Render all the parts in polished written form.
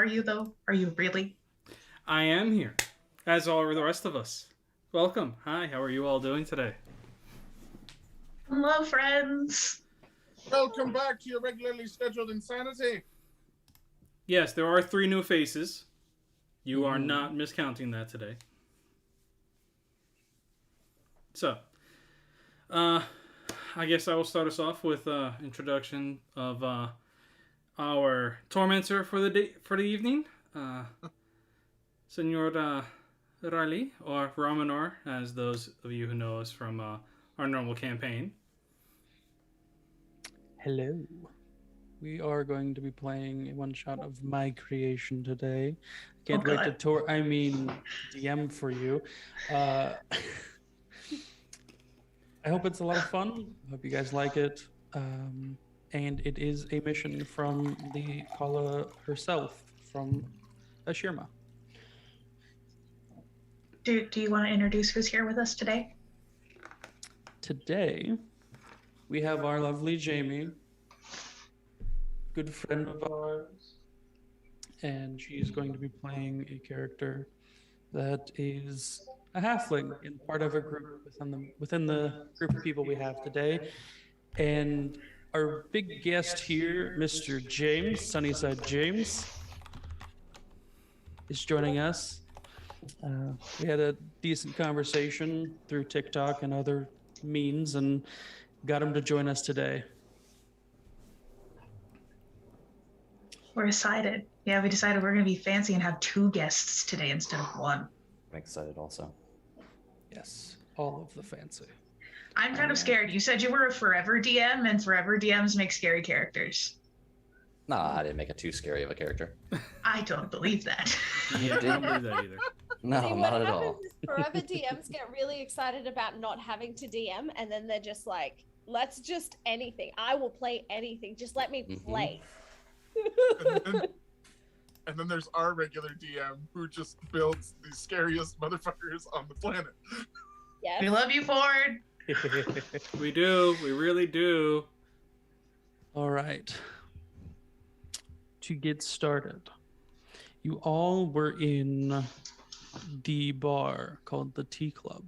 Are you, though? Are you really? I am here, as are the rest of us. Welcome. Hi, how are you all doing today? Hello, friends. Welcome back to your regularly scheduled insanity. Yes, there are three new faces. You are not miscounting that today. So, uh, I guess I will start us off with introduction of our tormentor for the evening, Senor Riley, or Ramanor, as those of you who know us from our normal campaign. Hello. We are going to be playing a one shot of my creation today. Can't wait to DM for you. I hope it's a lot of fun. I hope you guys like it. And it is a mission from the Kala herself, from Ashirma. Do you want to introduce who's here with us today? Today, we have our lovely Jamie, good friend of ours, and she's going to be playing a character that is a halfling and part of a group within the group of people we have today. And our big guest here, Mr. James, Sunnyside James, is joining us. We had a decent conversation through TikTok and other means and got him to join us today. We're excited. Yeah, we decided we're going to be fancy and have two guests today instead of one. I'm excited also. Yes, all of the fancy. I'm kind of scared. You said you were a forever DM, and forever DMs make scary characters. Nah, I didn't make it too scary of a character. I don't believe that. Yeah, I don't believe that either. No, See, not what at happens all. is forever DMs get really excited about not having to DM, and then they're just like, let's just anything. I will play anything. Just let me play. And then there's our regular DM who just builds the scariest motherfuckers on the planet. Yes. We love you, Ford. We do. We really do. All right. To get started, you all were in the bar called the Tea Club.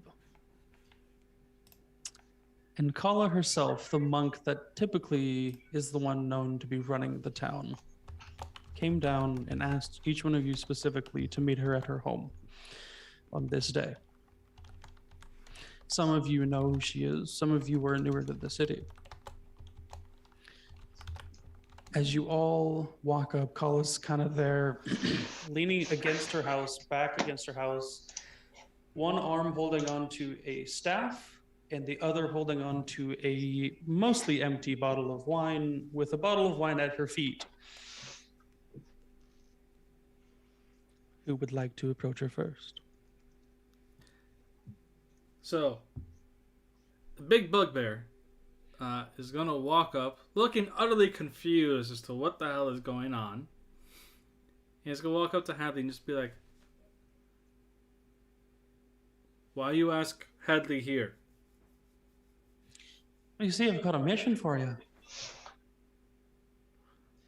And Kala herself, the monk that typically is the one known to be running the town, came down and asked each one of you specifically to meet her at her home on this day. Some of you know who she is. Some of you were newer to the city. As you all walk up, Kala's kind of there, leaning against her house, back against her house, one arm holding on to a staff, and the other holding on to a mostly empty bottle of wine, with a bottle of wine at her feet. Who would like to approach her first? So, the big bugbear is going to walk up, looking utterly confused as to what the hell is going on. He's going to walk up to Hadley and just be like, why you ask Hadley here? You see, I've got a mission for you.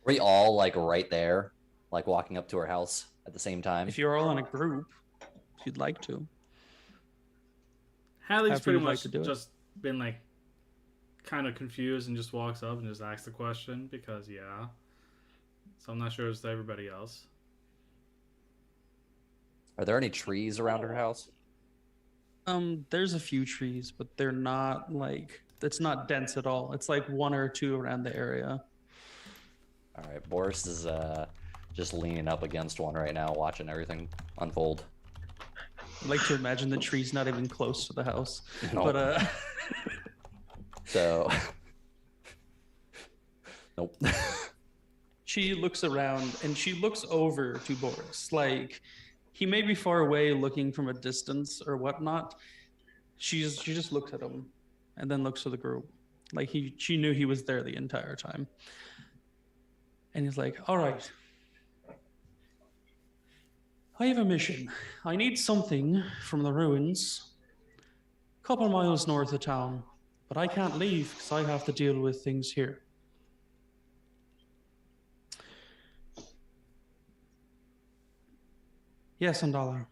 We all like right there, like walking up to her house at the same time. If you're all in a group, if you'd like to. Hadley's However pretty you'd like much to do it. just been like kind of confused and just walks up and just asks the question because yeah. So I'm not sure it's to everybody else. Are there any trees around her house? There's a few trees, but they're not like, it's not dense at all. It's like one or two around the area. All right, Boris is just leaning up against one right now, watching everything unfold. I'd like to imagine the tree's not even close to the house. Nope. But So, nope. she looks around and she looks over to Boris. Like, he may be far away looking from a distance or whatnot. She just looks at him and then looks to the group. Like she knew he was there the entire time. And he's like, all right. I have a mission. I need something from the ruins a couple miles north of town, but I can't leave because I have to deal with things here. Yes, Andala.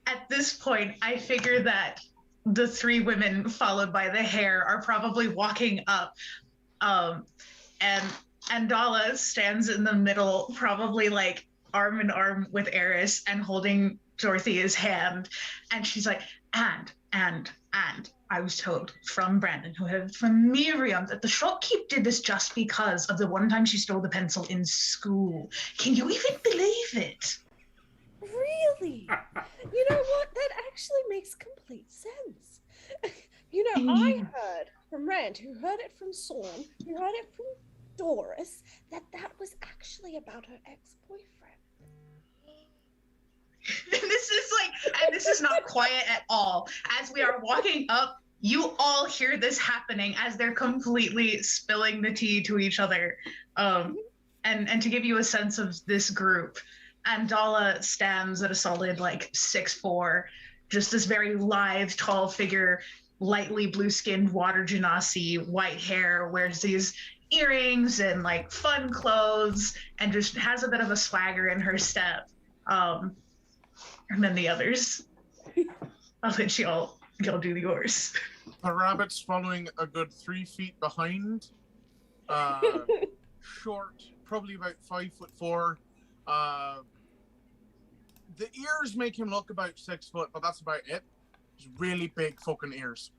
At this point, I figure that the three women followed by the hair are probably walking up. And Andala stands in the middle, probably like arm in arm with Eris and holding Dorothea's hand. And she's like, and I was told from Brandon, who heard from Miriam, that the shopkeep did this just because of the one time she stole the pencil in school. Can you even believe it? Really? You know what? That actually makes complete sense. You know, I heard from Rand, who heard it from Sorn, who heard it from Doris, that was actually about her ex-boyfriend. And this is not quiet at all. As we are walking up, you all hear this happening as they're completely spilling the tea to each other. And to give you a sense of this group, Andala stands at a solid like 6'4", just this very lithe, tall figure, lightly blue-skinned, water genasi, white hair, wears these earrings and like fun clothes, and just has a bit of a swagger in her step. And then the others, I'll let y'all do yours. The rabbit's following a good 3 feet behind. Short, probably about 5'4". The ears make him look about 6 foot, but that's about it. He's really big fucking ears.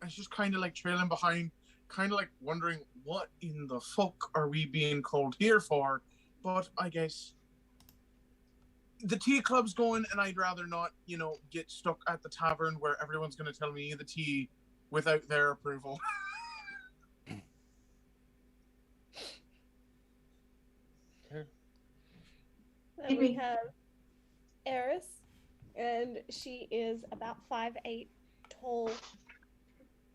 It's just kind of like trailing behind, kind of like wondering what in the fuck are we being called here for? But I guess the tea club's going, and I'd rather not, get stuck at the tavern where everyone's going to tell me the tea without their approval. And we have Eris, and she is about 5'8", tall,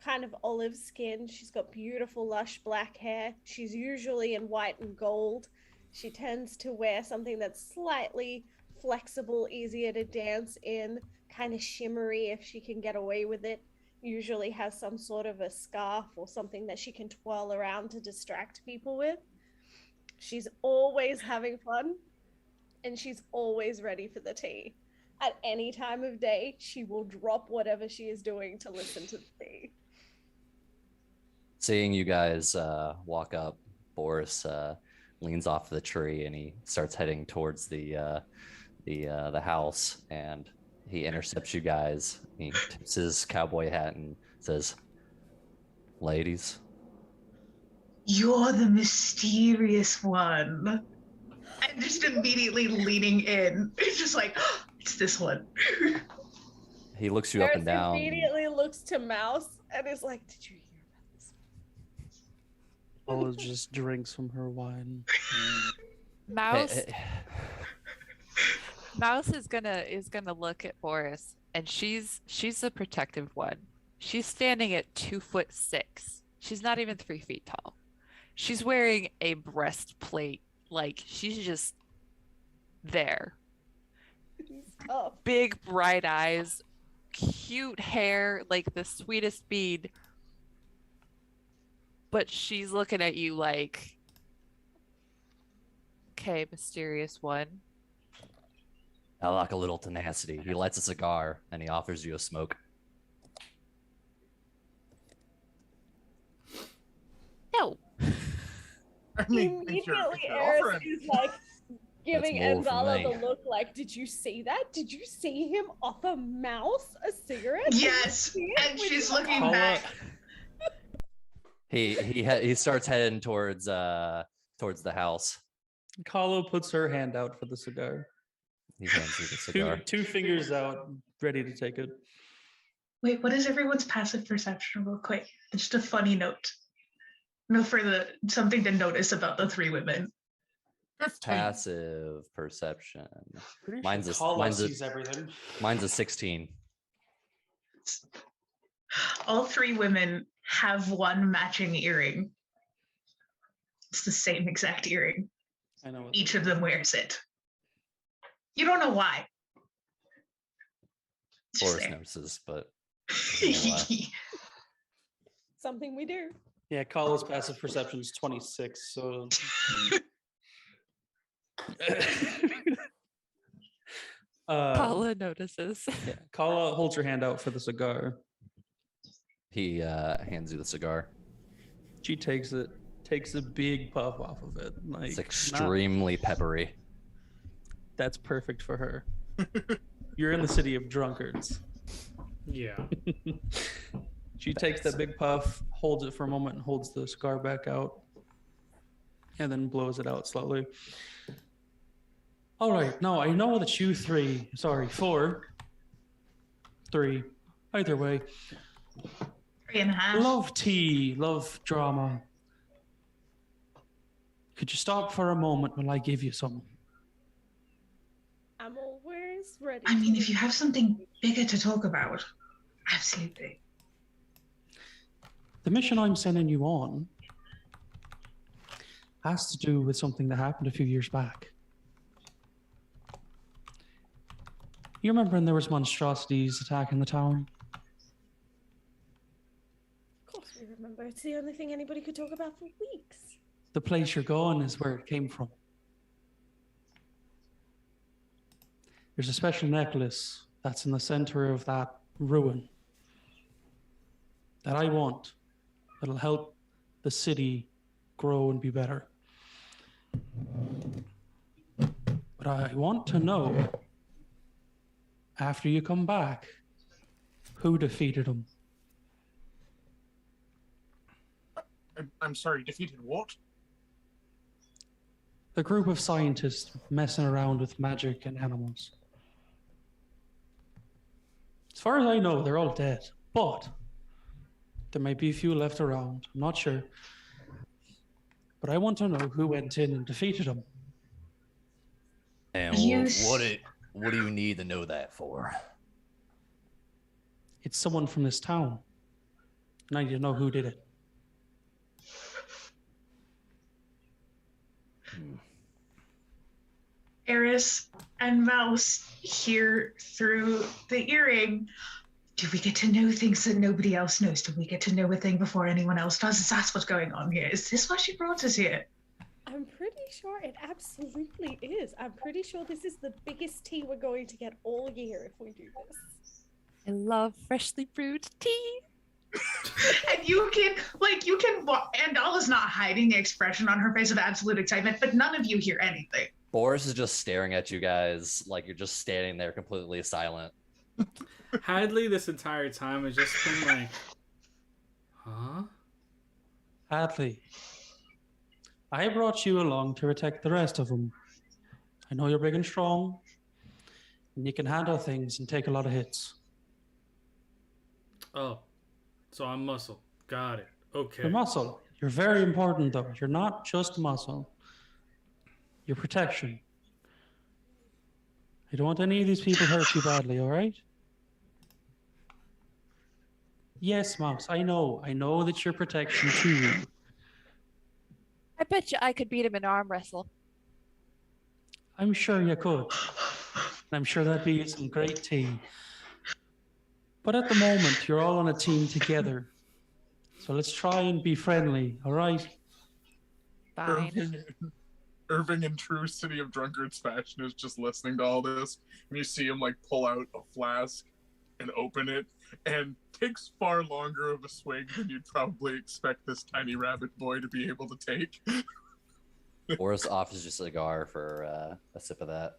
kind of olive skin. She's got beautiful, lush black hair. She's usually in white and gold. She tends to wear something that's slightly flexible, easier to dance in, kind of shimmery if she can get away with it. Usually has some sort of a scarf or something that she can twirl around to distract people with. She's always having fun, and she's always ready for the tea. At any time of day, she will drop whatever she is doing to listen to the tea. Seeing you guys walk up, Boris leans off the tree and he starts heading towards the house, and he intercepts you guys. He tips his cowboy hat and says, "Ladies, You're the mysterious one." I'm just immediately leaning in. It's just like, oh, it's this one. He looks you up and down. Immediately looks to Mouse and is like, "Did you hear about this?" Paula just drinks from her wine. Mouse Mouse is gonna look at Boris, and she's the protective one. She's standing at 2'6". She's not even 3 feet tall. She's wearing a breastplate. Like, she's just there. Oh. Big bright eyes, cute hair, like the sweetest bead. But she's looking at you like, okay, mysterious one. I like a little tenacity. He lights a cigar and he offers you a smoke. No. I mean, if you're Immediately, Eris offering. is like giving That's more for Anzala me. the look like, "Did you see that? Did you see him offer Mouse a cigarette?" Yes, Did you see it and when she's you looking offered back. He starts heading towards the house. Kahlo puts her hand out for the cigar. He hands you the cigar. Two fingers out, ready to take it. Wait, what is everyone's passive perception real quick? Just a funny note. No, for something to notice about the three women. 15. Passive perception. Pretty Mine's sure a- Kahlo mine's a- sees everything. Mine's a 16. All three women have one matching earring. It's the same exact earring. I know. Each of them wears it. You don't know why. It's just Boris there. notices, but doesn't know why. Something we do. Yeah, Kahlo's passive perception is 26, so Paula notices. Yeah, Kala holds her hand out for the cigar. He hands you the cigar. She takes it, takes a big puff off of it. Like It's extremely peppery. That's perfect for her. You're in the city of drunkards. Yeah. She takes that big puff, holds it for a moment, and holds the cigar back out, and then blows it out slowly. All right, now I know that you four, three, either way, 3.5. love tea, love drama. Could you stop for a moment while I give you some? I'm always ready. I mean, if you have something bigger to talk about, absolutely. The mission I'm sending you on has to do with something that happened a few years back. You remember when there was monstrosities attacking the town? Of course we remember. It's the only thing anybody could talk about for weeks. The place you're going is where it came from. There's a special necklace that's in the center of that ruin that I want. That'll help the city grow and be better. But I want to know, after you come back, who defeated him. I'm sorry, defeated what? The group of scientists messing around with magic and animals. As far as I know, they're all dead, but there might be a few left around. I'm not sure. But I want to know who went in and defeated them. And what do you need to know that for? It's someone from this town. And I need to know who did it. Eris and Mouse hear through the earring. Do we get to know things that nobody else knows? Do we get to know a thing before anyone else does? Is that what's going on here? Is this why she brought us here? I'm pretty sure it absolutely is. I'm pretty sure this is the biggest tea we're going to get all year if we do this. I love freshly brewed tea. And Andala's not hiding the expression on her face of absolute excitement, but none of you hear anything. Boris is just staring at you guys like you're just standing there completely silent. Hadley this entire time has just been like, huh? Hadley, I brought you along to protect the rest of them. I know you're big and strong, and you can handle things and take a lot of hits. Oh, so I'm muscle. Got it. Okay. You're muscle. You're very important, though. You're not just muscle. You're protection. I don't want any of these people hurt you badly, all right? Yes, Mouse, I know. I know that you're protection too. I bet you I could beat him in arm wrestle. I'm sure you could. I'm sure that'd be some great tea. But at the moment, you're all on a team together. So let's try and be friendly, all right? Fine. Irving, in true City of Drunkards fashion, is just listening to all this, and you see him like pull out a flask and open it, and takes far longer of a swig than you'd probably expect this tiny rabbit boy to be able to take. Boris offers you a cigar for a sip of that.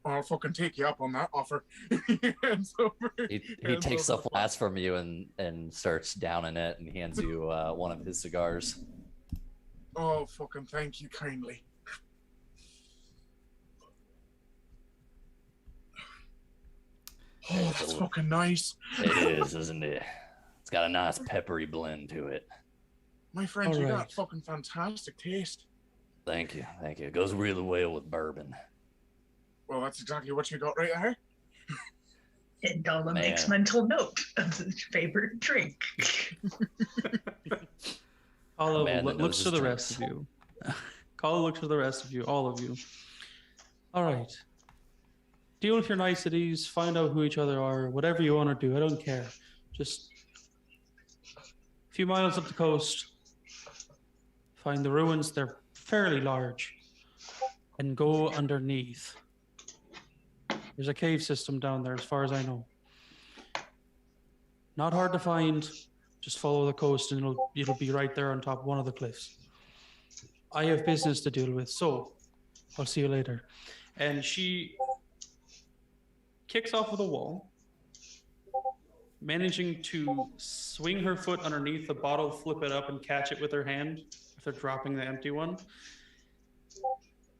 I'll fucking take you up on that offer. He takes the flask from you and starts downing it and hands you one of his cigars. Oh, fucking thank you kindly. Oh, that's fucking nice. It is, isn't it? It's got a nice peppery blend to it. My friend, All you right. got fucking fantastic taste. Thank you. It goes really well with bourbon. Well, that's exactly what you got right there. Andala Man. makes mental note of his favorite drink. Kala Man that knows looks his to the drinks. rest of you. Kala looks to the rest of you, all of you. All right. Deal with your niceties, find out who each other are, whatever you want to do. I don't care. Just a few miles up the coast, find the ruins. They're fairly large. and go underneath. There's a cave system down there, as far as I know. Not hard to find. Just follow the coast, and it'll be right there on top of one of the cliffs. I have business to deal with, so I'll see you later. And she kicks off of the wall, managing to swing her foot underneath the bottle, flip it up, and catch it with her hand after dropping the empty one,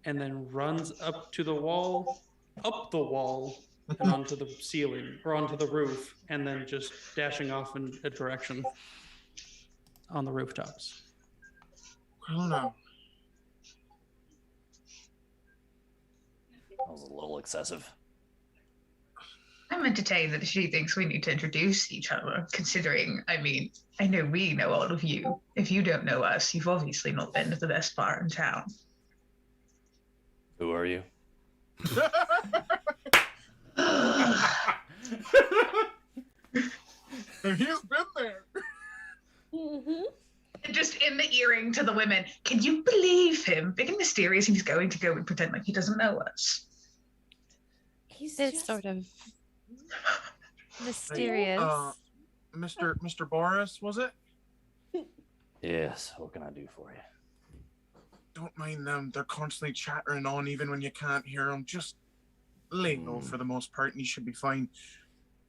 and then runs up to the wall, up the wall, and onto the ceiling, or onto the roof, and then just dashing off in a direction on the rooftops. Well, no. That was a little excessive. I meant to tell you that she thinks we need to introduce each other, considering, I mean, I know we know all of you. If you don't know us, you've obviously not been to the best bar in town. Who are you? And he's been there. Mm-hmm. Just in the earring to the women. Can you believe him? Big and mysterious, and he's going to go and pretend like he doesn't know us. He's It's just... sort of mysterious. Mr. Boris, was it? Yes, what can I do for you? Don't mind them. They're constantly chattering on even when you can't hear them. Just lay low for the most part and you should be fine.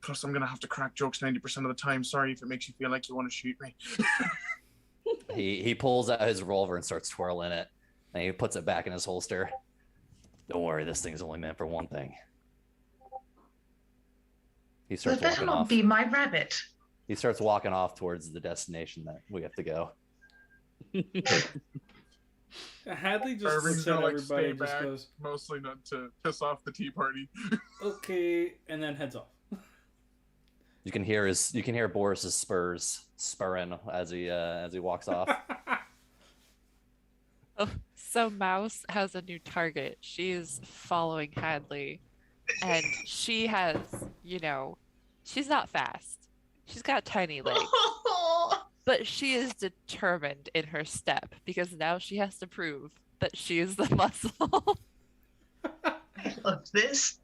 Plus, I'm going to have to crack jokes 90% of the time. Sorry if it makes you feel like you want to shoot me. He pulls out his revolver and starts twirling it. And he puts it back in his holster. Don't worry, this thing's only meant for one thing. He That starts better walking not off. be my rabbit. He starts walking off towards the destination that we have to go. Hadley just Irving's looks at gonna everybody stay and just back, goes, mostly not to piss off the tea party. okay, and then heads off. You can hear Boris's spurs spurring as he walks off. Oh, so Mouse has a new target. She's following Hadley. And she has, she's not fast. She's got tiny legs. But she is determined in her step because now she has to prove that she is the muscle. I love this.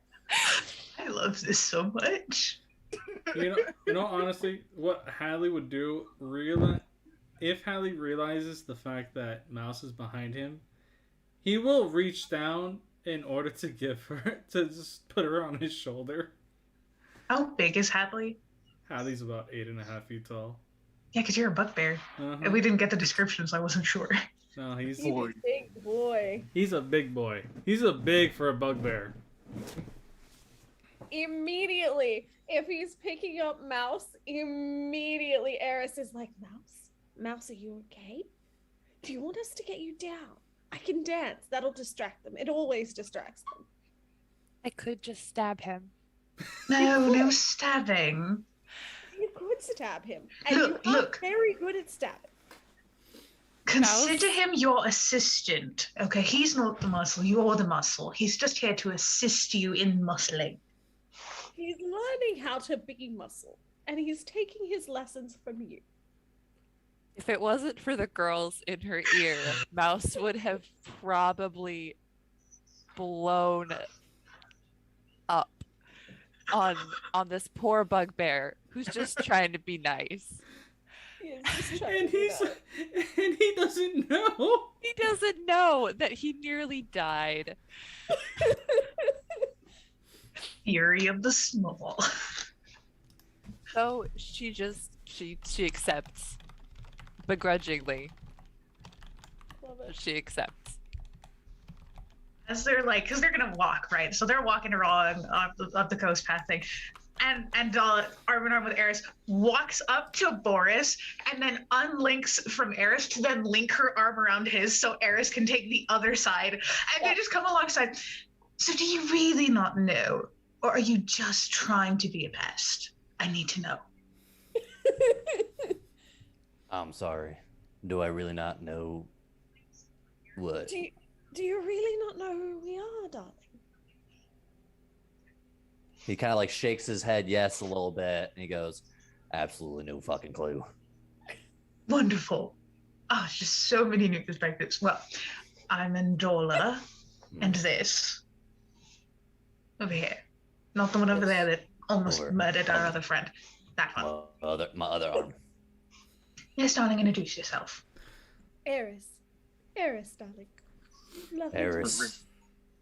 I love this so much. Honestly, what Hadley would do, if Hadley realizes the fact that Mouse is behind him, he will reach down in order to just put her on his shoulder. How big is Hadley? Hadley's about 8.5 feet tall. Yeah, because you're a bugbear. Uh-huh. And we didn't get the description, so I wasn't sure. No, he's a big boy. He's a big boy. He's a big for a bugbear. Immediately, if he's picking up Mouse, immediately Eris is like, Mouse, are you okay? Do you want us to get you down? I can dance. That'll distract them. It always distracts them. I could just stab him. No stabbing. You could stab him. And Look. you are very good at stabbing. Consider him your assistant. Okay, he's not the muscle. You're the muscle. He's just here to assist you in muscling. He's learning how to be muscle. And he's taking his lessons from you. If it wasn't for the girls in her ear, Mouse would have probably blown up on this poor bugbear who's just trying to be nice. And he doesn't know. He doesn't know that he nearly died. Fury of the small. So she accepts. Begrudgingly. Love it. She accepts. As they're because they're gonna walk, right? So they're walking along up the coast path thing. And arm in arm with Eris walks up to Boris and then unlinks from Eris to then link her arm around his so Eris can take the other side. And they just come alongside. So do you really not know? Or are you just trying to be a pest? I need to know. I'm sorry. Do I really not know what? Do you really not know who we are, darling? He kind of shakes his head yes a little bit, and he goes, absolutely no fucking clue. Wonderful. Oh, just so many new perspectives. Well, I'm Andola. And this over here. Not the one over there that almost Over. murdered our other friend. That one. My other arm. Yes, darling, introduce yourself. Eris. Eris, darling. Lovely to Eris. meet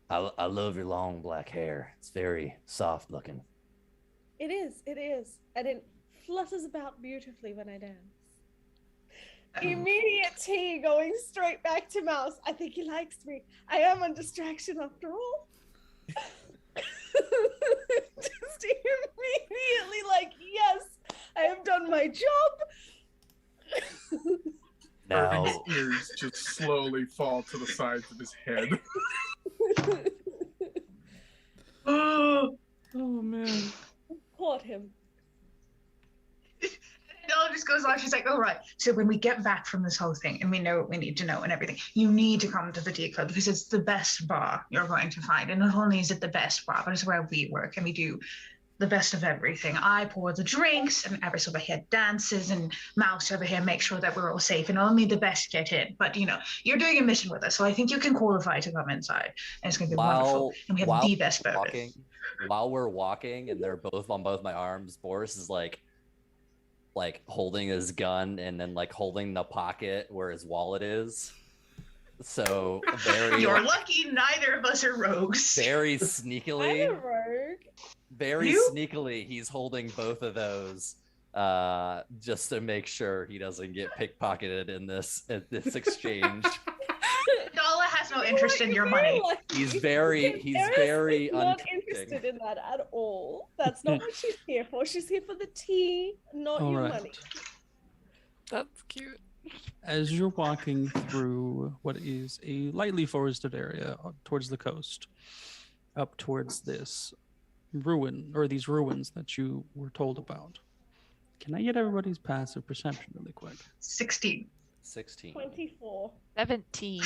I love your long black hair. It's very soft looking. you. It is, it is. And it flutters about beautifully when I dance. Immediate tea going straight back to Mouse. I think he likes me. I am a distraction after all. Just immediately like, yes, I have done my job. Now, Irving's ears just slowly fall to the sides of his head. Oh, man. Caught him. and Ella just goes on. She's like, all right. So when we get back from this whole thing and we know what we need to know and everything, you need to come to the Tea Club because it's the best bar you're going to find. And not only is it the best bar, but it's where we work and we do the best of everything. I pour the drinks and Eris over here dances and Mouse over here makes sure that we're all safe and only the best get in. But you're doing a mission with us, so I think you can qualify to come inside. And it's going to be wonderful. And we have the best bourbon. While we're walking and they're both on both my arms, Boris is like holding his gun and then like holding the pocket where his wallet is. So very You're lucky neither of us are rogues. very sneakily. I'm a rogue. Very You? sneakily, he's holding both of those just to make sure he doesn't get pickpocketed in this exchange. Dala has no interest in your money. He's very Eris is not uncomfortable. interested in that at all. That's not what she's here for. She's here for the tea, not All your right. money. That's cute. As you're walking through what is a lightly forested area towards the coast, up towards this ruin, or these ruins that you were told about, can I get everybody's passive perception really quick? 16. 16. 24. 17.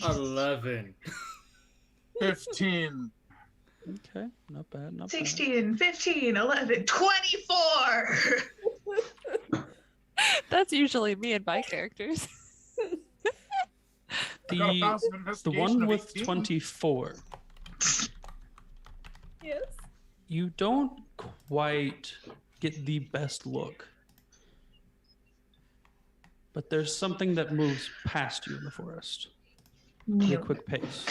11. 15. Okay, not bad, not 16, 15, 11, 24. That's usually me and my characters. I got a bad. passive The investigation one of with 18. 24, Yes. you don't quite get the best look. But there's something that moves past you in the forest at a quick pace.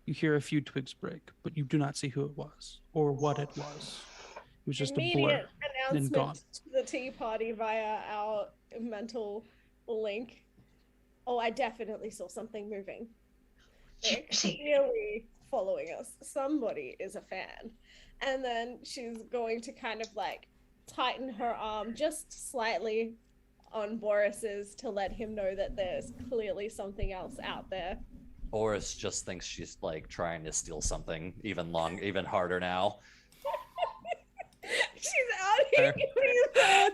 You hear a few twigs break, but you do not see who it was or what it was. It was just a blur. Immediate and gone. announcement to the tea party via our mental link. Oh, I definitely saw something moving. They're See. clearly following us. Somebody is a fan. And then she's going to kind of like tighten her arm just slightly on Boris's to let him know that there's clearly something else out there. Boris just thinks she's like trying to steal something even harder now. She's out here giving his head.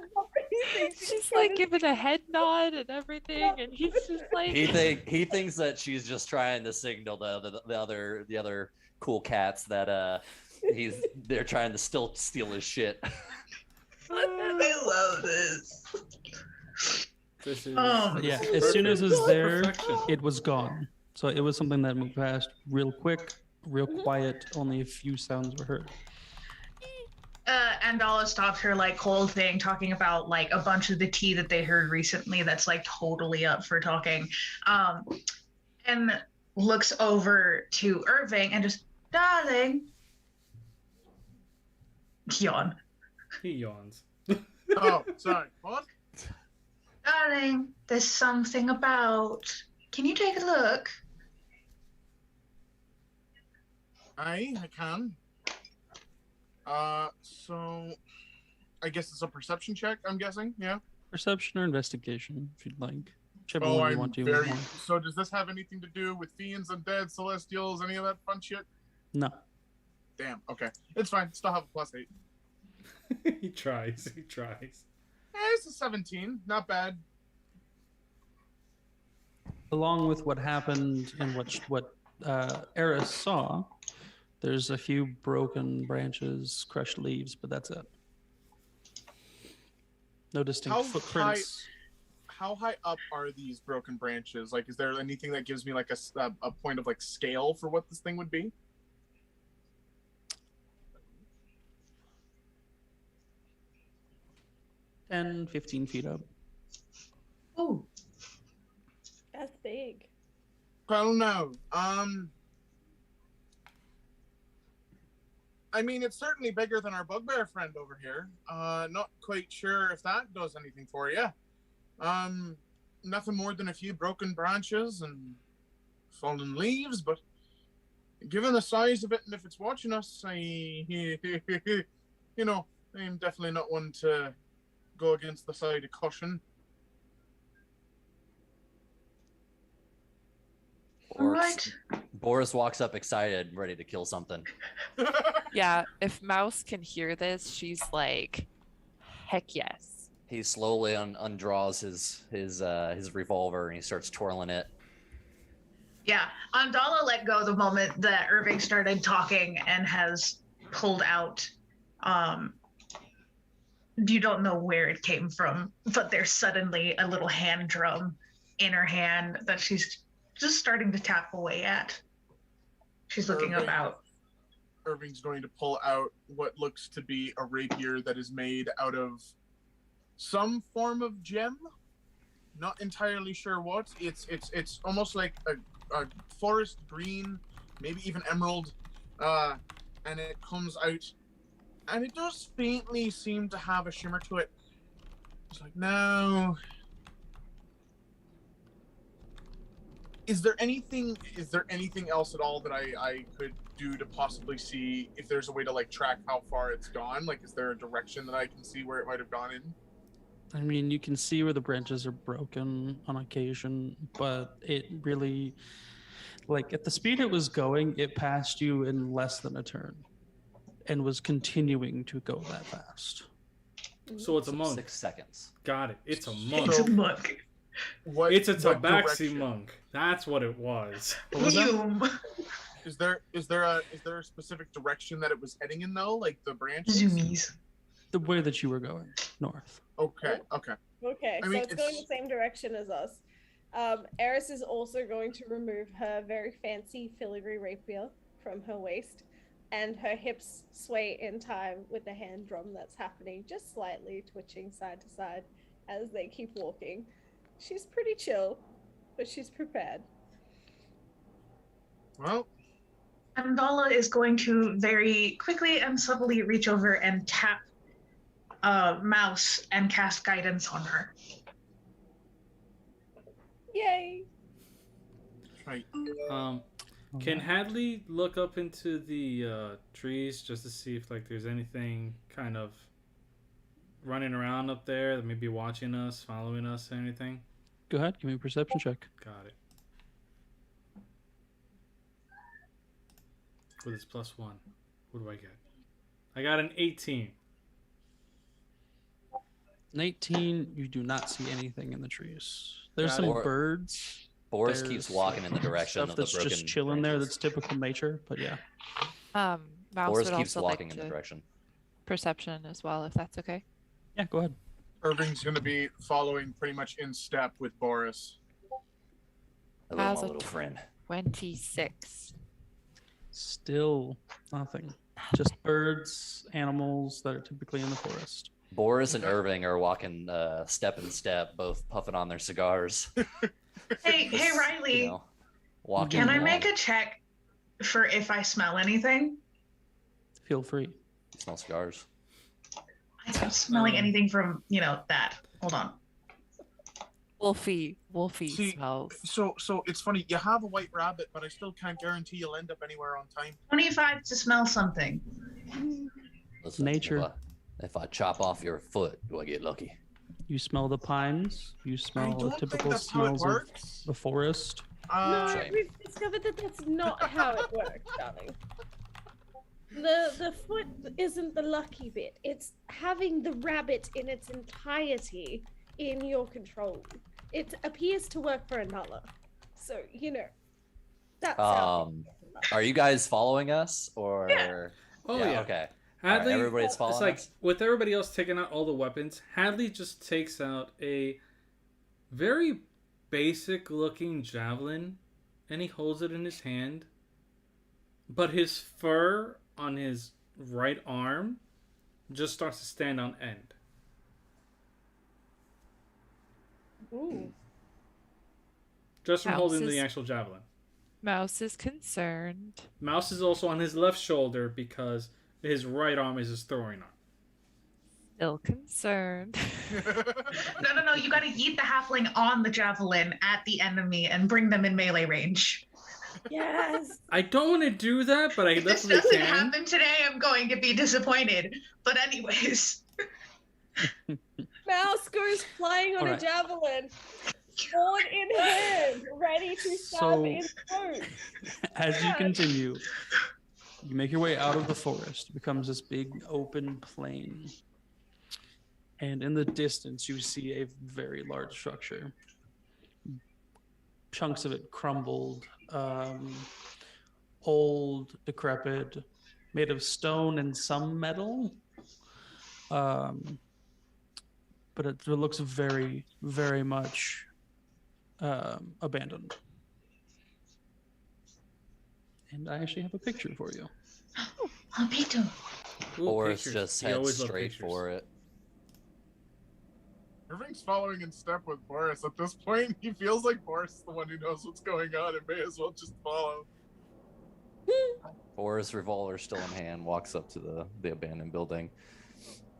She's like giving a head nod and everything, and he's just like He thinks that she's just trying to signal the other cool cats that they're trying to still steal his shit. I love this. This is Yeah, as soon as it was there, perfection. it was gone. So it was something that moved past real quick, real quiet, only a few sounds were heard. And Dala stopped her like whole thing talking about like a bunch of the tea that they heard recently that's like totally up for talking. And looks over to Irving and just, darling. Yawn. He yawns. Oh, sorry. What? Darling, there's something about. Can you take a look? I can. So I guess it's a perception check, I'm guessing, yeah? Perception or investigation, if you'd like. Whichever Oh, one you I'm want to. very... So does this have anything to do with fiends, undead, celestials, any of that fun shit? No. Damn, okay. It's fine. Still have a +8. He tries. It's a 17. Not bad. Along with what happened and what Eris saw, there's a few broken branches, crushed leaves, but that's it. No distinct footprints. how high up are these broken branches? Like, is there anything that gives me like a point of like scale for what this thing would be? And 15 feet up. Oh, That's big. Well, no. I mean, it's certainly bigger than our bugbear friend over here. Not quite sure if that does anything for you. Nothing more than a few broken branches and fallen leaves, but given the size of it and if it's watching us, you know, I'm definitely not one to go against the side of caution. all right. Boris walks up excited, ready to kill something. Yeah, if Mouse can hear this, she's like, heck yes. He slowly undraws his revolver and he starts twirling it. Yeah, Andala let go the moment that Irving started talking and has pulled out. You don't know where it came from, but there's suddenly a little hand drum in her hand that she's just starting to tap away at. She's looking about. Irving's going to pull out what looks to be a rapier that is made out of some form of gem. Not entirely sure what. It's almost like a forest green, maybe even emerald, and it comes out, and it does faintly seem to have a shimmer to it. It's like, no. Is there anything else at all that I could do to possibly see if there's a way to like track how far it's gone? Like, is there a direction that I can see where it might have gone in? I mean, you can see where the branches are broken on occasion, but it really, like, at the speed it was going, it passed you in less than a turn and was continuing to go that fast. So it's a monk. 6 seconds. Got it. It's a monk. It's a monk. It's a what tabaxi direction? monk. That's what it was. What was that? Zoom. Is there a specific direction that it was heading in though? Like the branches? Zoomies. The way that you were going, north. Okay. Okay, I mean, so it's going the same direction as us. Eris is also going to remove her very fancy filigree rapier from her waist, and her hips sway in time with the hand drum that's happening, just slightly twitching side to side as they keep walking. She's pretty chill, but she's prepared. Well, Andala is going to very quickly and subtly reach over and tap Mouse and cast guidance on her. Yay! right. Can Hadley look up into the trees just to see if like there's anything kind of running around up there that may be watching us, following us, or anything? Go ahead, give me a perception check. Got it. With its +1, what do I get? I got an 18. An 18, you do not see anything in the trees. There's Got some it. birds. Boris There's keeps walking in the direction stuff of the that's broken just chilling there. branches. That's typical nature, but yeah. Mouse Boris would keeps also walking like in the to direction. perception as well, if that's okay. Yeah, go ahead. Irving's going to be following pretty much in step with Boris. Hello, How's my a little friend. 26. Still nothing. Just birds, animals that are typically in the forest. Boris and Irving are walking step in step, both puffing on their cigars. Hey, Riley. You know, walking Can I along. make a check for if I smell anything? Feel free. You smell cigars. I'm not smelling anything from, that. Hold on. Wolfie See, smells. So it's funny. You have a white rabbit, but I still can't guarantee you'll end up anywhere on time. 25 to smell something. Listen, Nature. If I chop off your foot, do I get lucky? You smell the pines. You I smell the don't think typical that's how it smells of works. the forest. No, Shame. we've discovered that that's not how it works, darling. The foot isn't the lucky bit. It's having the rabbit in its entirety in your control. It appears to work for another. So, that's how Are you guys following us or? Yeah. Oh yeah. Okay. Hadley, everybody's following it's like us? with everybody else taking out all the weapons, Hadley just takes out a very basic looking javelin, and he holds it in his hand. But his fur on his right arm just starts to stand on end. Ooh. Just from Mouse holding is- the actual javelin. Mouse is concerned. Mouse is also on his left shoulder because his right arm is his throwing arm. Still concerned. No. You gotta yeet the halfling on the javelin at the enemy and bring them in melee range. Yes. I don't want to do that, but I If this definitely doesn't can. happen today, I'm going to be disappointed. But anyways, Mouse goes flying on Alright. a javelin, sword in hand, ready to stab So- in throat. As you Yeah. continue, you make your way out of the forest. It becomes this big open plain. And in the distance, you see a very large structure. Chunks of it crumbled, old, decrepit, made of stone and some metal. But it looks very, very much abandoned. And I actually have a picture for you. Alpito. Ooh, Boris pictures. just He heads always loved straight pictures. for it. Irving's following in step with Boris. At this point, he feels like Boris is the one who knows what's going on and may as well just follow. Boris, revolver still in hand, walks up to the abandoned building.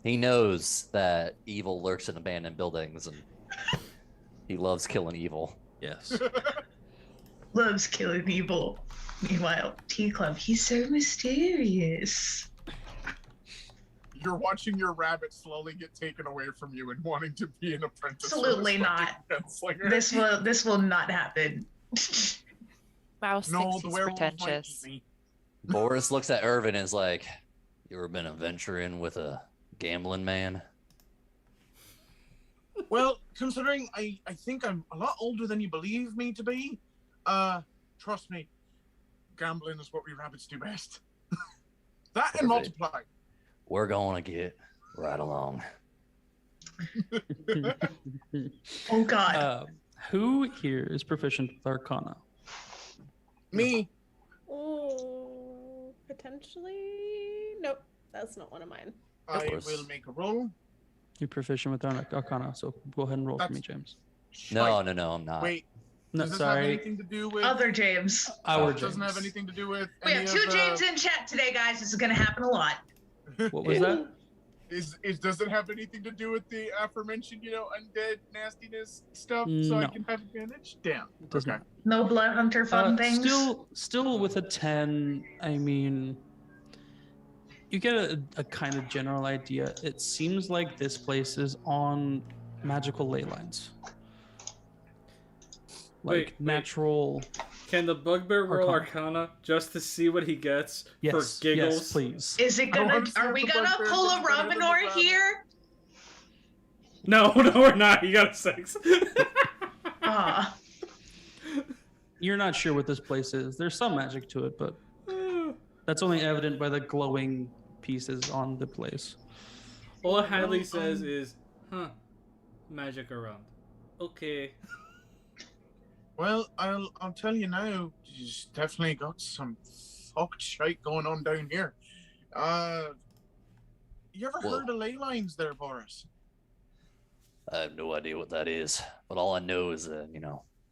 He knows that evil lurks in abandoned buildings, and he loves killing evil. Yes. Loves killing evil. Meanwhile, T Club, he's so mysterious. You're watching your rabbit slowly get taken away from you and wanting to be an apprentice. for Absolutely this not. fucking gunslinger. This will not happen. Mouse No, thinks the he's werewolf might eat pretentious. me. Boris looks at Irvin and is like, "You ever been adventuring with a gambling man?" Well, considering I think I'm a lot older than you believe me to be, trust me, gambling is what we rabbits do best. That and Perfect. multiply. We're gonna get right along. Oh God. Who here is proficient with Arcana? Me. Ooh, potentially. Nope, that's not one of mine. I course. will make a roll. You're proficient with Arcana, so go ahead and roll for me, James. No, I'm not. Wait, No, does this have sorry. anything to do with? Other James. Our It doesn't James. have anything to do with. We any have of two the- James in chat today, guys. This is gonna happen a lot. What was that? Does it have anything to do with the aforementioned, undead nastiness stuff? So I No. can have advantage. Damn. It does Okay. not. No blood hunter fun things. Still with a 10, I mean, you get a kind of general idea. It seems like this place is on magical ley lines. Wait. Natural. Can the bugbear roll Arcana. Arcana just to see what he gets Yes, for giggles? yes, please. Is it I don't gonna? understand Are we the gonna bugbear pull a gets better than the Robinor rabbit. here? No, we're not. You got a 6. Ah, You're not sure what this place is. There's some magic to it, but that's only evident by the glowing pieces on the place. All Hadley says is, magic around. Okay. Well, I'll tell you now. She's definitely got some fucked shite going on down here. You ever Whoa. heard of ley lines there, Boris? I have no idea what that is, but all I know is that,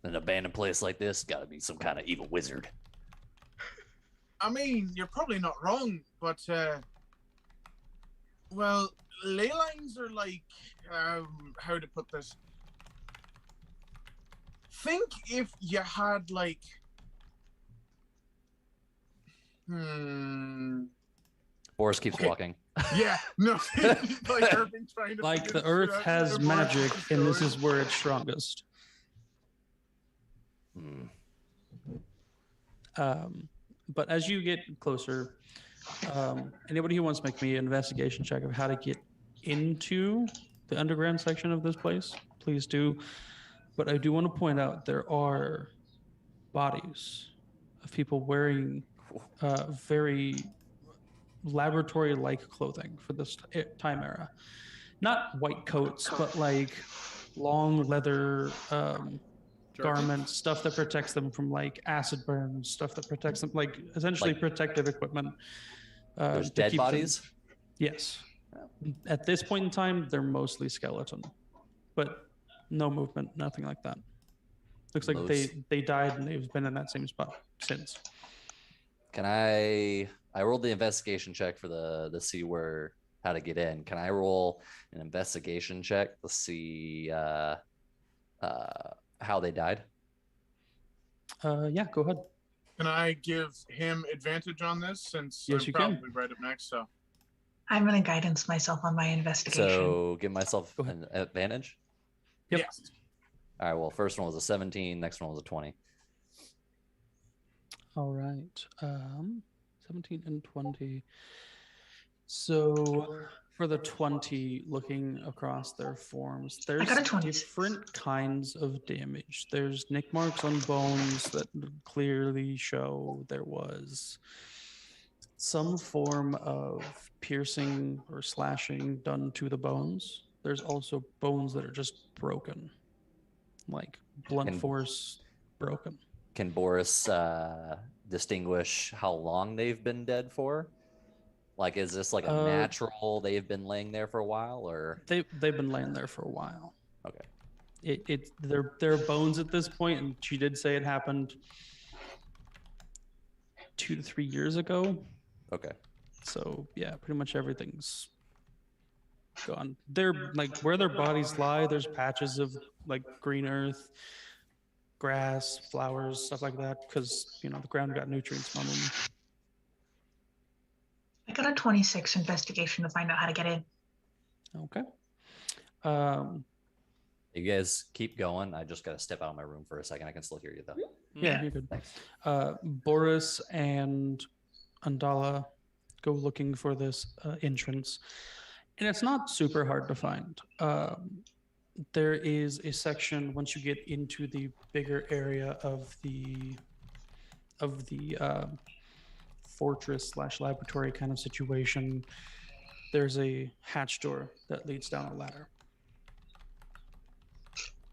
an abandoned place like this got to be some kind of evil wizard. I mean, you're probably not wrong, but well, ley lines are like how to put this. Think if you had like Boris keeps Okay. walking. yeah, no, like Irving trying to Like figure the earth shit out has before magic, it's and this going. is where it's strongest. Hmm. But as you get closer, anybody who wants to make me an investigation check of how to get into the underground section of this place, please do. But I do want to point out there are bodies of people wearing very laboratory-like clothing for this time era. Not white coats, but like long leather Jerky? garments, stuff that protects them from like acid burns, stuff that protects them, like essentially Like- protective equipment. There's to dead keep them- bodies. Yes. At this point in time, they're mostly skeleton, but no movement, nothing like that. Looks like they died and they've been in that same spot since. Can I rolled the investigation check for the see where how to get in. Can I roll an investigation check to see how they died? Yeah, go ahead. Can I give him advantage on this since Yes, I'm you can. probably right up next? So I'm gonna guidance myself on my investigation. So give myself Go ahead. an advantage. Yep. yes. All right. Well, first one was a 17. Next one was a 20. All right. 17 and 20. So for the 20, looking across their forms, there's got a 26. different kinds of damage. There's nick marks on bones that clearly show there was some form of piercing or slashing done to the bones. There's also bones that are just broken, like blunt And- force broken. Can Boris distinguish how long they've been dead for? Like, is this like a natural they've been laying there for a while, or They've been laying there for a while. okay? They're bones at this point, and she did say it happened 2 to 3 years ago. Okay. So yeah, pretty much everything's gone. They're like where their bodies lie. There's patches of like green earth, grass, flowers, stuff like that, because the ground got nutrients from them. I got a 26 investigation to find out how to get in. Okay. You guys keep going. I just got to step out of my room for a second. I can still hear you though. Yeah, you're good. Thanks. Boris and Andala go looking for this entrance, and it's not super hard to find. There is a section once you get into the bigger area of the fortress / laboratory kind of situation. There's a hatch door that leads down a ladder.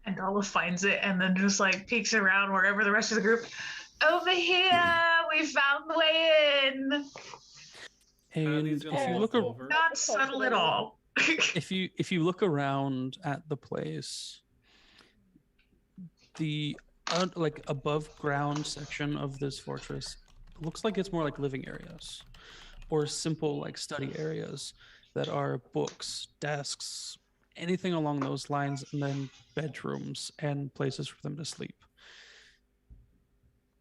And Olive finds it and then just like peeks around wherever the rest of the group. Over here, we found the way in. And He's if gonna you walk look over. Not subtle at all. if you look around at the place, the like above ground section of this fortress looks like it's more like living areas or simple like study areas that are books, desks, anything along those lines, and then bedrooms and places for them to sleep.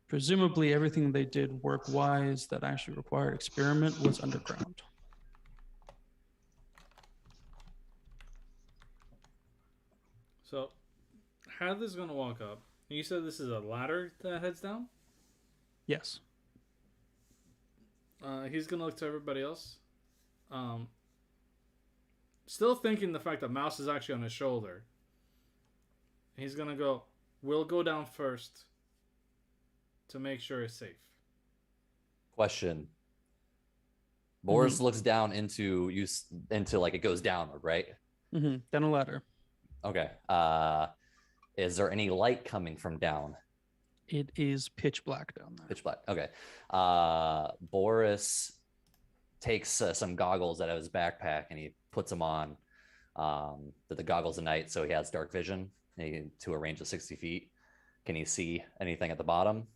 Presumably everything they did work-wise that actually required experiment was underground. So, Hadley's gonna walk up. You said this is a ladder that heads down? Yes. He's gonna look to everybody else. Still thinking the fact that Mouse is actually on his shoulder. He's gonna go, we'll go down first to make sure it's safe. Question. Boris looks down into like it goes downward, right? Mm-hmm. Down a ladder. Okay. Is there any light coming from down? It is pitch black down there. Pitch black. Okay. Boris takes some goggles out of his backpack and he puts them on. The goggles at night, so he has dark vision to a range of 60 feet. Can he see anything at the bottom?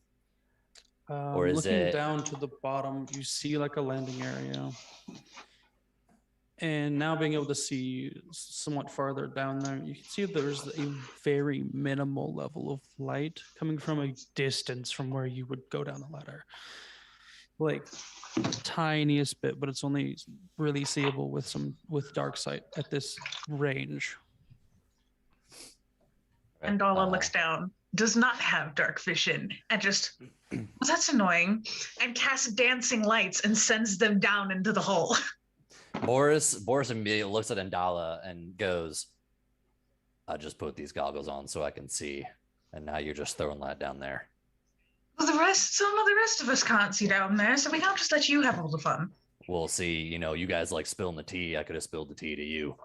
Or is looking it down to the bottom, you see like a landing area. And now being able to see somewhat farther down there, you can see there's a very minimal level of light coming from a distance from where you would go down the ladder. Like tiniest bit, but it's only really seeable with dark sight at this range. And Dala looks down, does not have dark vision, and just, well, that's annoying, and casts dancing lights and sends them down into the hole. Boris immediately looks at Andala and goes, I just put these goggles on so I can see, and now you're just throwing that down there. Well, the rest of us can't see down there, so we can't just let you have all the fun. We'll see. You guys like spilling the tea. I could have spilled the tea to you.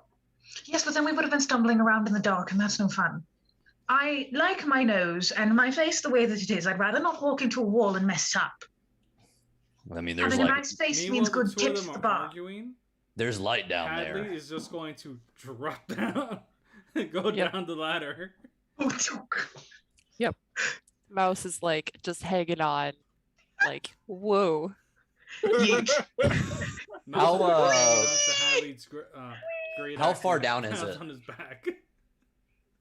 Yes, but then we would have been stumbling around in the dark, and that's no fun. I like my nose and my face the way that it is. I'd rather not walk into a wall and mess it up. I mean, there's Having a like nice face Meanwhile, means the good two of tips them at are the bar. arguing. there's light down Hadley there. is just going to drop down and go Yep. down the ladder. Mouse is like just hanging on, like, whoa. Yeet. How, how far down is it? On his back.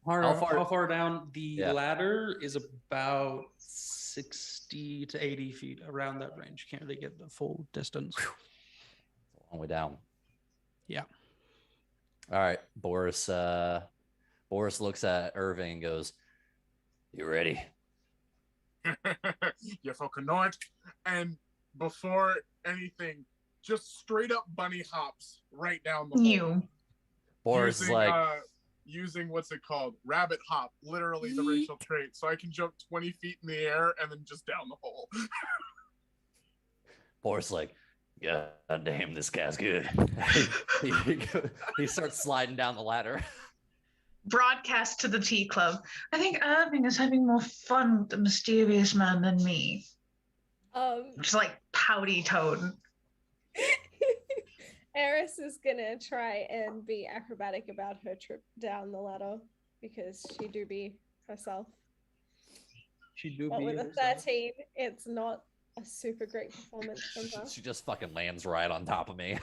How far down? The Yeah. ladder is about 60 to 80 feet, around that range. Can't really get the full distance. A long way down. Yeah. All right, Boris. Boris looks at Irving and goes, "You ready?" You fucking know it. And before anything, just straight up bunny hops right down the hole. You. Boris is like, using what's it called? Rabbit hop, literally the racial trait. So I can jump 20 feet in the air and then just down the hole. Boris is like, God damn, this guy's good. He starts sliding down the ladder. Broadcast to the tea club. I think Irving is having more fun with the mysterious man than me. Just like pouty tone. Eris is gonna try and be acrobatic about her trip down the ladder because she do be herself. She do But be with a herself. 13, it's not a super great performance from her. She just fucking lands right on top of me.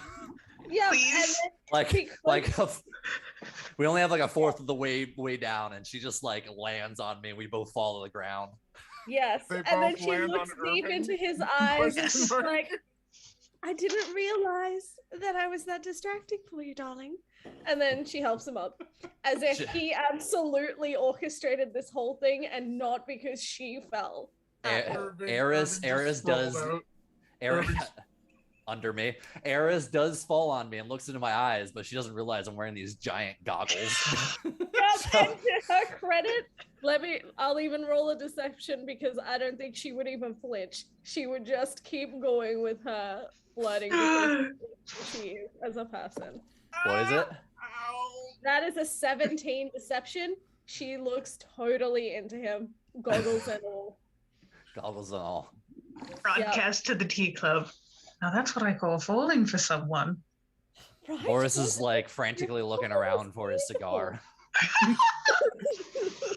Yeah, and Please. then like we only have like a fourth of the way down, and she just like lands on me. We both fall to the ground. yes, They and then both she land looks on deep Irving. into his eyes and Question she's mark. like, I didn't realize that I was that distracting for you, darling. And then she helps him up, as if he absolutely orchestrated this whole thing and not because she fell. Eris just does sprawled out. Eris Irving's- under me. Eris does fall on me and looks into my eyes, but she doesn't realize I'm wearing these giant goggles. Yep, and to her credit, I'll even roll a deception because I don't think she would even flinch. She would just keep going with her flirting because she is as a person. What is it? Ow. That is a 17 deception. She looks totally into him, goggles and all. Goggles and all. Broadcast to the tea club. Now that's what I call falling for someone. Right? Boris is like frantically looking around for his cigar.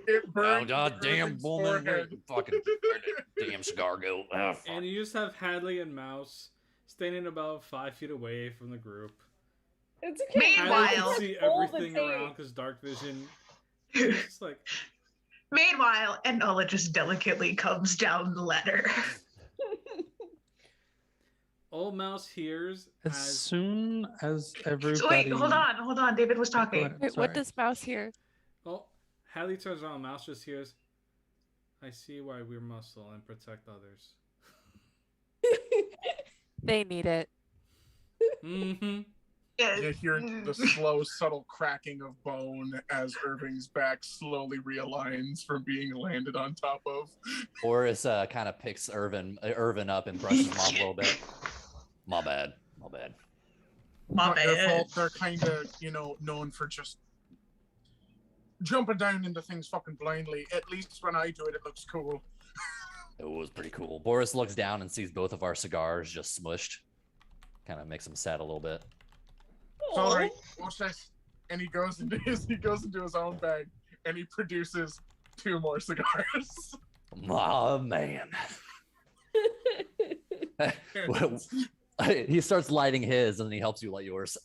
It Oh burned god damn Irving's woman, where forehead. the fucking damn cigar go? Oh, fuck. And you just have Hadley and Mouse standing about 5 feet away from the group. It's okay. Meanwhile- Hadley can see All the everything tape. around because dark vision. It's just like, Meanwhile, Enola just delicately comes down the ladder. all Mouse hears As as soon as everybody. So wait, hold on. David was Go talking. ahead, Wait, sorry. what does Mouse hear? Hadley turns around, Mouse just hears, I see why we're muscle and protect others. They need it. Mm-hmm. You hear the slow, subtle cracking of bone as Irving's back slowly realigns from being landed on top of. Boris kind of picks Irvin up and brushes him off a little bit. My bad. My Not their bad. fault. They're kind of, known for just jumping down into things fucking blindly. At least when I do it, it looks cool. It was pretty cool. Boris looks down and sees both of our cigars just smushed. Kind of makes him sad a little bit. It's all right. Watch this. And he goes into his own bag and he produces 2 more cigars. Oh man. Well, he starts lighting his and then he helps you light yours.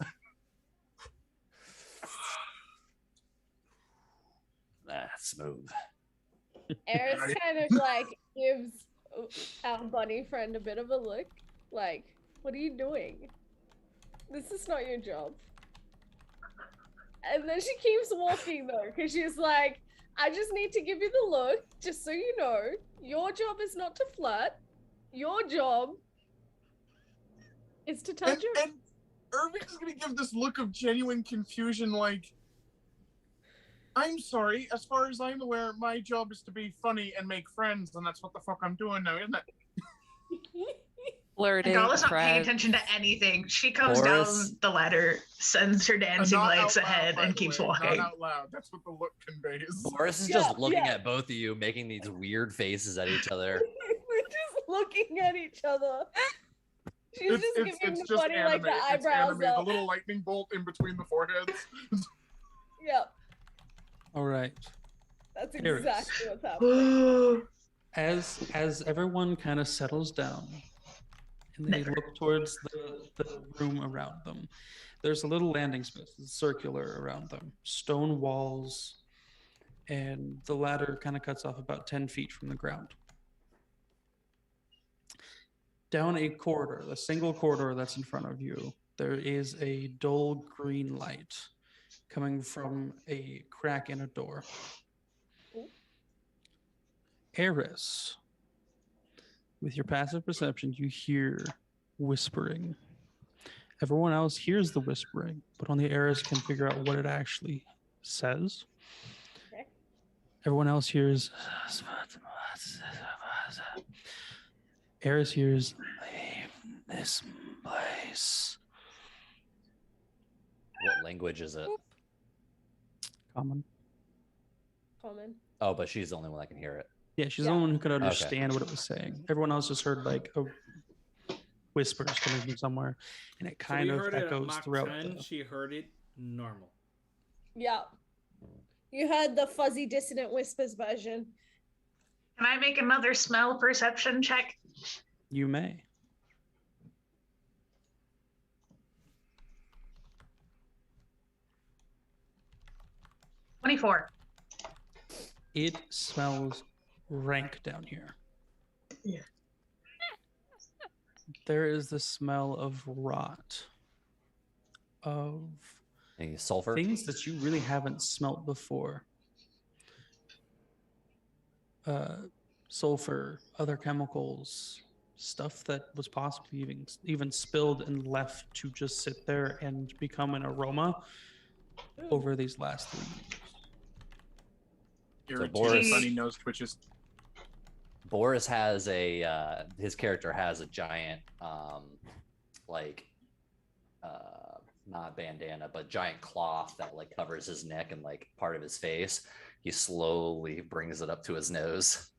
Smooth. Eris kind of like gives our bunny friend a bit of a look, like, what are you doing? This is not your job. And then she keeps walking though, because she's like, I just need to give you the look, just so you know, your job is not to flirt. Your job is to touch her. And Irving's gonna give this look of genuine confusion, like, I'm sorry, as far as I'm aware, my job is to be funny and make friends, and that's what the fuck I'm doing now, isn't it? flirting. Gala's not paying friends. attention to anything. She comes Boris- down the ladder, sends her dancing Not lights out loud, ahead, by and the keeps way, walking. Not out loud. That's what the look conveys. Boris is Yeah, just looking yeah. at both of you, making these weird faces at each other. We're just looking at each other. She's just giving It's the funny like anime. the It's eyebrows anime. The up. little lightning bolt in between the foreheads. Yep, All right. that's Eris. exactly what's happening. As everyone kind of settles down and they Never. look towards the room around them, there's a little landing space, it's circular around them, stone walls, and the ladder kind of cuts off about 10 feet from the ground. Down a corridor, the single corridor that's in front of you, there is a dull green light coming from a crack in a door. Eris, with your passive perception, you hear whispering. Everyone else hears the whispering, but only Eris can figure out what it actually says. Okay. Everyone else hears. Eris hears, "Leave this place." What language is it? Common. Common. Oh, but she's the only one that can hear it. Yeah, she's Yeah. the only one who could understand what it was saying. Everyone else just heard like a whispers coming from somewhere, and it So kind we of heard it at echoes Mach throughout. 10, she heard it normal. Yeah. You had the fuzzy dissonant whispers version. Can I make another smell perception check? You may. 24. It smells rank down here. Yeah. There is the smell of rot, of Any sulfur? things that you really haven't smelt before. Sulfur, other chemicals, stuff that was possibly even spilled and left to just sit there and become an aroma over these last 3 years. Boris- Funny nose twitches. Boris has his character has a giant, not bandana, but giant cloth that like covers his neck and like part of his face. He slowly brings it up to his nose.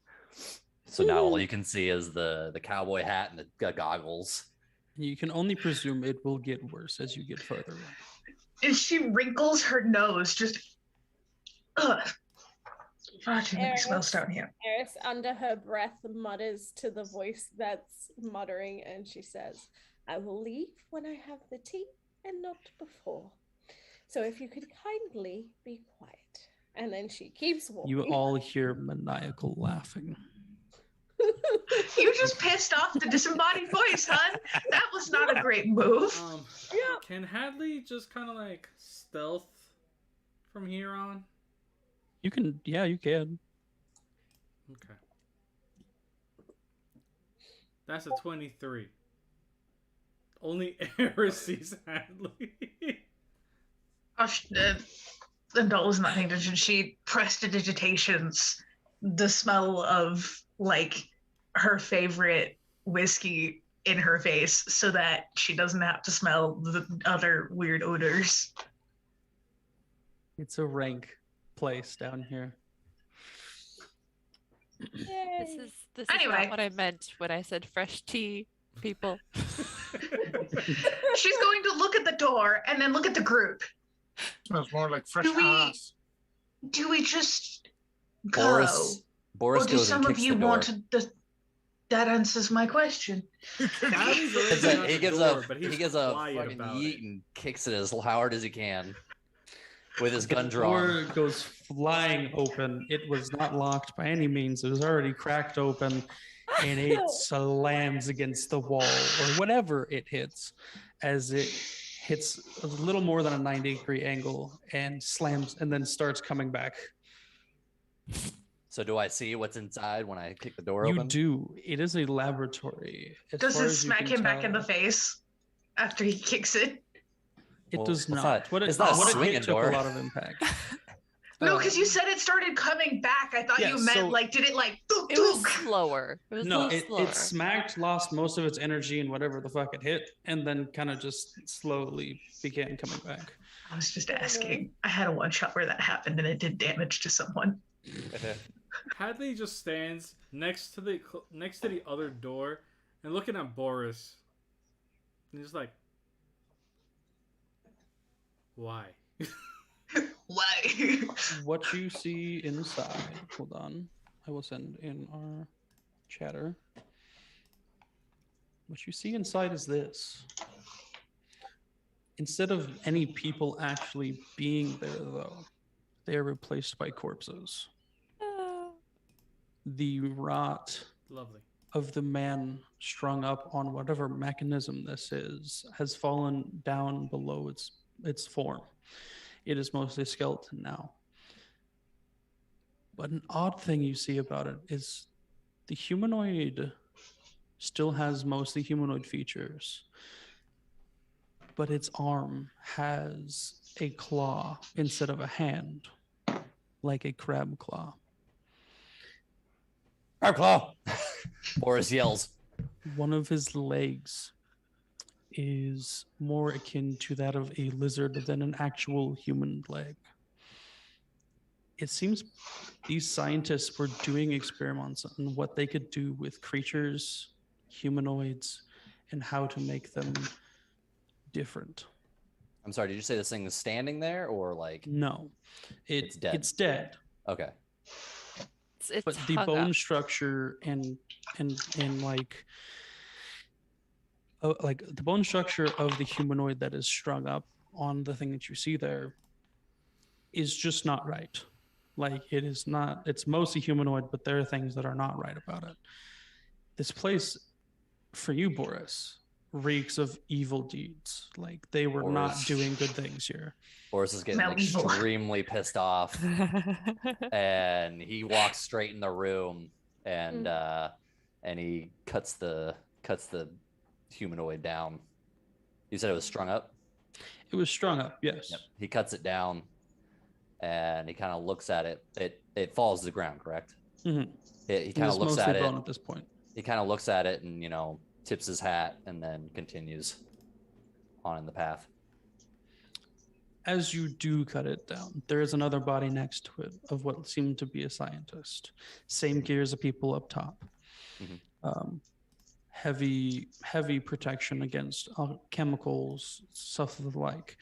So now all you can see is the cowboy hat and the goggles. You can only presume it will get worse as you get further in. And she wrinkles her nose, just. Ugh. Far too many smells down here. Eris, under her breath, mutters to the voice that's muttering, and she says, "I will leave when I have the tea and not before. So if you could kindly be quiet." And then she keeps walking. You all hear maniacal laughing. You just pissed off the disembodied voice, hun. That was not a great move. Yeah. Can Hadley just kind of like stealth from here on? You can, yeah, you can. Okay. That's a 23. Only Eris sees Hadley. Oh, the doll was not paying attention. She prestidigitations the smell of like her favorite whiskey in her face so that she doesn't have to smell the other weird odors. It's a rank place down here. Yay. This Anyway. is not what I meant when I said fresh tea, people. She's going to look at the door and then look at the group. Smells more like fresh Do we- ass. Do we just go? Boris Or do goes and some of kicks you the door. want to... That answers my question. Hadley's Gives already a- at he the gives door, a but he's he gives a quiet fucking about yeet it. and kicks it as hard as he can with his gun The drawn. door goes flying open. It was not locked by any means. It was already cracked open, and it slams against the wall or whatever it hits, as it hits a little more than a 90-degree angle and slams, and then starts coming back. So do I see what's inside when I kick the door You open? do. It is a laboratory. As Does far it as you smack can him back in the tell. face after he kicks it? It Well, does it's not. not- What it, it's not a what it swinging hit took door. a lot of impact. No, because you said it started coming back. I thought yeah, you meant so- like, did it like? Dunk, It was dunk? slower. It was a No, little it slower. smacked, lost most of its energy and whatever the fuck it hit, and then kind of just slowly began coming back. I was just asking. I had a one shot where that happened and it did damage to someone. Hadley just stands next to the other door and looking at Boris. And he's like, "Why?" Why? What you see inside, hold on, I will send in our chatter. What you see inside is this. Instead of any people actually being there, though, they are replaced by corpses. The rot Lovely. of the man strung up on whatever mechanism this is has fallen down below its form. It is mostly skeleton now. But an odd thing you see about it is the humanoid still has mostly humanoid features, but its arm has a claw instead of a hand, like a crab claw. Crab claw! Boris yells. One of his legs is more akin to that of a lizard than an actual human leg. It seems these scientists were doing experiments on what they could do with creatures, humanoids, and how to make them different. I'm sorry, did you say this thing is standing there or like? No, It's dead. It's dead. Okay. It's But the hung bone up. structure and like the bone structure of the humanoid that is strung up on the thing that you see there is just not right. Like it is not. It's mostly humanoid, but there are things that are not right about it. This place, for you, Boris, reeks of evil deeds. Like they were not Boris. doing good things here. Boris is getting Smell evil. extremely pissed off, and he walks straight in the room, and he cuts the humanoid down. You said it was strung up? It was strung up, yes. Yep. He cuts it down, and he kind of looks at it. It falls to the ground, correct? Mm-hmm. He kind of looks mostly at bone it. at this point. He kind of looks at it and, tips his hat and then continues on in the path. As you do cut it down, there is another body next to it of what seemed to be a scientist. Same gears of people up top. Mhm. Heavy protection against chemicals, stuff of the like.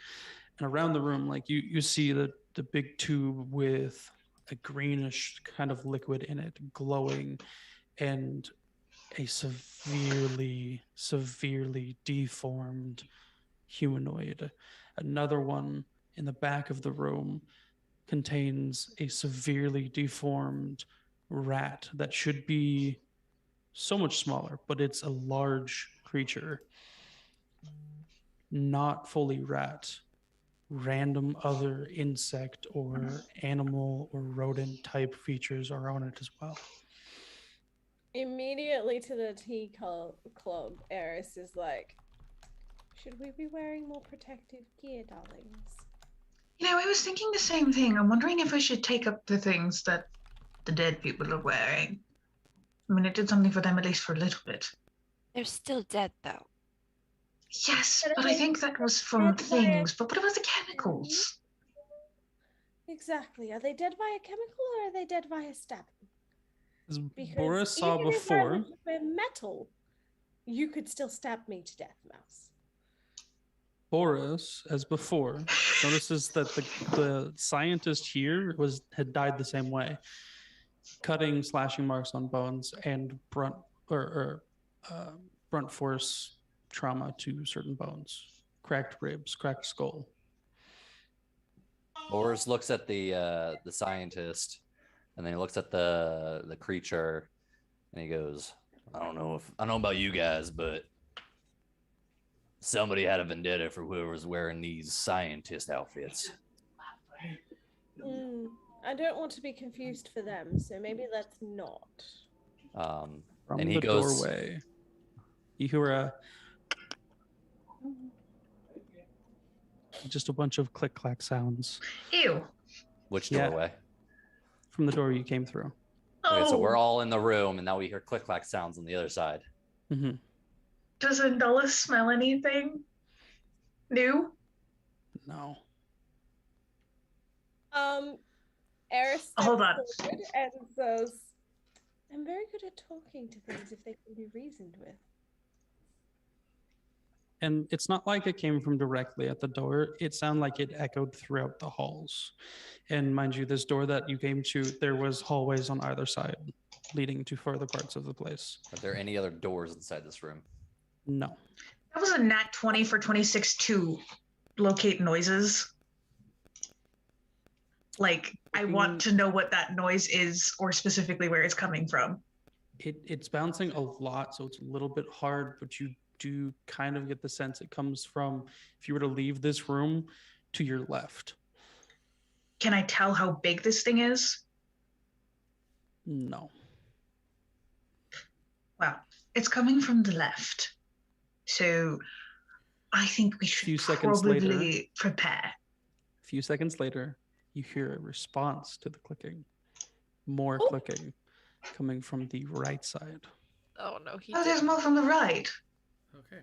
And around the room, like you see the big tube with a greenish kind of liquid in it, glowing, and a severely deformed humanoid. Another one in the back of the room contains a severely deformed rat that should be so much smaller, but it's a large creature. Not fully rat. Random other insect or animal or rodent type features are on it as well. Immediately to the tea club, Eris is like, should we be wearing more protective gear, darlings? I was thinking the same thing. I'm wondering if we should take up the things that the dead people are wearing. I mean, it did something for them at least for a little bit. They're still dead, though. Yes, but I think that was from things. But what about the chemicals? Exactly. Are they dead via chemical or are they dead via stabbing? As Because Boris saw even before, if I were metal, you could still stab me to death, Mouse. Boris, as before, notices that the scientist here had died the same way, cutting, slashing marks on bones, and brunt force trauma to certain bones, cracked ribs, cracked skull. Boris looks at the scientist, and then he looks at the creature, and he goes, I don't know about you guys, but somebody had a vendetta for whoever was wearing these scientist outfits. I don't want to be confused for them, so maybe let's not. From and he the goes, doorway, you hear just a bunch of click-clack sounds. Ew. Which Yeah. doorway? From the door you came through. Okay, so Oh, we're all in the room, and now we hear click clack sounds on the other side. Mm-hmm. does Andella smell anything new? No. Eris steps Hold on. forward and says, I'm very good at talking to things if they can be reasoned with. And it's not like it came from directly at the door. It sounded like it echoed throughout the halls. And mind you, this door that you came to, there was hallways on either side leading to further parts of the place. Are there any other doors inside this room? No. That was a nat 20 for 26 to locate noises. Like, I want to know what that noise is or specifically where it's coming from. It's bouncing a lot, so it's a little bit hard, but you do kind of get the sense it comes from, if you were to leave this room, to your left. Can I tell how big this thing is? No. Well, it's coming from the left. So I think we should Few seconds later. probably prepare. A few seconds later, you hear a response to the clicking. More clicking coming from the right side. Oh no, he Oh, there's didn't. more from the right. Okay.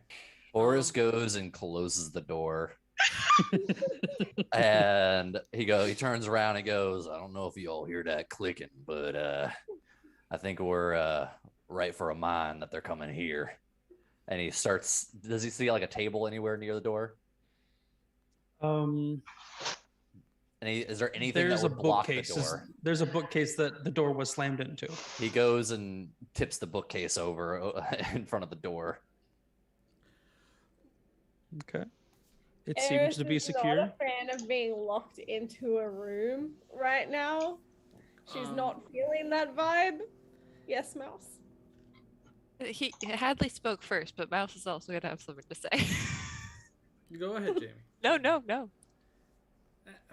Boris goes and closes the door. And he turns around and goes, I don't know if you all hear that clicking, but I think we're right for a mine that they're coming here. And he starts, does he see like a table anywhere near the door? Is there anything There's that a would block the bookcase. door? There's a bookcase that the door was slammed into. He goes and tips the bookcase over in front of the door. Okay. It Eris seems to be is secure. not a fan of being locked into a room right now. She's not feeling that vibe. Yes, Mouse? Hadley spoke first, but Mouse is also gonna have something to say. Go ahead, Jamie. No.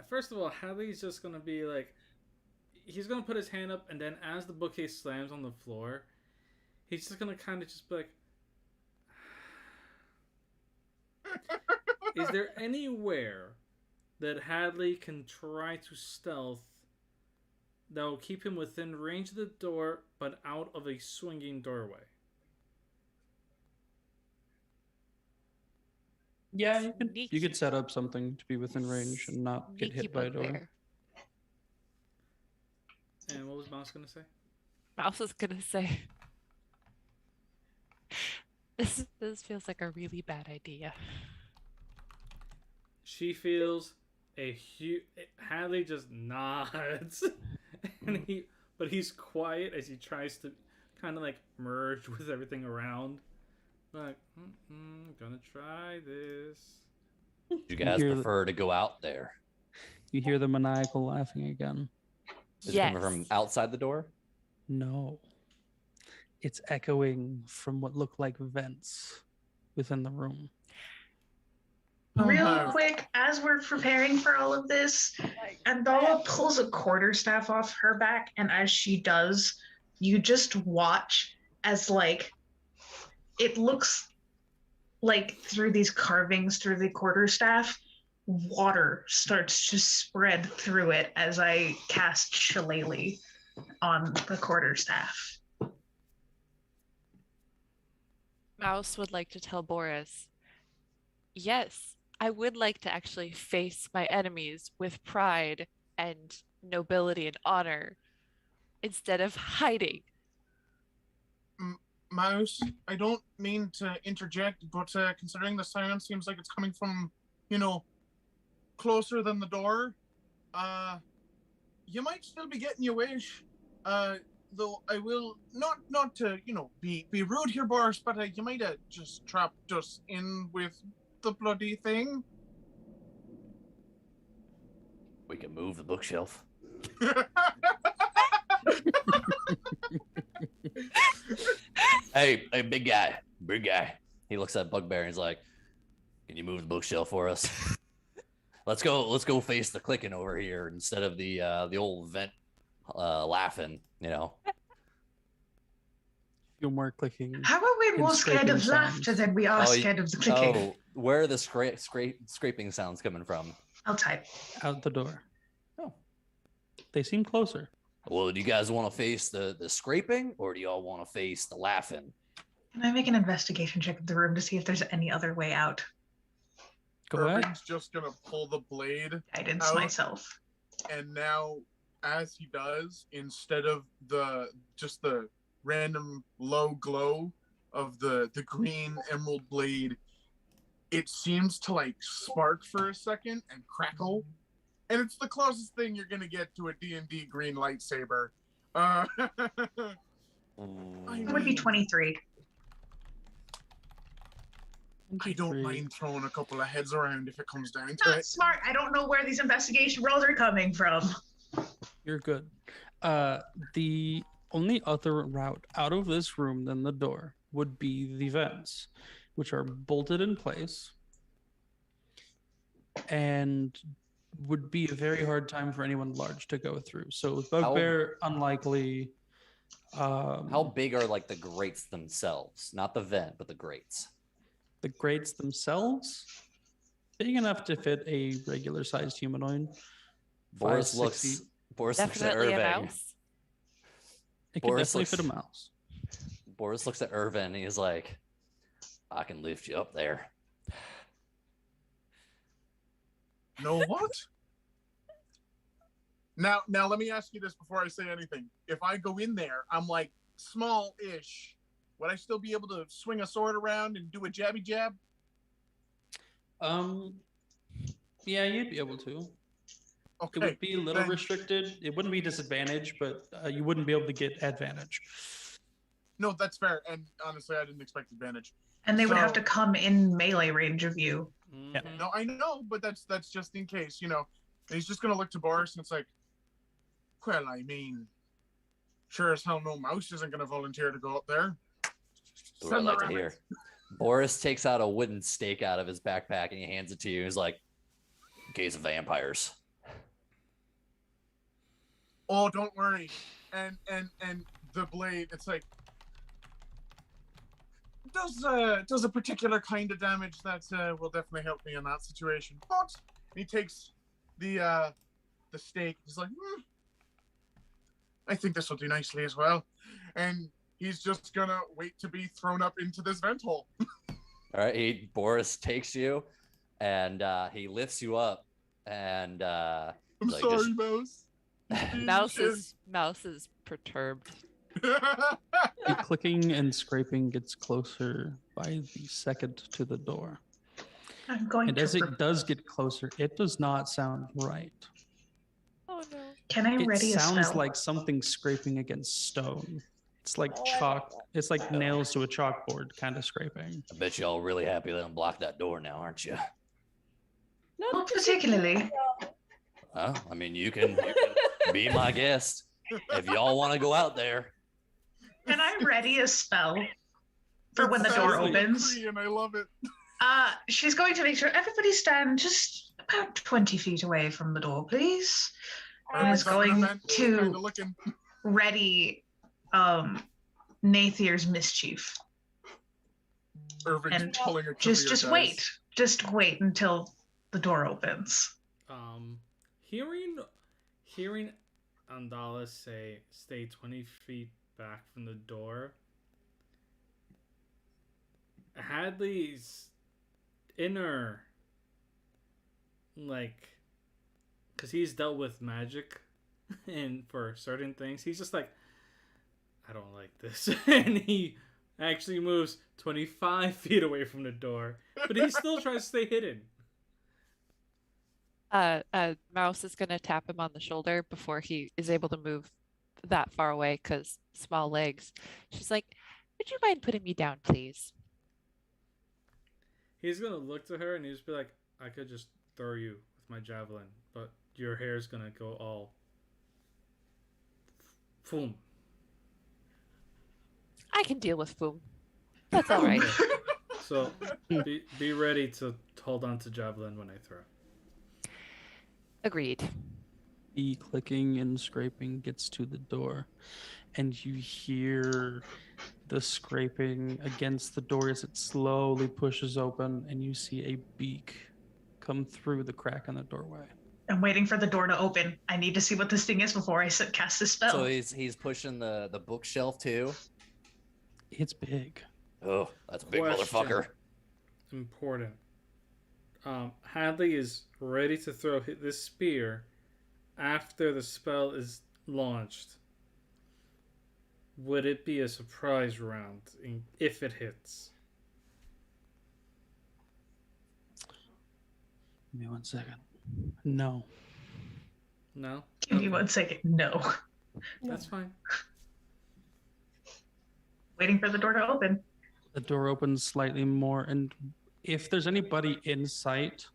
First of all, Hadley's just gonna be like, he's gonna put his hand up, and then as the bookcase slams on the floor, he's just gonna kind of just be like, is there anywhere that Hadley can try to stealth that will keep him within range of the door, but out of a swinging doorway? Yeah, you Sneaky. could set up something to be within range and not get Sneaky hit by a door. bugbear. And what was Mouse gonna say? Mouse is gonna say, this feels like a really bad idea. She feels a huge. Hadley just nods, and but he's quiet as he tries to kind of like merge with everything around. Like, gonna try this. You guys prefer to go out there? You hear the maniacal laughing again. Is it coming from outside the door? No. It's echoing from what look like vents within the room. Real quick, as we're preparing for all of this, Andala pulls a quarterstaff off her back, and as she does, you just watch as like it looks like through these carvings through the quarterstaff, water starts to spread through it as I cast Shillelagh on the quarterstaff. Mouse would like to tell Boris, yes, I would like to actually face my enemies with pride and nobility and honor instead of hiding. Mouse, I don't mean to interject, but considering the sound seems like it's coming from, closer than the door, you might still be getting your wish. Though I will not to be rude here, Boris, but you might have just trapped us in with the bloody thing. We can move the bookshelf. Hey, big guy. He looks at Bugbear and he's like, "Can you move the bookshelf for us? Let's go face the clicking over here instead of the old vent laughing, Feel more clicking. How are we more scared of scraping laughter sounds. than we are scared of the clicking? Oh, where are the scraping sounds coming from? I'll type. Out the door. Oh. They seem closer. Well, do you guys want to face the scraping, or do y'all want to face the laughing? Can I make an investigation check of the room to see if there's any other way out? Go ahead. Irving's just gonna pull the blade Guidance out, myself. and now, as he does, instead of the random low glow of the green emerald blade, it seems to like spark for a second and crackle, and it's the closest thing you're gonna get to a D&D green lightsaber. It would be 23. I don't mind throwing a couple of heads around if it comes down to Not it. smart. I don't know where these investigation rolls are coming from. You're good. The only other route out of this room than the door would be the vents, which are bolted in place and would be a very hard time for anyone large to go through. So with Bugbear, unlikely. How big are like the grates themselves? Not the vent, but the grates. The grates themselves, big enough to fit a regular sized humanoid. Boris 5-6 looks feet. at Definitely a Irving. mouse. It could Boris definitely looks- fit a mouse. Boris looks at Irvin and he's like, I can lift you up there. Know what? Now let me ask you this before I say anything. If I go in there, I'm like small-ish. Would I still be able to swing a sword around and do a jabby jab? Yeah, you'd be able to. Okay. It would be a little then- restricted. It wouldn't be disadvantage, but you wouldn't be able to get advantage. No, that's fair. And honestly, I didn't expect advantage. And they would have So- to come in melee range of you. Mhm. No, I know, but that's just in case, you know. And he's just gonna look to Boris and it's like, well, I mean, sure as hell no mouse isn't gonna volunteer to go up there. That's what I Send the like to rabbit. hear. Boris takes out a wooden stake out of his backpack and he hands it to you. He's like, in case of vampires. Oh, don't worry. And the blade, it's like does a particular kind of damage that will definitely help me in that situation. But he takes the stake. He's like, I think this will do nicely as well. And he's just gonna wait to be thrown up into this vent hole. All right. Boris takes you and he lifts you up and I'm like, sorry, just- Mouse. Mouse is perturbed. The clicking and scraping gets closer by the second to the door. I'm going And to. as it does get closer, it does not sound right. Oh no. Can I It ready a sounds spell? like something scraping against stone. It's like Oh, chalk. It's like nails to a chalkboard kind of scraping. I bet y'all really happy to unblock that door now, aren't you? Not particularly. Well, I mean, you can be my guest if y'all want to go out there. Can I ready a spell for when the That door sounds like opens? Korean, I love it. She's going to make sure everybody stand just about 20 feet away from the door, please. I was going to Kind of looking. ready Nathier's mischief. Irving's And pulling a Just career, guys. wait. Just wait until the door opens. Hearing Andala say stay 20 feet back from the door, Hadley's inner, like, because he's dealt with magic and for certain things, he's just like, I don't like this. And he actually moves 25 feet away from the door, but he still tries to stay hidden. Mouse is gonna tap him on the shoulder before he is able to move that far away because small legs. She's like, would you mind putting me down, please? He's gonna look to her and he's just be like, I could just throw you with my javelin, but your hair's gonna go all boom. I can deal with Foom. That's all right. So be ready to hold on to javelin when I throw. Agreed. The clicking and scraping gets to the door, and you hear the scraping against the door as it slowly pushes open, and you see a beak come through the crack in the doorway. I'm waiting for the door to open. I need to see what this thing is before I cast the spell. So he's pushing the bookshelf too. It's big. Oh, that's a big Question. motherfucker. Important. Hadley is ready to throw this spear after the spell is launched. Would it be a surprise round if it hits? Give me 1 second. No. No? Give me 1 second. No. That's fine. Waiting for the door to open. The door opens slightly more, and if there's anybody in sight,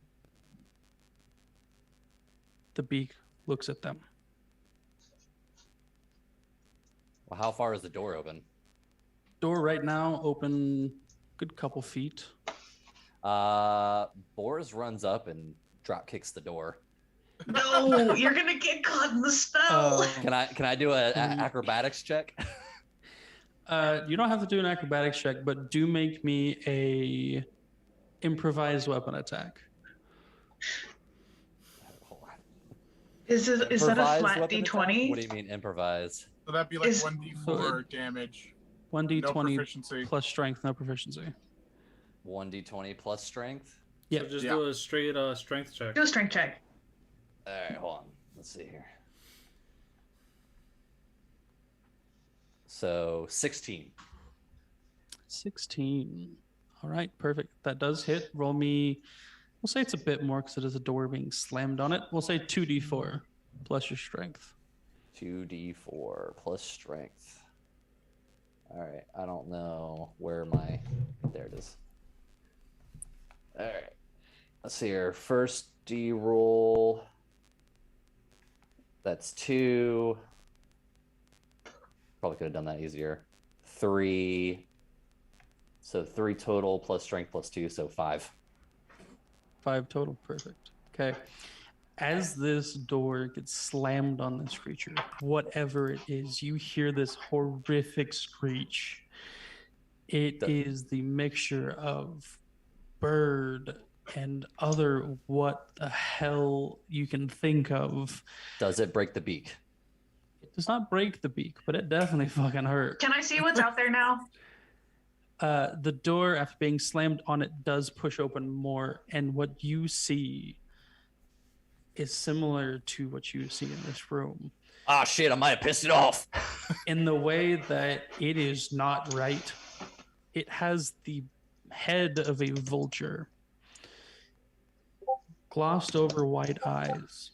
the beak looks at them. Well, how far is the door open? Door right now open good couple feet. Boris runs up and drop kicks the door. No, you're gonna get caught in the spell. Can I do a acrobatics check? You don't have to do an acrobatics check, but do make me a improvised weapon attack. Is that a Improvised flat weapon D20? attack? What do you mean improvise? So that'd be like Is- 1d4 damage. 1d20 No proficiency. plus strength, no proficiency. 1d20 plus strength. Yeah. So just Yeah. do a straight strength check. Do a strength check. All right, hold on. Let's see here. So 16. 16. All right, perfect. That does hit. Roll me. We'll say it's a bit more because it is a door being slammed on it. We'll say 2d4 plus your strength. 2d4 plus strength. All right, I don't know where my. There it is. All right. Let's see here. First D roll. That's 2. Probably could have done that easier. 3. So 3 total plus strength plus 2, so 5. 5 total. Perfect. Okay. As this door gets slammed on this creature, whatever it is, you hear this horrific screech. It is the mixture of bird and other what the hell you can think of. Does it break the beak? It does not break the beak, but it definitely fucking hurt. Can I see what's out there now? The door, after being slammed on it, does push open more, and what you see is similar to what you see in this room. Ah, shit, I might have pissed it off. In the way that it is not right. It has the head of a vulture, glossed over white eyes,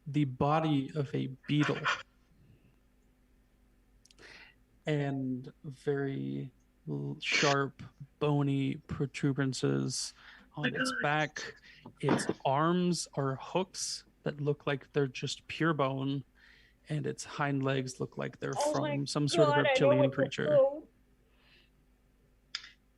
the body of a beetle, and very sharp, bony protuberances on its back. Its arms are hooks that look like they're just pure bone, and its hind legs look like they're from some sort of reptilian creature.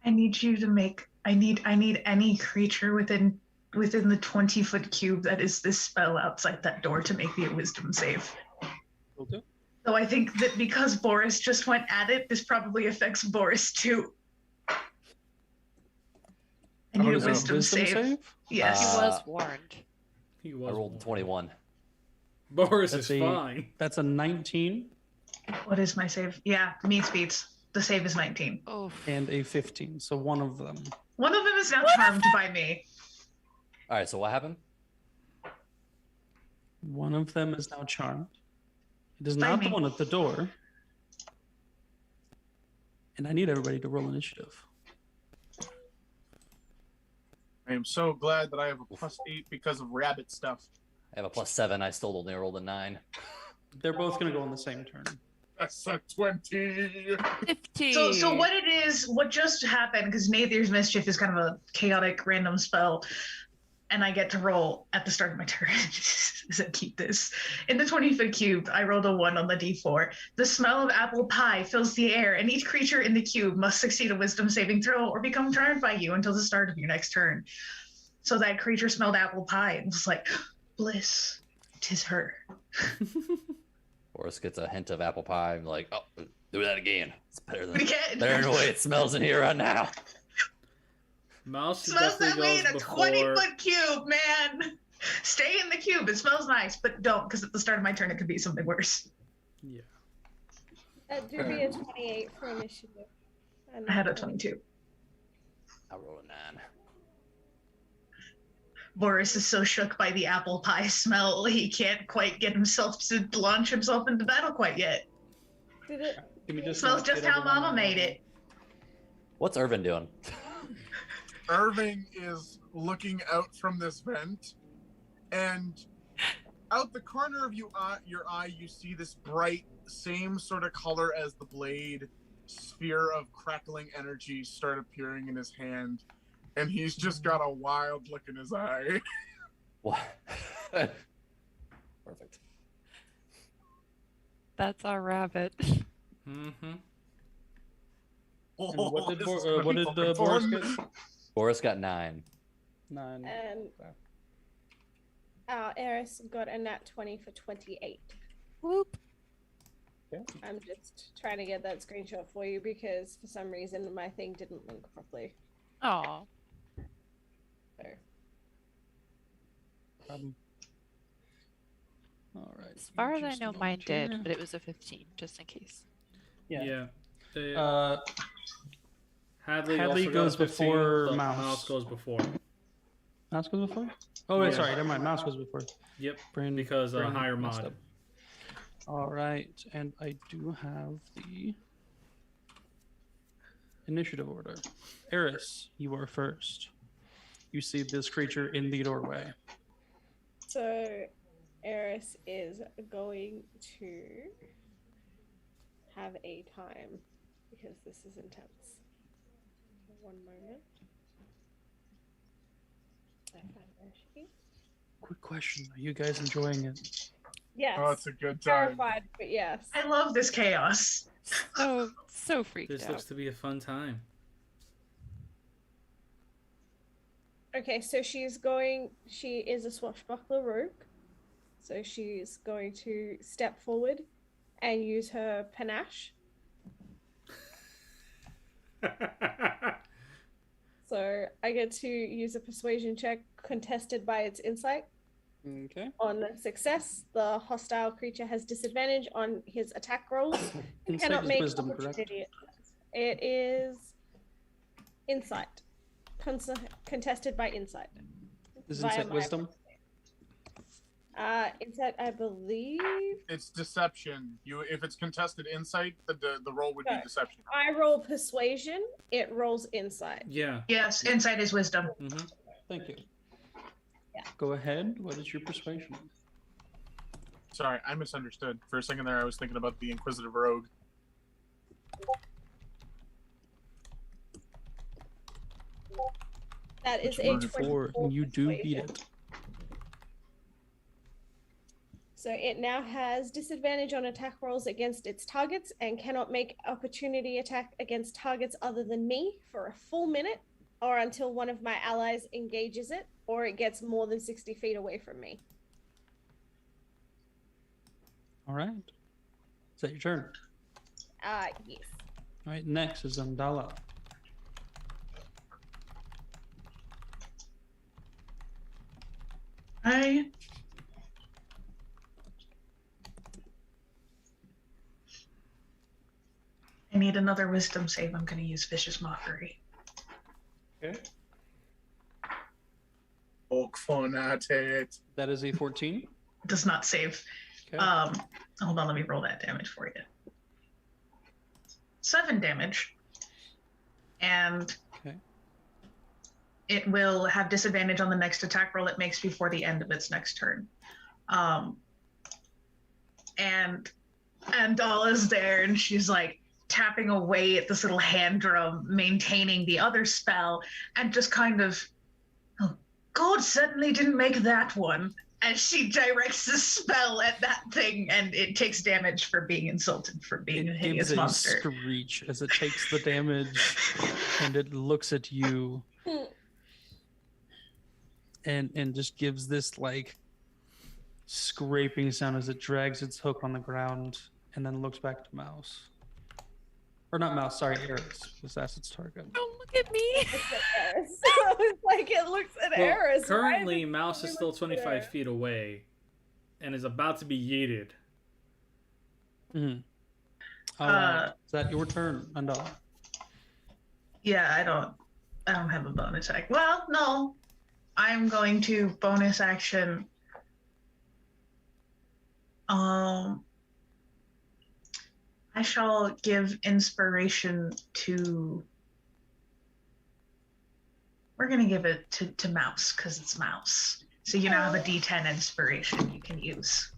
I need you to make. I need any creature within the 20-foot cube that is this spell outside that door to make me a wisdom save. Okay. So I think that because Boris just went at it, this probably affects Boris too. I need a wisdom save. Yes. He was warned. He I was. rolled 21. Boris That's is a- fine. That's a 19 What is my save? Yeah, meets beats. The save is 19. Oh, and a 15, so one of them. One of them is now charmed by me. All right, so what happened? One of them is now charmed. It is By not the me. one at the door. And I need everybody to roll initiative. I am so glad that I have a +8 because of rabbit stuff. I have a +7. I still only rolled a 9. They're both going to go on the same turn. That's a 20. 15. So what it is, what just happened, because Nathir's Mischief is kind of a chaotic random spell, and I get to roll at the start of my turn. So keep this. In the 20-foot cube, I rolled a 1 on the d4. The smell of apple pie fills the air, and each creature in the cube must succeed a wisdom saving throw or become charmed by you until the start of your next turn. So that creature smelled apple pie and was like, bliss, 'tis her. Boris gets a hint of apple pie. I'm like, oh, do that again. It's better than Again. the way it smells in here right now. Mouse Smells that definitely way in goes a before. 20-foot cube, man. Stay in the cube. It smells nice, but don't, because at the start of my turn, it could be something worse. Yeah. That do be a 28 for initiative. I had a 22. I rolled a 9. Boris is so shook by the apple pie smell, he can't quite get himself to launch himself into battle quite yet. Did it? Give me just Smells just how Mama made it. What's Irvin doing? Irving is looking out from this vent, and out the corner of your eye, you see this bright, same sort of color as the blade, sphere of crackling energy start appearing in his hand, and he's just got a wild look in his eye. What? Perfect. That's our rabbit. Mm-hmm. And what did, This is gonna what be did fucking Boris fun. get? Boris got 9. 9. And our Eris got a nat 20 for 28. Whoop. Okay. I'm just trying to get that screenshot for you because for some reason my thing didn't link properly. Oh. So. All right. As far as I just know, a mine moment here. did, but it was a 15, just in case. Yeah. Hadley also got goes a 15, before but Mouse. Mouse goes before. Mouse goes before? Oh, wait, Yeah. sorry. Never mind. Mouse goes before. Yep. Brain, Because brain higher messed mod. up. All right. And I do have the initiative order. Eris, you are first. You see this creature in the doorway. So Eris is going to have a time because this is intense. One moment. I found where she is. Quick question. Are you guys enjoying it? Yes. Oh, it's a good time. Terrified, but yes. I love this chaos. So freaked This out. looks to be a fun time. Okay, so she is a swashbuckler rogue. So she's going to step forward and use her panache. So I get to use a persuasion check contested by its insight. Okay. On success, the hostile creature has disadvantage on his attack rolls and Insight cannot is make wisdom, correct? opportunity. It is insight. Contested by insight. Is Via insight my- wisdom? Insight, I believe. It's deception. If it's contested insight, the roll would be Okay. deception. I roll persuasion, it rolls insight. Yeah. Yes, insight is wisdom. Mm-hmm. Thank you. Yeah. Go ahead. What is your persuasion? Sorry, I misunderstood. For a second there, I was thinking about the Inquisitive Rogue. That is Which a one? 24. You do beat persuasion. it. So it now has disadvantage on attack rolls against its targets and cannot make opportunity attack against targets other than me for a full minute or until one of my allies engages it or it gets more than 60 feet away from me. All right. Is that your turn? Yes. All right. Next is Undala. I need another wisdom save. I'm going to use Vicious Mockery. Okay. Poke fun at it. That is a 14. Does not save. Okay. Hold on, let me roll that damage for you. 7 damage. And Okay. it will have disadvantage on the next attack roll it makes before the end of its next turn. And Dala's there, and she's like tapping away at this little hand drum, maintaining the other spell, and just kind of, oh, God certainly didn't make that one. As she directs the spell at that thing, and it takes damage for being insulted, for being a It hideous gives a monster. screech as it takes the damage, and it looks at you, and just gives this like scraping sound as it drags its hook on the ground, and then looks back to Mouse, or not Mouse. Sorry, Eris, because that's its target. Oh look at me. Looks at Eris. It's like it looks at Well, Eris. currently, Why Mouse is still looks at 25 Eris? feet away and is about to be yeeted. Mm-hmm. Is that your turn, Andal? Yeah, I don't have a bonus action. Well, no. I'm going to bonus action. I shall give inspiration to. We're gonna give it to Mouse because it's Mouse. So you now have a D10 inspiration you can use.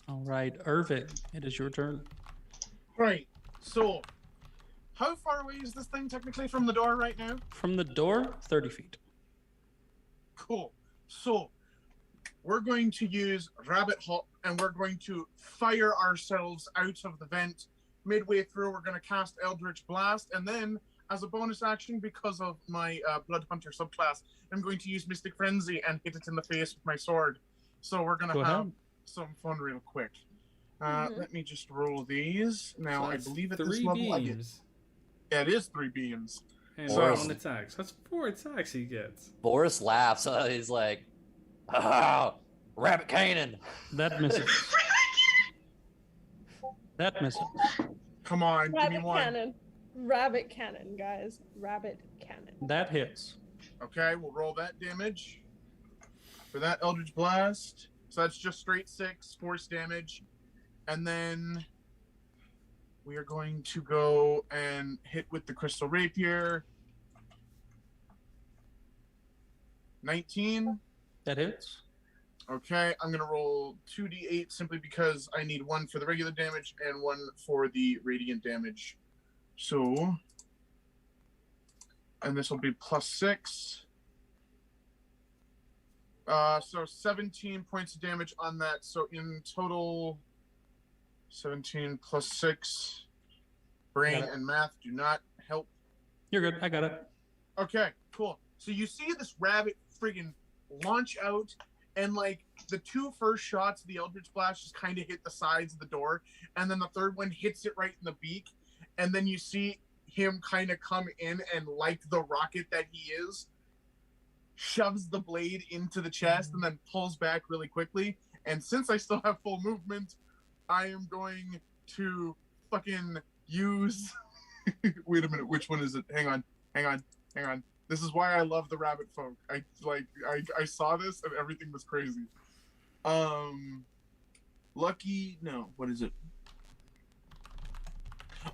All right, Irvin, it is your turn. Right. So, how far away is this thing technically from the door right now? From the door, 30 feet. Cool. So, we're going to use Rabbit Hop and we're going to fire ourselves out of the vent. Midway through, we're going to cast Eldritch Blast, and then, as a bonus action, because of my Blood Hunter subclass, I'm going to use Mystic Frenzy and hit it in the face with my sword. So we're going Go to have ahead. some fun real quick. Let me just roll these. Now, So I that's believe at this 3 level I get... beams. Yeah, it is 3 beams. And So- 1 attacks. That's 4 attacks he gets. Boris laughs. He's like, "Ah, rabbit cannon." That misses. That misses. Come on, give me Rabbit one. cannon. Rabbit cannon, guys. Rabbit cannon. That hits. Okay, we'll roll that damage. For that Eldritch Blast. So that's just straight 6 force damage. And then we are going to go and hit with the Crystal Rapier. 19. That hits. Okay, I'm going to roll 2d8 simply because I need 1 for the regular damage and 1 for the radiant damage. So, and this will be plus 6. So 17 points of damage on that. So in total, 17 plus 6. Brain Got it. and math do not help. You're good. I got it. Okay, cool. So you see this rabbit friggin' launch out, and like the 2 first shots of the Eldritch Blast just kind of hit the sides of the door, and then the third one hits it right in the beak, and then you see him kind of come in and, like the rocket that he is, shoves the blade into the chest and then pulls back really quickly. And since I still have full movement, I am going to fucking use wait a minute, which one is it? Hang on. This is why I love the rabbit folk. I saw this and everything was crazy. Lucky, no, what is it?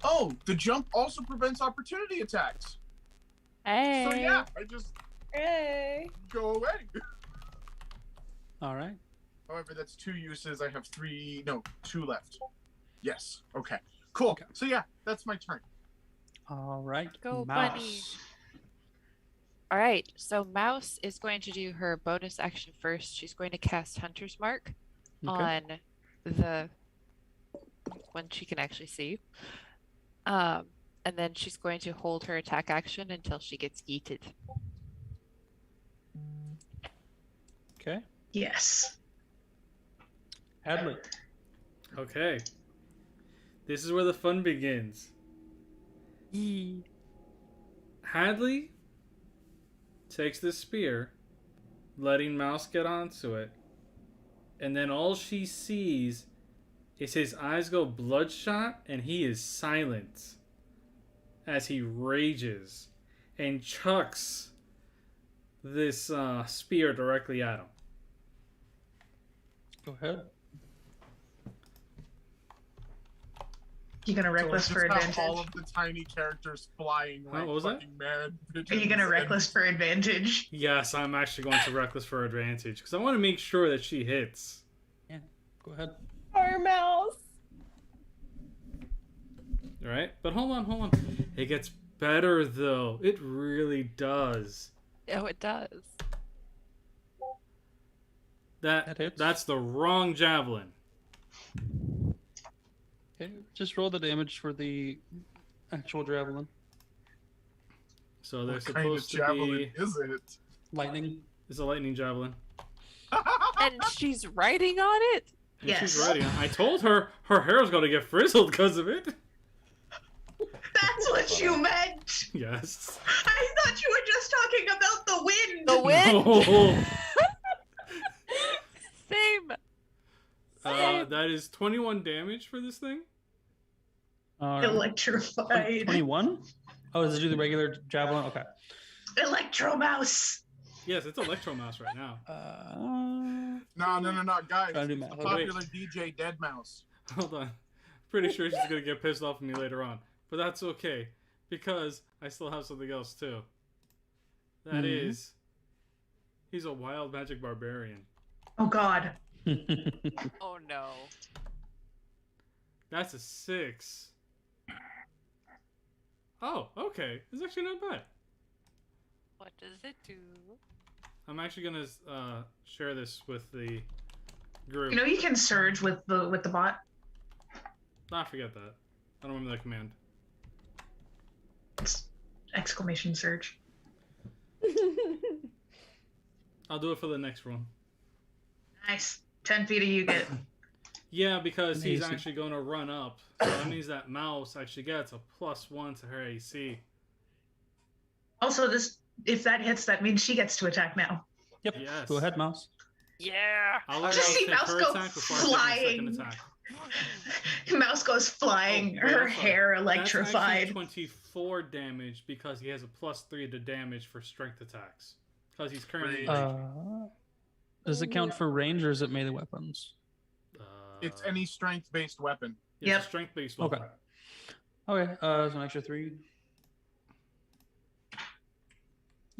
Oh, the jump also prevents opportunity attacks. Hey. So yeah, I just Hey. go away. All right. However, that's 2 uses. I have 2 left. Yes. Okay. Cool. Okay. So yeah, that's my turn. All right. Go, Mouse. bunny. All right, so Mouse is going to do her bonus action first. She's going to cast Hunter's Mark Okay. on the one she can actually see. And then she's going to hold her attack action until she gets yeeted. Okay. Yes. Hadley. Okay. This is where the fun begins. Yee. Hadley takes this spear, letting Mouse get onto it, and then all she sees is his eyes go bloodshot and he is silent as he rages and chucks this spear directly at him. Go ahead. You gonna So reckless I for just have advantage? all of the tiny characters flying like what was that? fucking mad. Are you gonna pigeons reckless for advantage? Yes, I'm actually going to reckless for advantage because I want to make sure that she hits. Go ahead. Our mouse. All right, but hold on. It gets better though. It really does. Oh, it does. That hits. That's the wrong javelin. Okay. Just roll the damage for the actual javelin. So they're What kind of supposed to javelin be. is it? Lightning. It's a lightning javelin. And she's writing on it? And she's Yes. ready. I told her her hair's gonna get frizzled because of it. That's what you meant. Yes. I thought you were just talking about the wind. The wind. No. Same. That is 21 damage for this thing. Electrified. 21? Oh, does it do the regular javelin? Okay. Electromouse. Yes, it's Electromouse right now. No, guys. Trying to do It's math. the popular DJ Deadmau5. Hold on. Pretty sure she's gonna get pissed off at me later on, but that's okay because I still have something else too. That is, he's a wild magic barbarian. Oh God. Oh no. That's a 6. Oh, okay. It's actually not bad. What does it do? I'm actually gonna share this with the group. You know you can surge with the bot. Nah, forget that. I don't remember that command. It's exclamation surge. I'll do it for the next one. Nice. 10 feet of you get. Yeah, because he's Amazing. actually going to run up. So that means that mouse actually gets a +1 to her AC. Also, if that hits, that means she gets to attack now. Yep. Yes. Go ahead, Mouse. Yeah. I'll let Just Mouse see take Mouse her go attack before I take my second flying. attack. Mouse goes flying, Oh, wait, her I'm sorry. hair That's electrified. actually 24 damage because he has a +3 to damage for strength attacks. Because he's currently. Does it count for range or is it melee weapons? It's any strength-based weapon. Yeah, Yep. it's a strength-based Okay. weapon. Okay, there's an extra 3.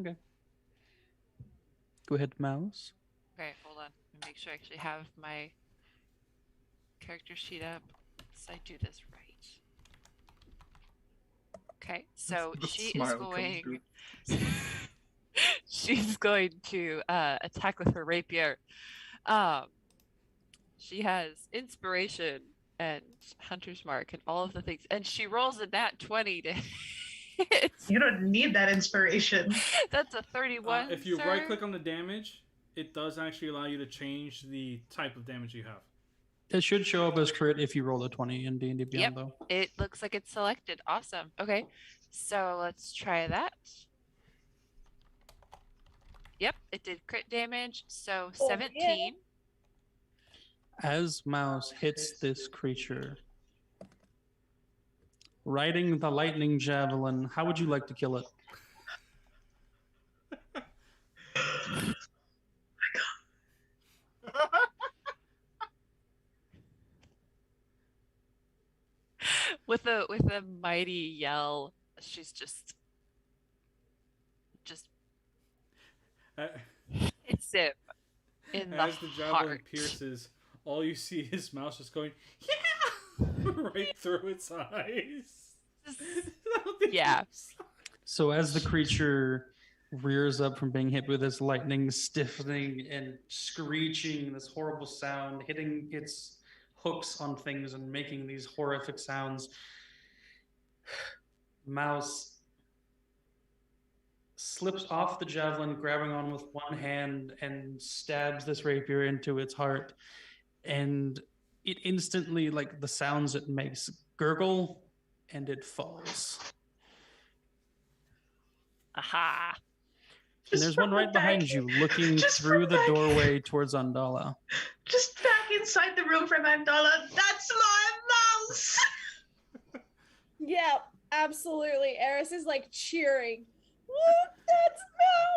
Okay. Go ahead, Mouse. Okay, hold on. Let me make sure I actually have my character sheet up so I do this right. Okay, so The she is smile comes going. She's going to attack with her rapier. She has inspiration and hunter's mark and all of the things, and she rolls a nat 20 to hit. You don't need that inspiration. That's a 31. If you sir. right-click on the damage, it does actually allow you to change the type of damage you have. It should show up as crit if you roll a 20 in D&D Beyond, Yep. though. It looks like it's selected. Awesome. Okay, so let's try that. Yep, it did crit damage. So Oh, 17. As Mouse hits this creature, riding the lightning javelin, how would you like to kill it? With a mighty yell, she's just Uh, hits him in As the javelin heart. pierces, all you see is Mouse just going, yeah, right through its eyes. Yeah. So as the creature rears up from being hit with this lightning, stiffening and screeching, this horrible sound, hitting its hooks on things and making these horrific sounds, Mouse slips off the javelin, grabbing on with one hand, and stabs this rapier into its heart. And it instantly, like the sounds it makes, gurgle, and it falls. Aha. And there's one right behind you, looking Just through from the back. doorway towards Andala. Just back inside the room from Mandala. That's my mouse. Yeah, absolutely. Eris is like cheering. Look, that's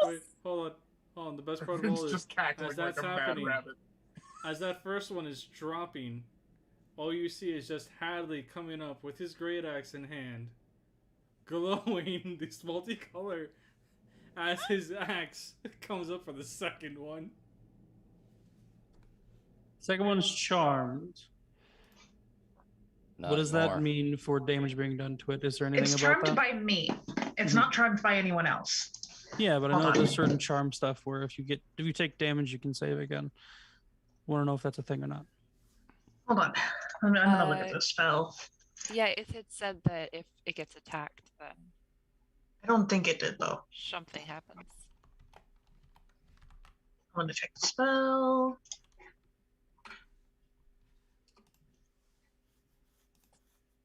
Mouse. Wait, hold on. The best part of all It's is, just cackling as like that's a mad happening, rabbit. as that first one is dropping, all you see is just Hadley coming up with his great axe in hand, glowing this multicolor as his axe comes up for the second one. Second one is charmed. Not What does that more. mean for damage being done to it? Is there anything It's about charmed that? by me. It's not charmed by anyone else. Yeah, but I Hold know on. there's certain charm stuff where if you take damage, you can save again. Want to know if that's a thing or not? Hold on. I'm gonna look at Uh, the spell. Yeah, if it said that if it gets attacked, then I don't think it did though. something happens. I'm gonna check the spell.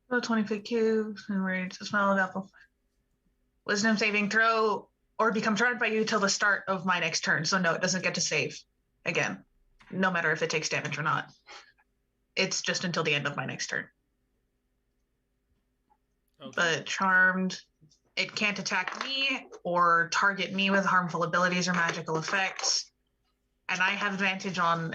Roll 20-foot cube. And reads a smell of apple. Wisdom saving throw or become charmed by you till the start of my next turn. So no, it doesn't get to save again, no matter if it takes damage or not. It's just until the end of my next turn. Okay. But charmed, it can't attack me or target me with harmful abilities or magical effects. And I have advantage on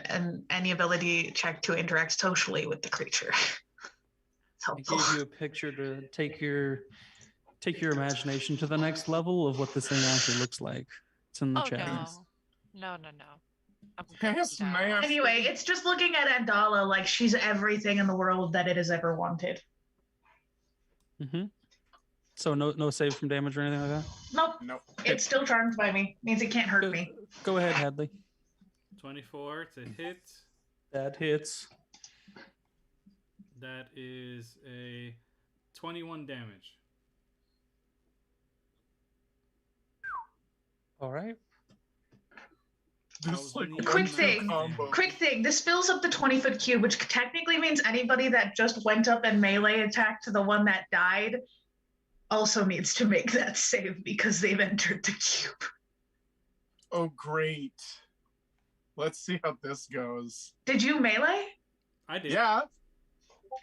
any ability check to interact socially with the creature. It's I helpful. gave you a picture to take your imagination to the next level of what this thing actually looks like. It's in the Oh chat. no. No. I'm good Yes, now. man. Anyway, it's just looking at Andala like she's everything in the world that it has ever wanted. Mm-hmm. So no save from damage or anything like that? Nope. Nope. It's still charmed by me. Means it can't hurt me. Go ahead, Hadley. 24 to hit. That hits. That is a 21 damage. All right. This, like, Quick one-two thing. combo. Quick thing. This fills up the 20-foot cube, which technically means anybody that just went up and melee attacked the one that died also needs to make that save because they've entered the cube. Oh, great. Let's see how this goes. Did you melee? I did. Yeah.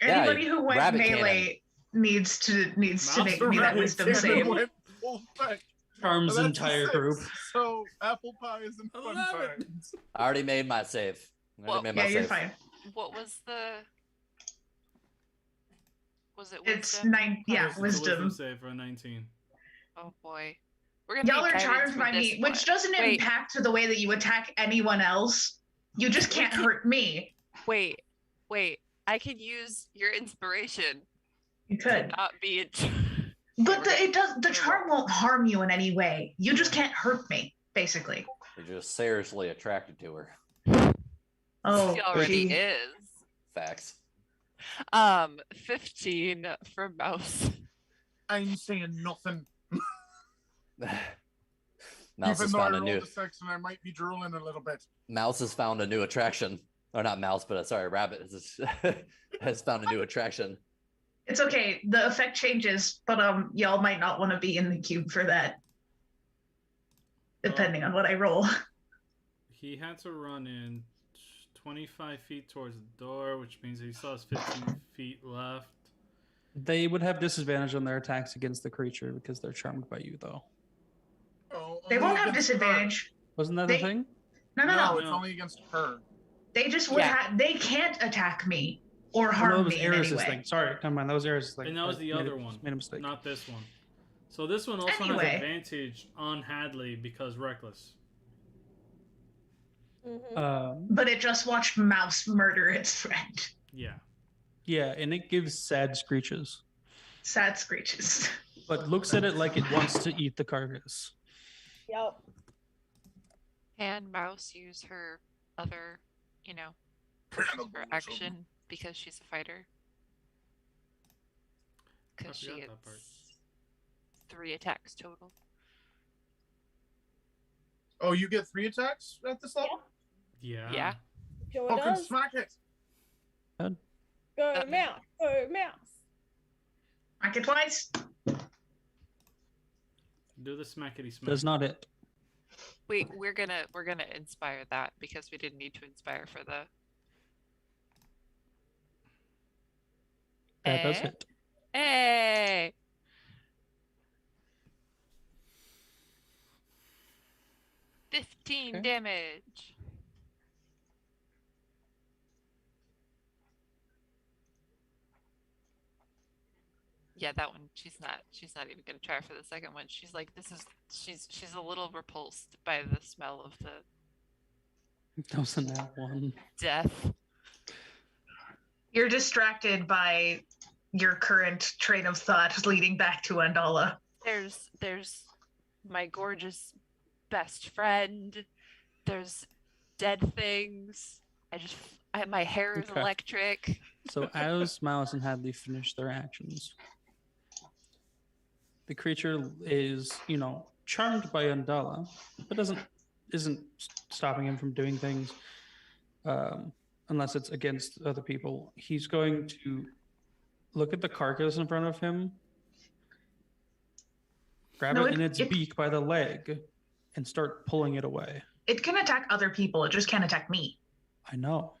Yeah, Anybody who went rabbit melee needs to Mouse make me that Rabbit wisdom cannon save. went full effect. Charms That's a entire 6, group. So apple pie is in fun 11. times. I already made my save. Well, Yeah, you're fine. What was the? Was it It's wisdom? 9. Yeah, It's a wisdom. save for a 19. Oh boy, we're gonna Y'all need are guidance charmed for by this me, which one. doesn't Wait. impact the way that you attack anyone else. You just can't hurt me. Wait. I can use your inspiration You to could. not be. But the charm won't harm you in any way. You just can't hurt me, basically. You're just seriously attracted to her. Oh, She already gee. is. Facts. 15 for mouse. I'm saying nothing. Mouse Even has though I found a rolled new a 6 and I might be drooling a little bit. Mouse has found a new attraction. Or not mouse, but sorry, rabbit has found a new attraction. It's okay. The effect changes, but y'all might not want to be in the cube for that. Depending on what I roll. He had to run in 25 feet towards the door, which means he still has 15 feet left. They would have disadvantage on their attacks against the creature because they're charmed by you, though. Oh, They only won't have against her. disadvantage. Wasn't that They- the thing? No. No, it's No. only against her. They just would Yeah. have. They can't attack me or Oh, no, harm that was me in any Eris's way. thing. Sorry, never mind. That was Eris's thing. And that was I the made other a- one, Made a mistake. not this one. So this one also Anyway. has advantage on Hadley because reckless. Mhm. But it just watched Mouse murder its friend. Yeah. Yeah, and it gives sad screeches, Sad screeches. but looks at it like it wants to eat the carcass. Yep. Can mouse use her other, her action because she's a fighter? Because she forgot that part. gets 3 attacks total. Oh, you get 3 attacks at this level? Yeah. Yeah. Sure Fucking does. smack it. Go Uh, mouse. Go mouse. Smack it twice. Do the smackety smack. Does not it? Wait, we're gonna inspire that because we didn't need to inspire for the. That does Eh? hit. Hey. $15 Okay. damage. Yeah, that one. She's not even gonna try for the second one. She's like, she's a little repulsed by the smell of the That was a nat one. death. You're distracted by your current train of thought leading back to Andala. There's my gorgeous best friend. There's dead things. My hair is Okay. electric. So as Mouse and Hadley finish their actions, the creature is, charmed by Undala, but isn't stopping him from doing things unless it's against other people. He's going to look at the carcass in front of him, grab No, it in its it- beak by the leg, and start pulling it away. It can attack other people. It just can't attack me. I know.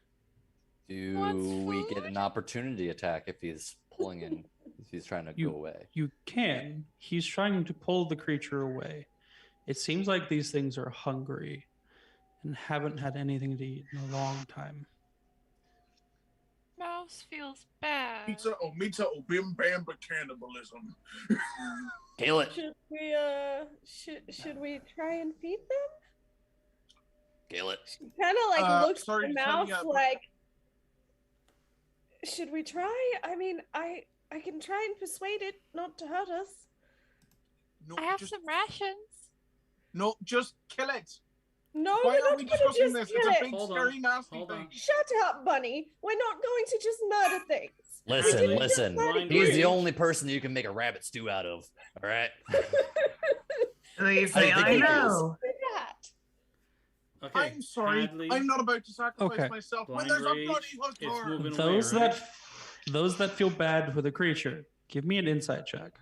Wants Do we get food? an opportunity attack if he's pulling in? If he's trying to go away? You can. He's trying to pull the creature away. It seems like these things are hungry and haven't had anything to eat in a long time. Mouse feels bad. Pizza, bim bam, but cannibalism. Kill it. Should we should we try and feed them? Kill it. Kind of like looks sorry at the to tell mouse you, but- like, should we try? I mean, I can try and persuade it not to hurt us. No, I have just, some rations. no, just kill it. No, Why we're are not we going to discussing just this? kill It's a it. big, Hold on, scary, nasty hold thing. on. Shut up, Bunny. We're not going to just murder things. Listen, didn't listen. just Blind He's rage. the only person you can make a rabbit stew out of. All right. Leave I me think I he know. Do that. Okay. I'm sorry. Hadley, I'm not about to sacrifice Okay. myself when Blind there's a rage, bloody hook it's door. moving Those away, right? those that feel bad for the creature, give me an insight check.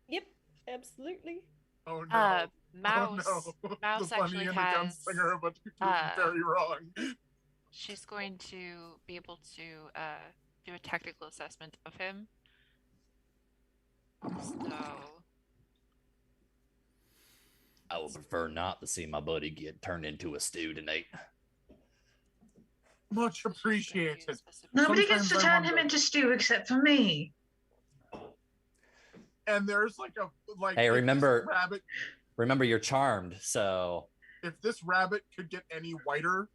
Yep, absolutely. Oh no. Mouse. Oh, no. Mouse the bunny actually and the has. gunslinger are about to do uh, very wrong. She's going to be able to do a technical assessment of him. So I would prefer not to see my buddy get turned into a stew tonight. Much appreciated. Nobody gets Sometimes to I turn him wonder- into stew except for me. And there's like a like. Hey, if this remember- rabbit. Remember, you're charmed, so If this rabbit could get any whiter,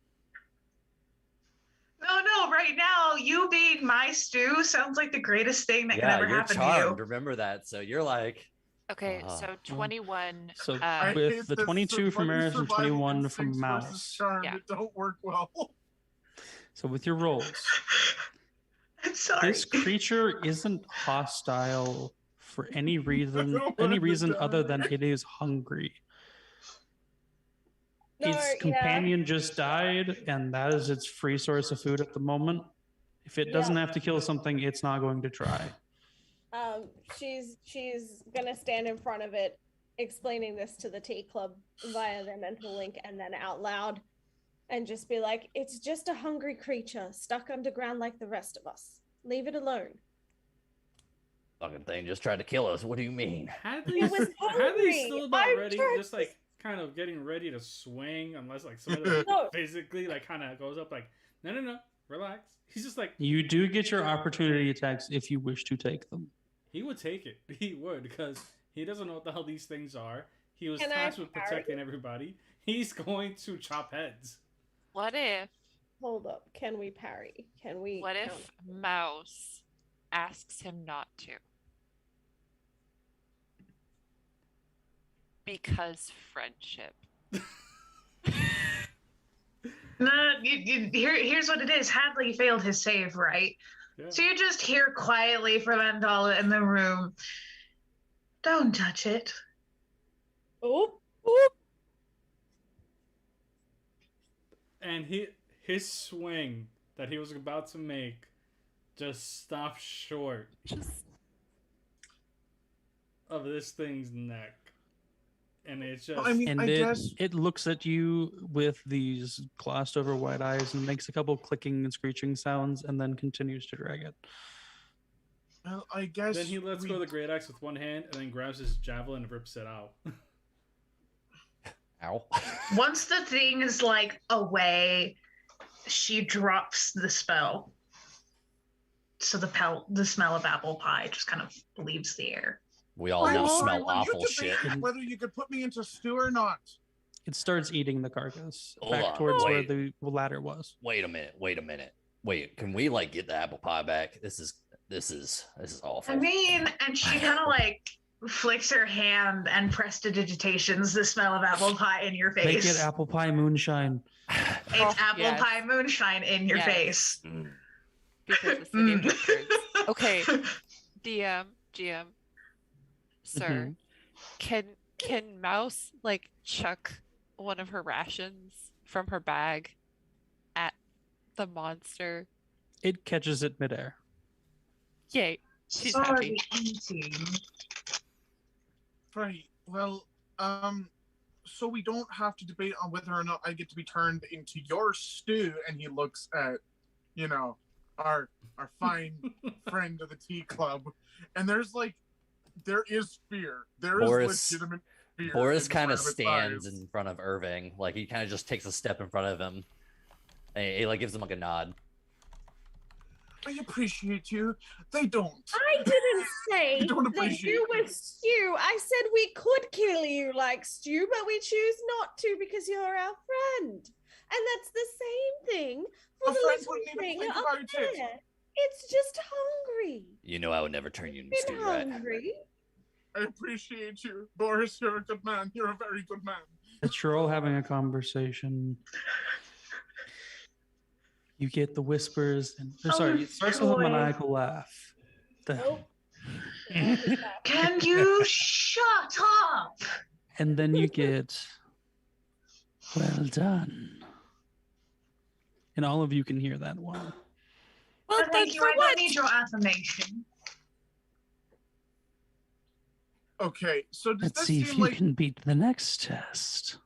No, right now, you being my stew sounds like the greatest thing that yeah, can ever you're happen charmed. to you. Remember that. So you're like, okay, Ah. so 21. So I with hate the this 22 from bunny Eris and survival 21 from instincts versus Mouse. charm. Yeah. It don't work well. So with your rolls, I'm sorry. this creature isn't hostile for any reason, don't any wanna reason die. other than it is hungry. No, Its yeah. companion just died, and that is its free source of food at the moment. If it doesn't have to kill something, it's not going to try. She's gonna stand in front of it, explaining this to the Tea Club via their mental link, and then out loud, and just be like, "It's just a hungry creature stuck underground like the rest of us. Leave it alone." fucking thing just tried to kill us. What do you mean? Hadley's, was hungry. Hadley's still about I'm ready, trying just to- like kind of getting ready to swing, unless like somebody like, No. physically like kind of goes up like, no, relax. He's just like, You do get your opportunity attacks if you wish to take them. he would take it. He would, because he doesn't know what the hell these things are. He was Can I tasked with parry? protecting everybody. He's going to chop heads. What if Hold up. Can we parry? Can we? what if counter? Mouse asks him not to? Because friendship. No, here's what it is. Hadley failed his save, right? Yeah. So you just hear quietly from Mandala in the room, "Don't touch it." Oop, oop. And his swing that he was about to make just stopped short Just of this thing's neck. And it's just I mean, And I it, guess it looks at you with these glossed over white eyes and makes a couple clicking and screeching sounds and then continues to drag it. well, I guess then he lets go of the great axe with one hand and then grabs his javelin and rips it out. Ow. Once the thing is like away, she drops the spell. So the smell of apple pie just kind of leaves the air. We all I'm now sorry, smell were you awful shit. debating whether you could put me into stew or not. It starts eating the carcass Hold back on, towards where wait. the ladder was. Wait a minute. Wait, can we like get the apple pie back? This is awful. I mean, and she kind of like flicks her hand and prestidigitations the smell of apple pie in your Make face. it apple pie moonshine. It's Oh, apple yes. pie moonshine in your Yes. face. Mm. because the city of whispers. Okay, DM, GM, sir, can Mouse like chuck one of her rations from her bag at the monster? It catches it midair. Yay. She's Sorry, happy. eating. Right. Well, so we don't have to debate on whether or not I get to be turned into your stew. And he looks at, you know, our fine friend of the tea club, and there is fear. There is legitimate fear. Boris in the kind of rabbit's stands eyes. in front of Irving, like he kind of just takes a step in front of him. And he like gives him like a nod. I appreciate you. They don't. I didn't say You don't that appreciate you me. were Stu. I said we could kill you like Stu, but we choose not to because you're our friend. And that's the same thing for A the friend little wouldn't even thing think up about it. there. It's just hungry. You know I would never turn you into Been stew, right? hungry. I appreciate you. Boris, you're a good man. You're a very good man. As you're all having a conversation, you get the whispers, and sorry, it starts with a joy. maniacal laugh. Nope. Can you shut up? And then you get, well done. And all of you can hear that one. Well, Thank you. I don't need your affirmation. Okay, so does Let's this see if seem you like can beat the next test.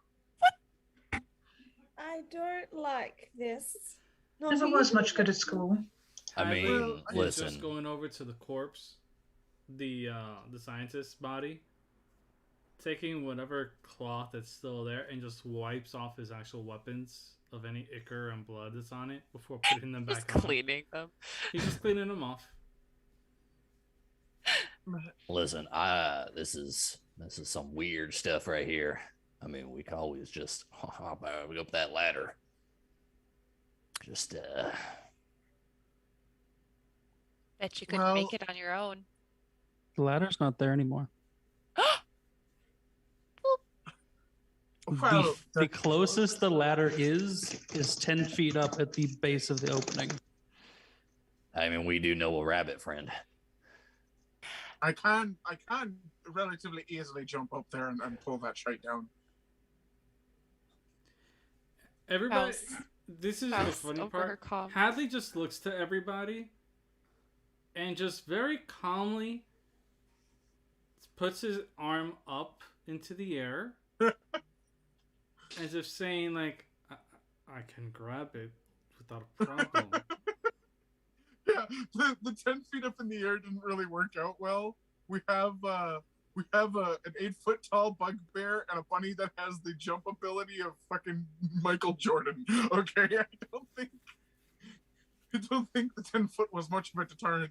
I don't like this. Not Never was even much good at school. I Kylie mean, is listen. just going over to the corpse, the scientist's body, taking whatever cloth that's still there and just wipes off his actual weapons of any ichor and blood that's on it before putting them Just back on. cleaning them. He's just cleaning them off. Listen, this is some weird stuff right here. I mean, we could always just hop up that ladder. Just Bet you couldn't Well- make it on your own. The ladder's not there anymore. well, The closest the ladder is 10 feet up at the base of the opening. I mean, we do know a rabbit friend. I can relatively easily jump up there and pull that shite down. Everybody, House. this is the House funny over her part. comm. Hadley just looks to everybody and just very calmly puts his arm up into the air as if saying, like, I can grab it without a problem. Yeah, the 10 feet up in the air didn't really work out well. We have an 8-foot tall bugbear and a bunny that has the jump ability of fucking Michael Jordan. Okay, I don't think the 10-foot was much of a deterrent.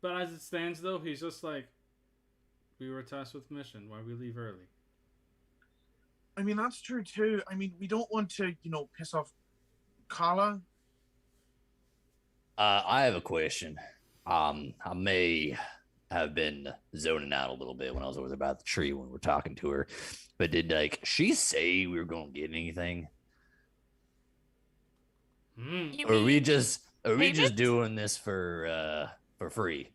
But as it stands, though, he's just like, we were tasked with mission. Why we leave early? I mean, that's true too. I mean, we don't want to, piss off Kala. I have a question. I may have been zoning out a little bit when I was over there by the tree when we were talking to her, but did she say we were gonna get anything? You Or are we mean just payment? doing this for free?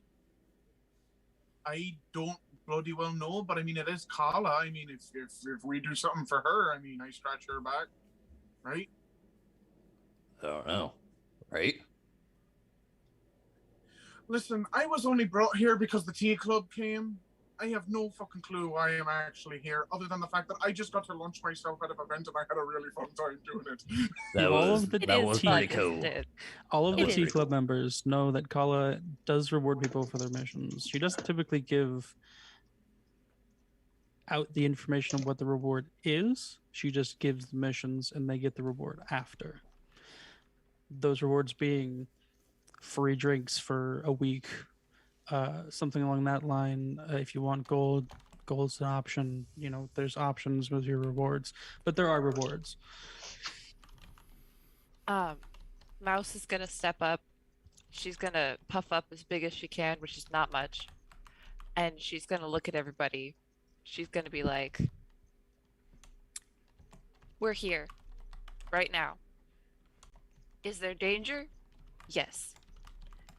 I don't bloody well know, but I mean, it is Kala. I mean, if we do something for her, I mean, I scratch her back, right? I don't know, right? Listen, I was only brought here because the tea club came. I have no fucking clue why I'm actually here, other than the fact that I just got to lunch myself at an event and I had a really fun time doing it. That All was of the- It that is was fun, pretty cool. isn't it? All of the It Tea is. Club members know that Kala does reward people for their missions. She doesn't typically give out the information of what the reward is. She just gives the missions and they get the reward after. Those rewards being free drinks for a week, something along that line. If you want gold, gold's an option. There's options with your rewards, but there are rewards. Mouse is gonna step up. She's gonna puff up as big as she can, which is not much. And she's gonna look at everybody. She's gonna be like, we're here. Right now. Is there danger? Yes.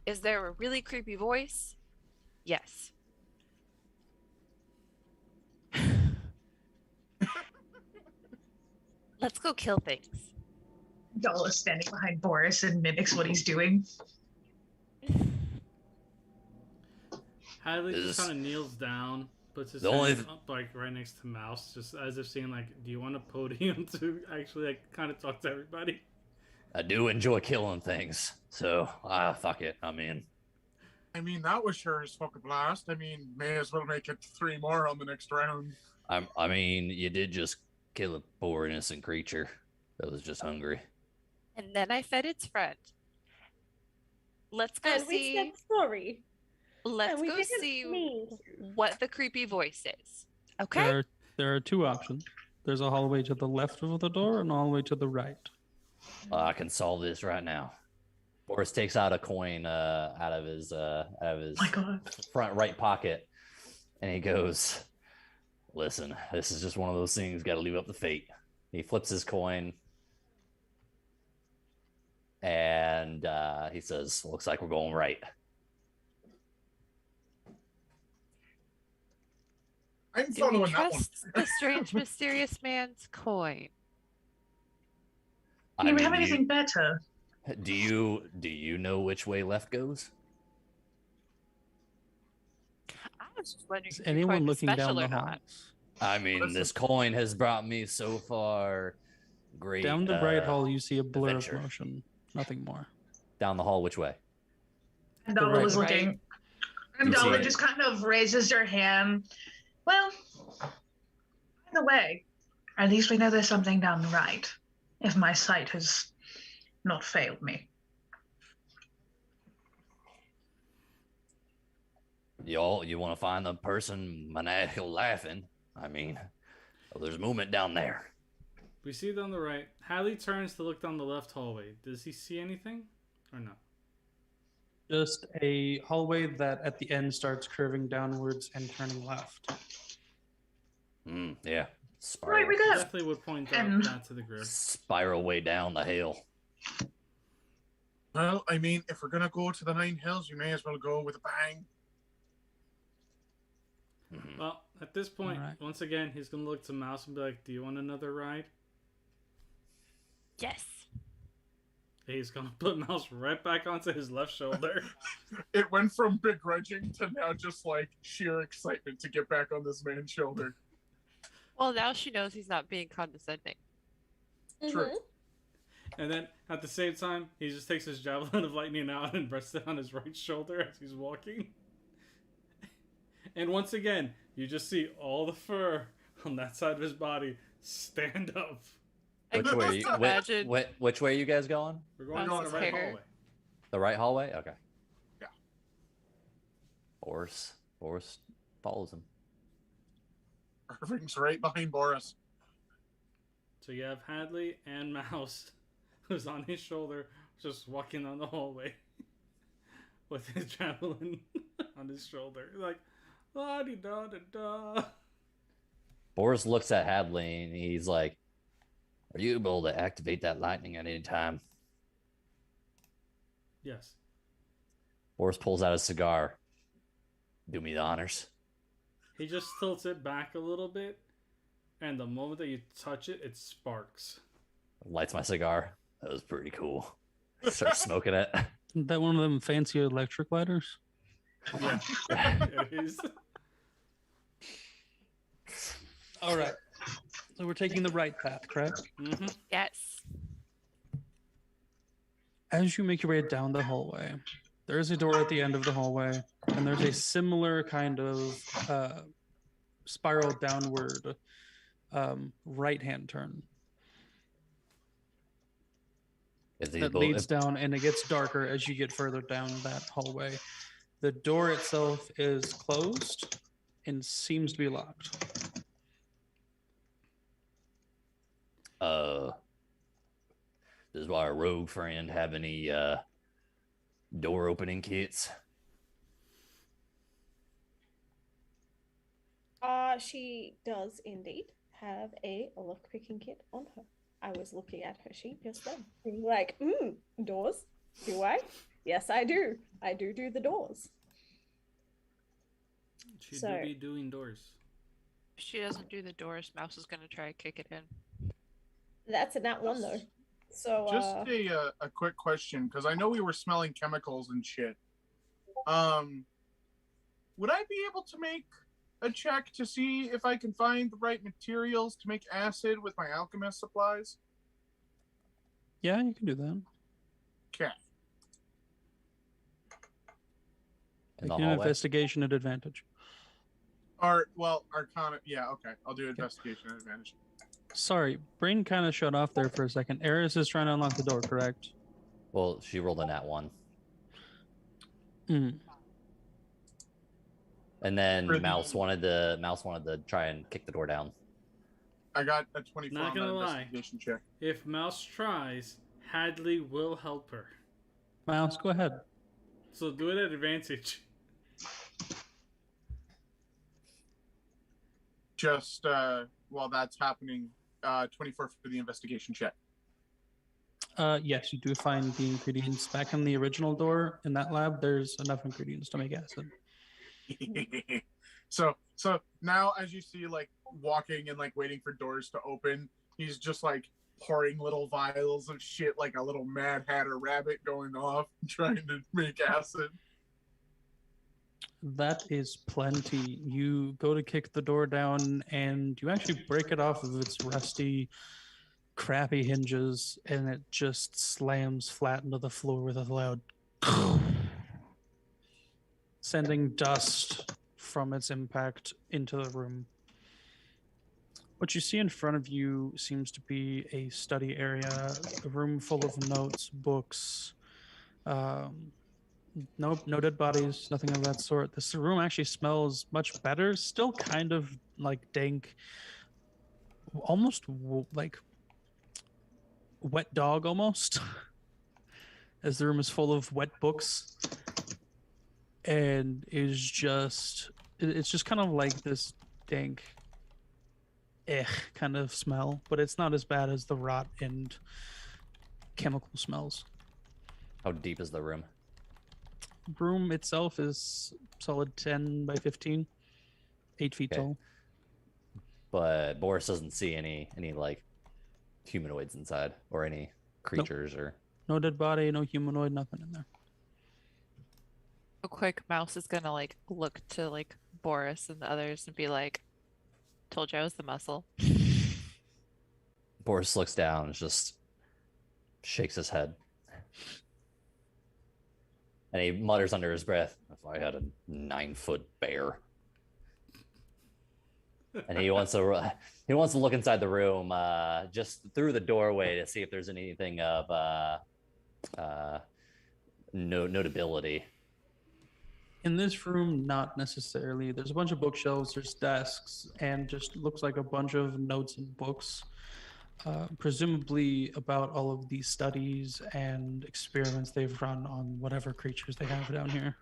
Is there a really creepy voice? Yes. Let's go kill things. Dala is standing behind Boris and mimics what he's doing. Hadley just Is- kind of kneels down, puts his The only hand up, like right next to Mouse, just as if saying like, "Do you want a podium to actually like kind of talk to everybody?" I do enjoy killing things, so fuck it. I'm in. I mean, that was sure as fuck a blast. I mean, may as well make it 3 more on the next round. I mean, you did just kill a poor innocent creature that was just hungry. And then I fed its friend. Let's go And we see. said sorry. Let's and we go didn't see mean to. what the creepy voice is. Okay. There are two options. There's a hallway to the left of the door and a hallway to the right. I can solve this right now. Boris takes out a coin out of his My God. front right pocket, and he goes, "Listen, this is just one of those things. Got to leave up to fate." He flips his coin, and he says, "Looks like we're going right." I'm Do we following that one. trust the strange, mysterious man's coin? Do we have mean, anything better? Do you know which way left goes? I was just wondering Is if your anyone coin was looking down special the or hall? not. I mean, Listen. this coin has brought me so far. Great. Down the right hall, you see a blur adventure. of motion. Nothing more. Down the hall, which way? And The Dala right was one. looking. And You Dala see- just kind of raises her hand. Well, by the way, at least we know there's something down the right, if my sight has not failed me. You want to find the person maniacal laughing? I mean, there's movement down there. We see it on the right. Hadley turns to look down the left hallway. Does he see anything, or no? Just a hallway that at the end starts curving downwards and turning left. Yeah. Right, Spiral, we got Definitely would point out And- that to the group. spiral way down the hill. Well, I mean, if we're gonna go to the 9 hills, we may as well go with a bang. Mhm. Well, at this point, Alright. once again, he's gonna look to Mouse and be like, "Do you want another ride?" Yes. He's gonna put Mouse right back onto his left shoulder. It went from begrudging to now just like sheer excitement to get back on this man's shoulder. Well, now she knows he's not being condescending. True. Mhm. And then at the same time, he just takes his javelin of lightning out and rests it on his right shoulder as he's walking. And once again, you just see all the fur on that side of his body stand up. I Which can way? just imagine. Which way are you guys going? We're going Mouse's down the right hair. hallway. The right hallway? Okay. Yeah. Boris follows him. Irving's right behind Boris. So you have Hadley and Mouse, who's on his shoulder, just walking down the hallway with his javelin on his shoulder. Like, la di da da da. Boris looks at Hadley and he's like, "Are you able to activate that lightning at any time?" Yes. Boris pulls out a cigar. "Do me the honors." He just tilts it back a little bit, and the moment that you touch it, it sparks. Lights my cigar. That was pretty cool. Start smoking it. Isn't that one of them fancy electric lighters? Yeah, it is. All right. So we're taking the right path, correct? Mm-hmm. Yes. As you make your way down the hallway, there is a door at the end of the hallway, and there's a similar kind of spiral downward right-hand turn Is he that able- leads down, and it gets darker as you get further down that hallway. The door itself is closed and seems to be locked. Does our rogue friend have any door opening kits? She does indeed have a lock-picking kit on her. I was looking at her sheet just then. Being like, doors? Do I? Yes, I do. I do the doors. She So- do be doing doors. If she doesn't do the doors, Mouse is gonna try to kick it in. That's a nat one though. So Just a quick question, because I know we were smelling chemicals and shit. would I be able to make a check to see if I can find the right materials to make acid with my alchemist supplies? Yeah, you can do that. Okay. In the Make an hallway. investigation at advantage. Arcana. Yeah, okay. I'll do investigation at advantage. Sorry, brain kind of shut off there for a second. Eris is trying to unlock the door, correct? Well, she rolled a nat 1. Hmm. And then For Mouse wanted to try and kick the door down. I got a 24 Not on gonna that lie. investigation check. If Mouse tries, Hadley will help her. Mouse, go ahead. So do it at advantage. Just while that's happening, 24 for the investigation check. Yes, you do find the ingredients back in the original door in that lab. There's enough ingredients to make acid. so now as you see, like, walking and like waiting for doors to open, he's just like pouring little vials of shit like a little Mad Hatter rabbit going off trying to make acid. That is plenty. You go to kick the door down and you actually break it off of its rusty, crappy hinges, and it just slams flat into the floor with a loud sending dust from its impact into the room. What you see in front of you seems to be a study area, a room full of notes, books, no dead bodies, nothing of that sort. This room actually smells much better, still kind of like dank, almost like wet dog almost, as the room is full of wet books and it's just kind of like this dank kind of smell, but it's not as bad as the rot and chemical smells. How deep is the room? Room itself is solid 10 by 15, 8 feet Okay. tall. But Boris doesn't see any like humanoids inside or any creatures or No dead body, no humanoid, nothing in there. Real quick, Mouse is gonna like look to like Boris and the others and be like, "Told you I was the muscle." Boris looks down and just shakes his head. And he mutters under his breath, "If I had a 9-foot bear." And he wants to look inside the room, just through the doorway to see if there's anything of notability. In this room, not necessarily. There's a bunch of bookshelves, there's desks, and just looks like a bunch of notes and books, presumably about all of these studies and experiments they've run on whatever creatures they have down here.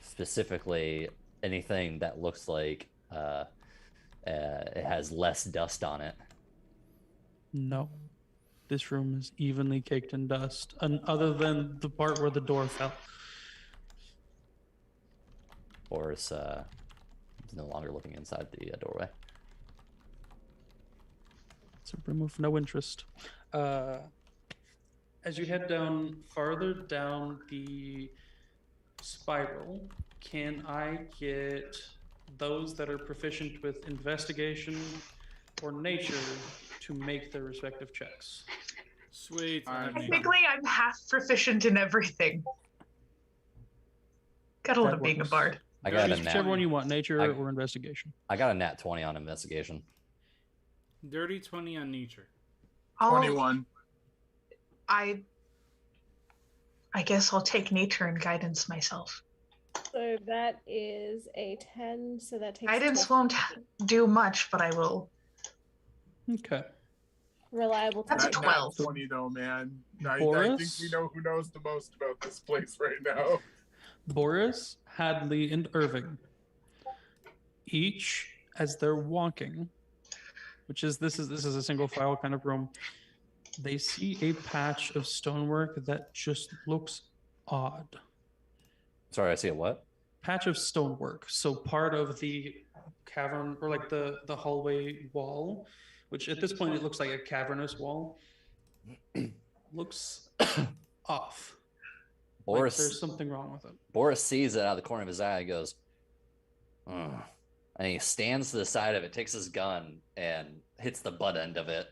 Specifically, anything that looks like it has less dust on it. No. This room is evenly caked in dust, and other than the part where the door fell. Boris is no longer looking inside the doorway. It's a room of no interest. As you head down, farther down the spiral, can I get those that are proficient with investigation or nature to make their respective checks? Sweet. I have nature. Technically, I'm half proficient in everything. Gotta love That being a works. bard. I got a Choose whichever one nat. you want, nature I- or investigation. I got a nat 20 on investigation. Dirty 20 on nature. 21. I guess I'll take nature and guidance myself. So that is a 10. So that takes Guidance 12. won't do much, but I will. Okay. Reliable. That's That 12. 20 though, man. I think Boris? we know who knows the most about this place right now. Boris, Hadley, and Irving, each as they're walking, which is this is a single file kind of room, they see a patch of stonework that just looks odd. Sorry, I see a what? Patch of stonework. So part of the cavern, or like the hallway wall, which at this point it looks like a cavernous wall, looks off. Like Boris there's something wrong with it. Boris sees it out of the corner of his eye and goes, And he stands to the side of it, takes his gun, and hits the butt end of it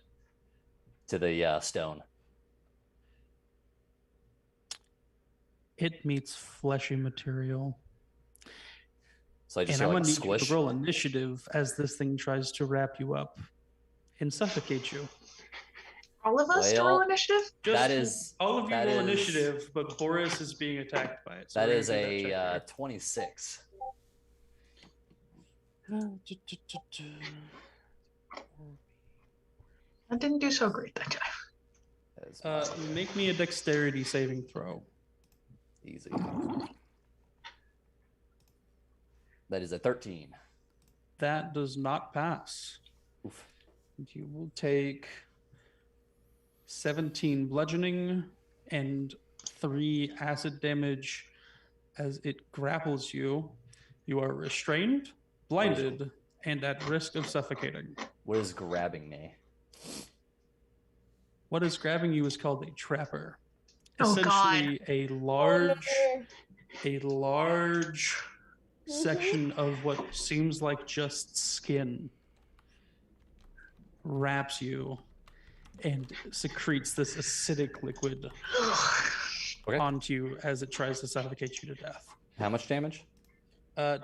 to the stone. It meets fleshy material. So I just And hear I'm like gonna a need you squish. to roll initiative as this thing tries to wrap you up and suffocate you. All of us to Well, roll initiative? Just That is- all of you that roll is- initiative, but Boris is being attacked by it. So That we're is gonna do that a check 26. here. I didn't do so great that time. That is my Make me a dexterity saving throw. easy. That is a 13. That does not pass. Oof. You will take 17 bludgeoning and 3 acid damage as it grapples you. You are restrained, blinded, and at risk of suffocating. What is grabbing me? What is grabbing you is called a trapper. Oh, Essentially, a large Mhm. section of what seems like just skin wraps you and secretes this acidic liquid Okay. onto you as it tries to suffocate you to death. How much damage?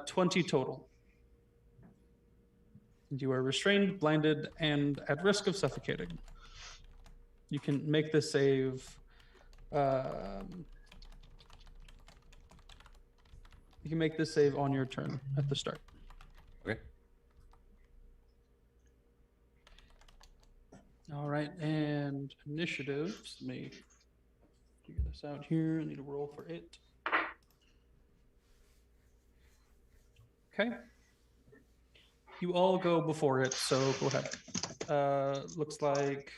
20 total. You are restrained, blinded, and at risk of suffocating. You can make the save. You can make this save on your turn at the start. Okay. All right, and initiatives. Let me figure this out here. I need to roll for it. Okay. You all go before it, so go ahead. Looks like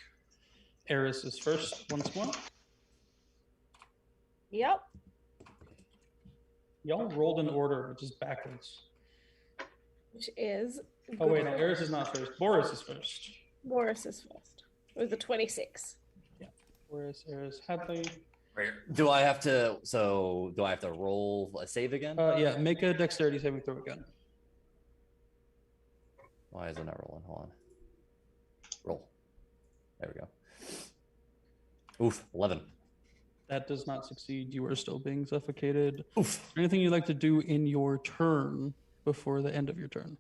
Eris is first once more. Yep. Y'all rolled in order, which is backwards. Which is. Oh wait, no, Eris is not first. Boris is first. Boris is first. With the 26. Boris, Eris, Hadley. Do I have to roll a save again? Yeah, make a dexterity saving throw again. Why is it not rolling? Hold on. Roll. There we go. Oof, 11. That does not succeed. You are still being suffocated. Oof. Is there anything you'd like to do in your turn before the end of your turn?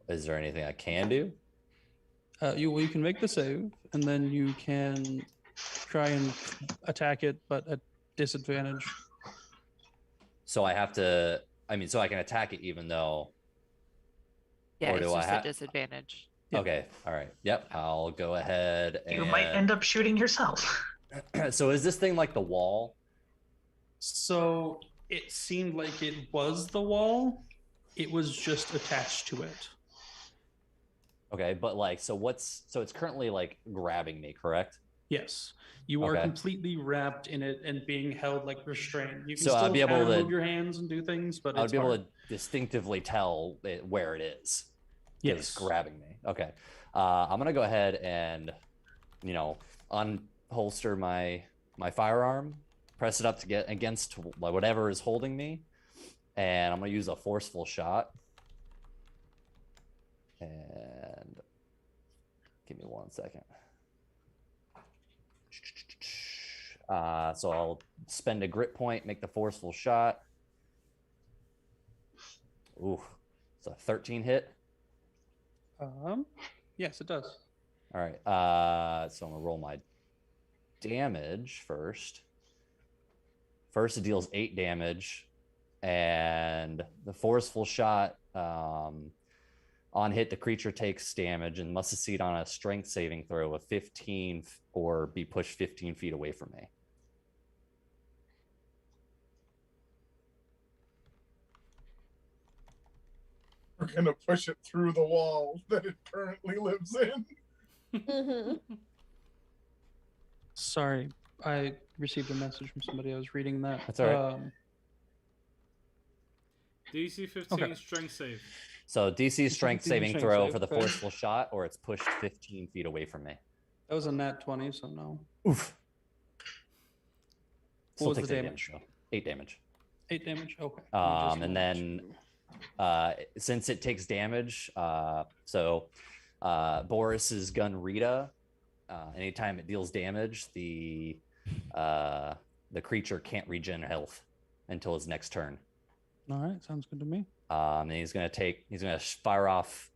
Is there anything I can do? You can make the save, and then you can try and attack it, but at disadvantage. So I have to. I mean, so I can attack it even though. Yeah, Or it's do I just ha- a disadvantage. Yeah. Okay. All right. Yep. I'll go ahead. You might end up shooting yourself. So is this thing like the wall? So it seemed like it was the wall. It was just attached to it. Okay, but like, so it's currently like grabbing me, correct? Yes. You are Okay. completely wrapped in it and being held like restrained. You can So I'd still be able kind of to- move your hands and do things, but I would it's be able hard. to distinctively tell where it is. 'Cause Yes. It's grabbing me. Okay. I'm gonna go ahead and, unholster my firearm, press it up to get against like whatever is holding me, and I'm gonna use a forceful shot. And give me 1 second. So I'll spend a grit point, make the forceful shot. Ooh, it's a 13 hit. Yes, it does. All right. So I'm gonna roll my damage first. First, it deals 8 damage, and the forceful shot. On hit, the creature takes damage and must succeed on a strength saving throw of 15 or be pushed 15 feet away from me. We're gonna push it through the wall that it currently lives in. Mm-hmm. Sorry, I received a message from somebody. I was reading that. That's all right. DC 15 Okay. strength save. So DC strength 15 saving strength throw save, for the okay. forceful shot, or it's pushed 15 feet away from me. That was a nat 20, so no. Oof. What was takes the 8 damage? though. 8 damage. 8 damage? Okay. And then Since it takes damage, Boris's gun Rita, anytime it deals damage, the creature can't regen health until his next turn. All right, sounds good to me. And he's gonna fire off.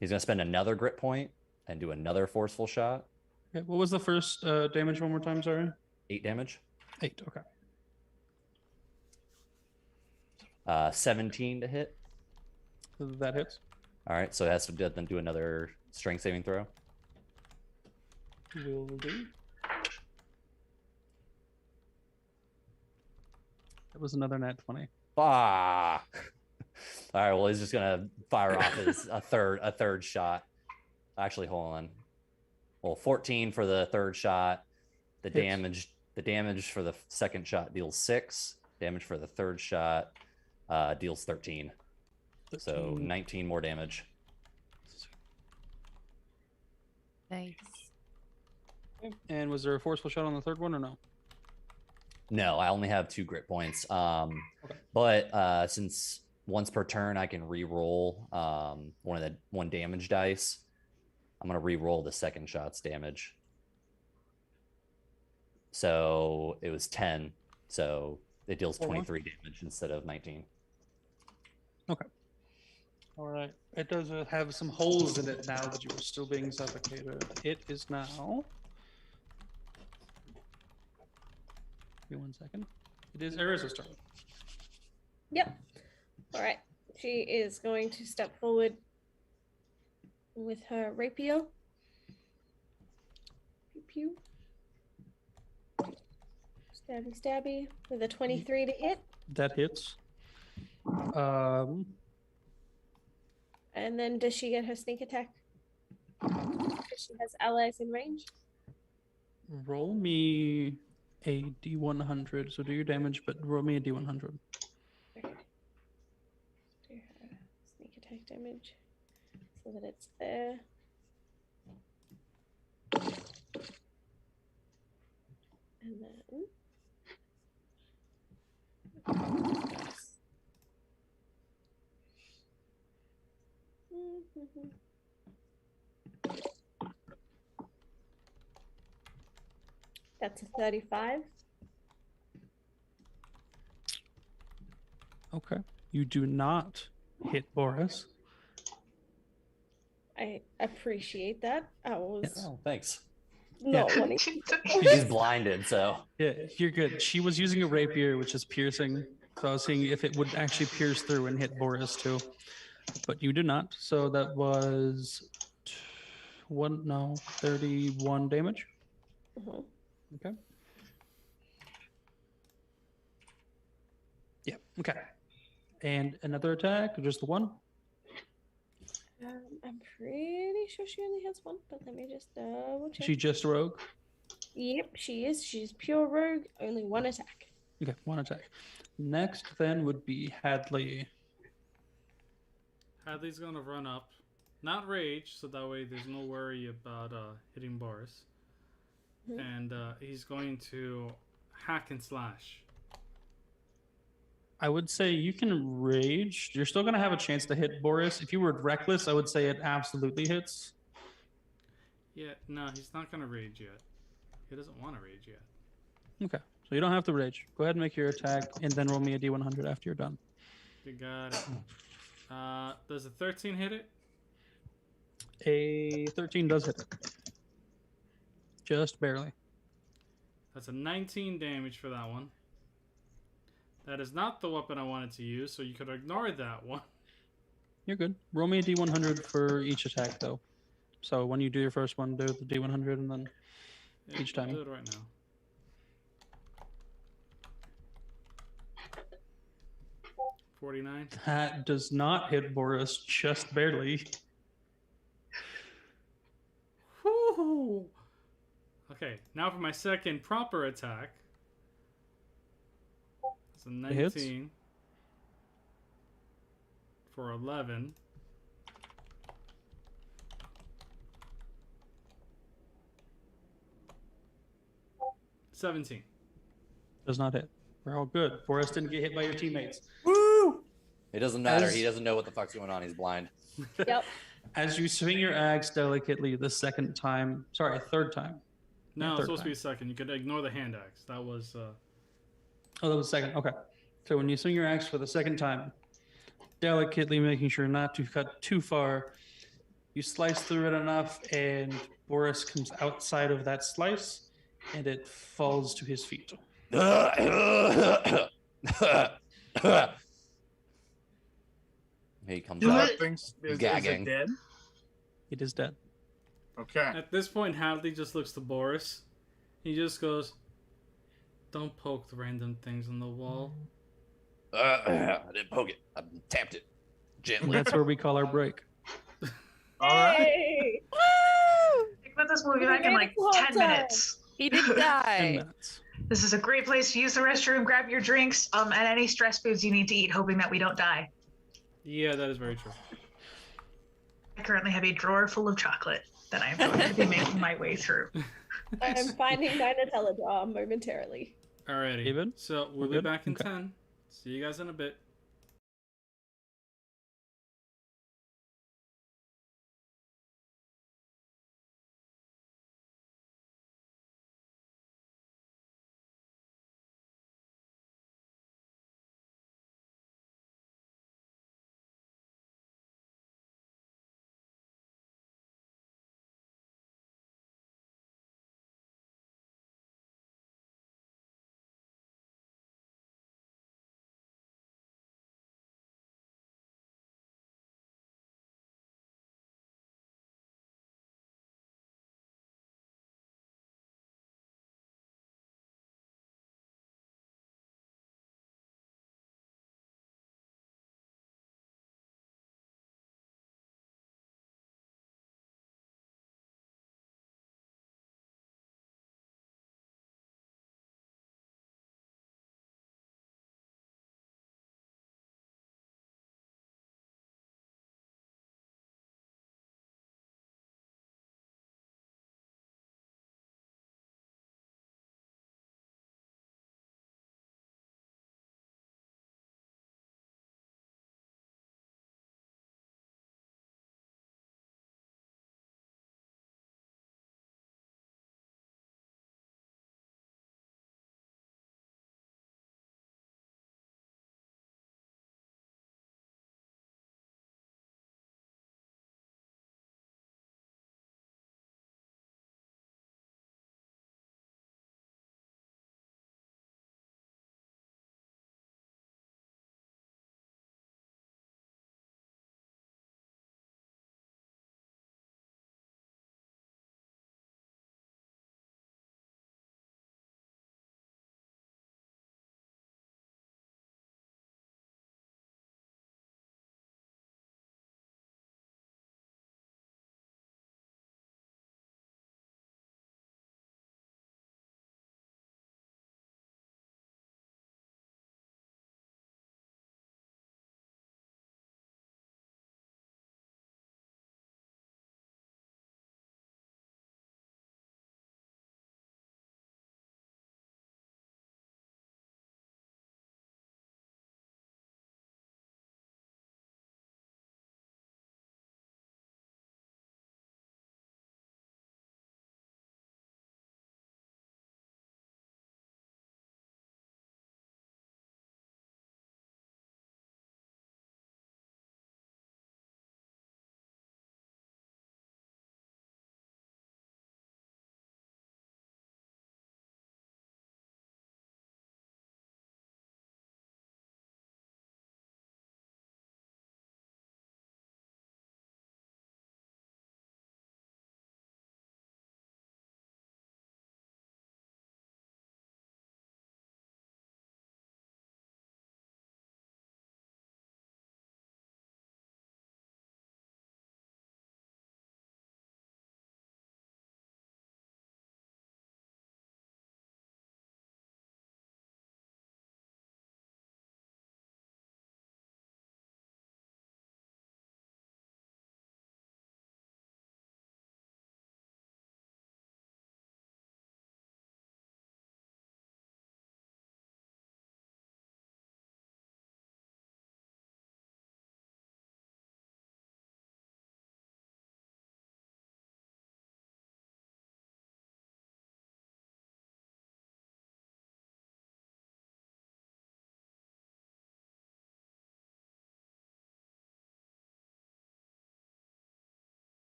He's gonna spend another grit point and do another forceful shot. Okay, what was the first damage one more time? Sorry. 8 damage. 8. Okay. 17 to hit. That hits. All right, so it has to then do another strength saving throw. Will do. That was another nat 20. Ah. All right, well, he's just gonna fire off a third shot. Actually, hold on. Well, 14 for the third shot. The damage for the second shot deals 6. Damage for the third shot deals 13. So 19 more damage. Nice. And was there a forceful shot on the third one or no? No, I only have 2 grit points. But since once per turn I can re-roll one damage dice, I'm gonna re-roll the second shot's damage. So it was 10. So it deals 23 damage instead of 19. Okay. All right. It does have some holes in it now that you are still being suffocated. It is now. Give me 1 second. It is Eris's turn. Yep. All right. She is going to step forward with her rapier. Pew pew. Stabby stabby with a 23 to hit. That hits. And then does she get her sneak attack? She has allies in range. Roll me a D100. So do your damage, but roll me a D100. Okay. Do her sneak attack damage so that it's there. And then. That's a 35. Okay. You do not hit Boris. I appreciate that. I was Oh, thanks. not wanting He's blinded, so Yeah, you're good. She was using a rapier, which is piercing. So I was seeing if it would actually pierce through and hit Boris too. But you did not. So that was 31 damage. Mhm. Okay. Yeah. Okay. And another attack, or just the one? I'm pretty sure she only has one, but let me just double check. She just a rogue? Yep, she is. She's pure rogue. Only one attack. Okay, one attack. Next then would be Hadley. Hadley's gonna run up, not rage, so that way there's no worry about hitting Boris. Mhm. And he's going to hack and slash. I would say you can rage. You're still going to have a chance to hit Boris. If you were reckless, I would say it absolutely hits. Yeah, no, he's not gonna rage yet. He doesn't want to rage yet. Okay, so you don't have to rage. Go ahead and make your attack, and then roll me a D100 after you're done. You got it. Does a 13 hit it? A 13 does hit it. Just barely. That's a 19 damage for that one. That is not the weapon I wanted to use, so you could ignore that one. You're good. Roll me a D100 for each attack, though. So when you do your first one, do the D100, and then Yeah, each time. I'll do it right now. $49. That does not hit Boris, just barely. Woo! Okay, now for my second proper attack. It's a 19 hits. for 11. $17. Does not hit. We're all good. Boris didn't get hit by your teammates. Woo! It doesn't matter. He doesn't know what the fuck's going on. He's blind. Yep. As you swing your axe delicately the third time. No, Yeah, it's third supposed to time. be second. You could ignore the hand axe. That was. Oh, that was second. Okay. So when you swing your axe for the second time, delicately making sure not to cut too far, you slice through it enough, and Boris comes outside of that slice, and it falls to his feet. He comes Is out that thing is gagging. it dead? It is dead. Okay. At this point, Hadley just looks to Boris. He just goes, "Don't poke the random things on the wall." I didn't poke it. I tapped it And gently. that's where we call our break. All right. Hey! Think about this movie back in like Whole 10 time. minutes. He didn't 10 die. minutes. This is a great place to use the restroom, grab your drinks, and any stress foods you need to eat, hoping that we don't die. Yeah, that is very true. I currently have a drawer full of chocolate that I'm going to be making my way through. I'm finding my Nutella jar momentarily. Alrighty. David? So we'll We're be good? back in Okay. 10. See you guys in a bit.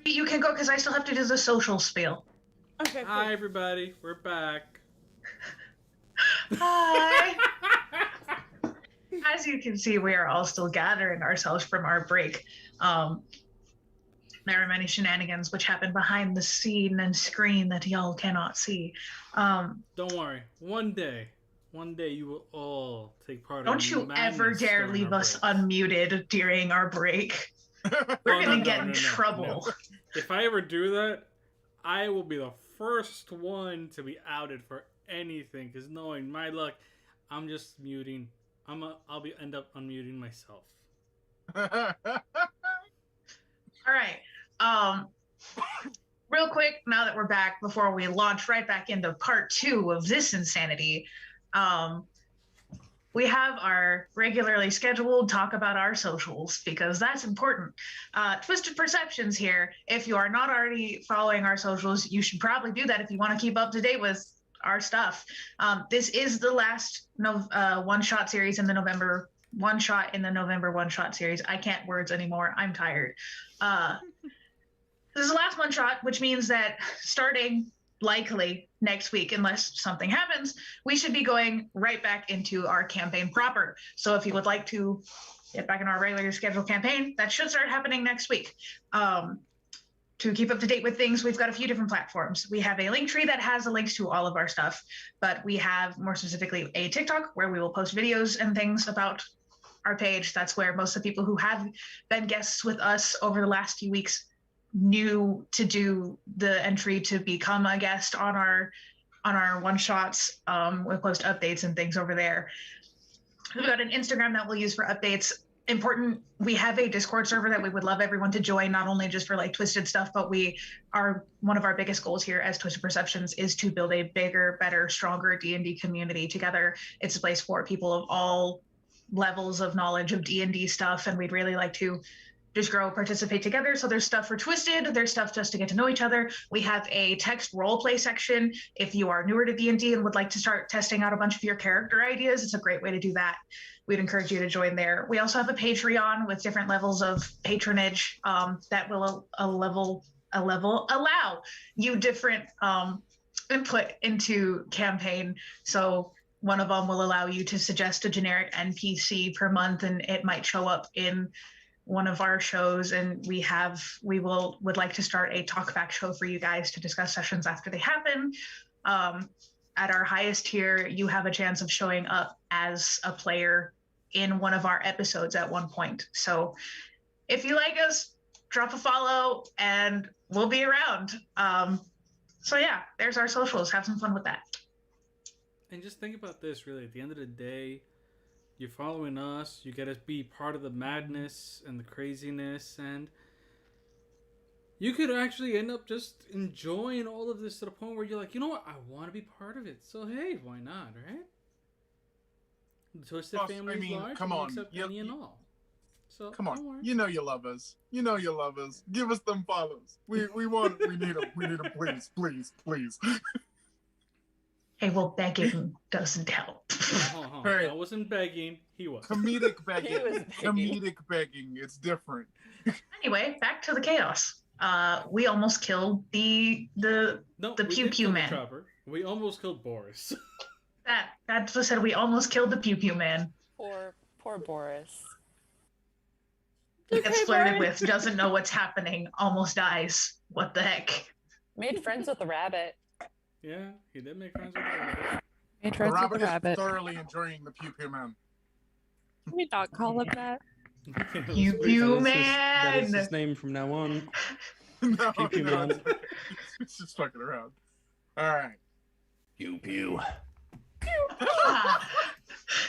You can go because I still have to do the social spiel. Okay, cool. Hi, everybody. We're back. Hi. As you can see, we are all still gathering ourselves from our break. There are many shenanigans which happen behind the scene and screen that y'all cannot see. Don't worry. One day you will all take part in Don't you ever madness dare during leave our us breaks. unmuted during our break. We're gonna get in trouble. no. If I ever do that, I will be the first one to be outed for anything. Because knowing my luck, I'm just muting. I'll end up unmuting myself. All right. Real quick, now that we're back, before we launch right back into part 2 of this insanity, we have our regularly scheduled talk about our socials because that's important. Twisted Perceptions here. If you are not already following our socials, you should probably do that if you want to keep up to date with our stuff. This is the last one-shot series in the November one-shot one-shot series. I can't words anymore. I'm tired. This is the last one-shot, which means that starting likely next week, unless something happens, we should be going right back into our campaign proper. So if you would like to get back in our regular scheduled campaign, that should start happening next week. To keep up to date with things, we've got a few different platforms. We have a link tree that has the links to all of our stuff, but we have more specifically a TikTok where we will post videos and things about our page. That's where most of the people who have been guests with us over the last few weeks knew to do the entry to become a guest on our one-shots. We post updates and things over there. We've got an Instagram that we'll use for updates. Important, we have a Discord server that we would love everyone to join, not only just for like Twisted stuff, but one of our biggest goals here as Twisted Perceptions is to build a bigger, better, stronger D&D community together. It's a place for people of all levels of knowledge of D&D stuff, and we'd really like to just grow, participate together. So there's stuff for Twisted, there's stuff just to get to know each other. We have a text role play section. If you are newer to D&D and would like to start testing out a bunch of your character ideas, it's a great way to do that. We'd encourage you to join there. We also have a Patreon with different levels of patronage that will allow you different input into campaign. So one of them will allow you to suggest a generic NPC per month, and it might show up in one of our shows. And would like to start a talkback show for you guys to discuss sessions after they happen. At our highest tier, you have a chance of showing up as a player in one of our episodes at one point. So if you like us, drop a follow and we'll be around. So yeah, there's our socials. Have some fun with that. And just think about this, really. At the end of the day, you're following us. You get to be part of the madness and the craziness, and you could actually end up just enjoying all of this to the point where you're like, you know what? I want to be part of it. So hey, why not, right? The Twisted family is large. Come and we on. accept any and all. So Come don't on, worry. you know you love us. You know you love us. Give us them follows. We need them. We need them. Please, please, please. Hey, well, begging doesn't help. Hey. I wasn't begging. He was. Comedic begging. He was begging. Comedic begging. It's different. Anyway, back to the chaos. We almost killed the pew pew man. We almost killed Boris. That's what said. We almost killed the pew pew man. Poor Boris. Gets flirted with, doesn't know what's happening, almost dies. What the heck? Made friends with the rabbit. Yeah, he did make friends with the rabbit. Made The friends with rabbit the rabbit. is thoroughly enjoying the pew pew man. Can we not call him that? Pew pew That is man. his name from now on. No, Pew pew no, man. it's just fucking around. All right. Pew pew. Ah.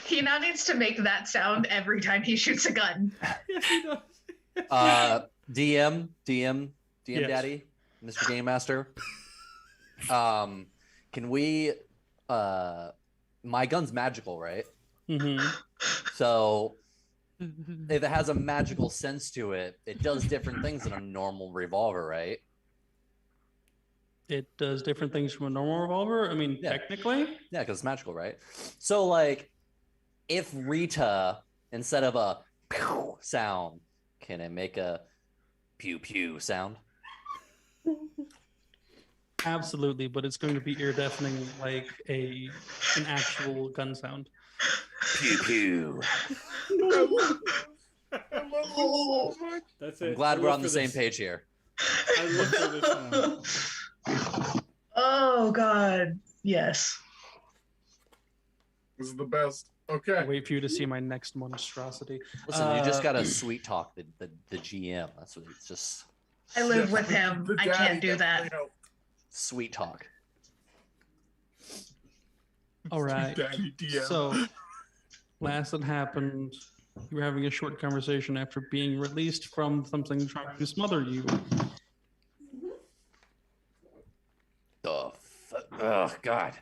He now needs to make that sound every time he shoots a gun. Yes, he does. DM Yes. Daddy, Mr. Game Master. Can we? My gun's magical, right? Mm-hmm. So if it has a magical sense to it, it does different things than a normal revolver, right? It does different things from a normal revolver. I mean, Yeah. technically. Yeah, because it's magical, right? So, like, if Rita, instead of a pew sound, can it make a pew pew sound? Absolutely, but it's going to be ear deafening like an actual gun sound. Pew pew. I love this so much. That's it. I'm glad I we're live on the for same this. page here. I live for this now. Oh God, yes. This is the best. Okay. Wait for you to see my next monstrosity. Listen, you just gotta sweet talk the GM. That's what it's just I live Yes, with him. the I daddy can't do definitely that. helped. sweet talk. All right. Daddy DM. So, last that happened, you were having a short conversation after being released from something trying to smother you. Oh God.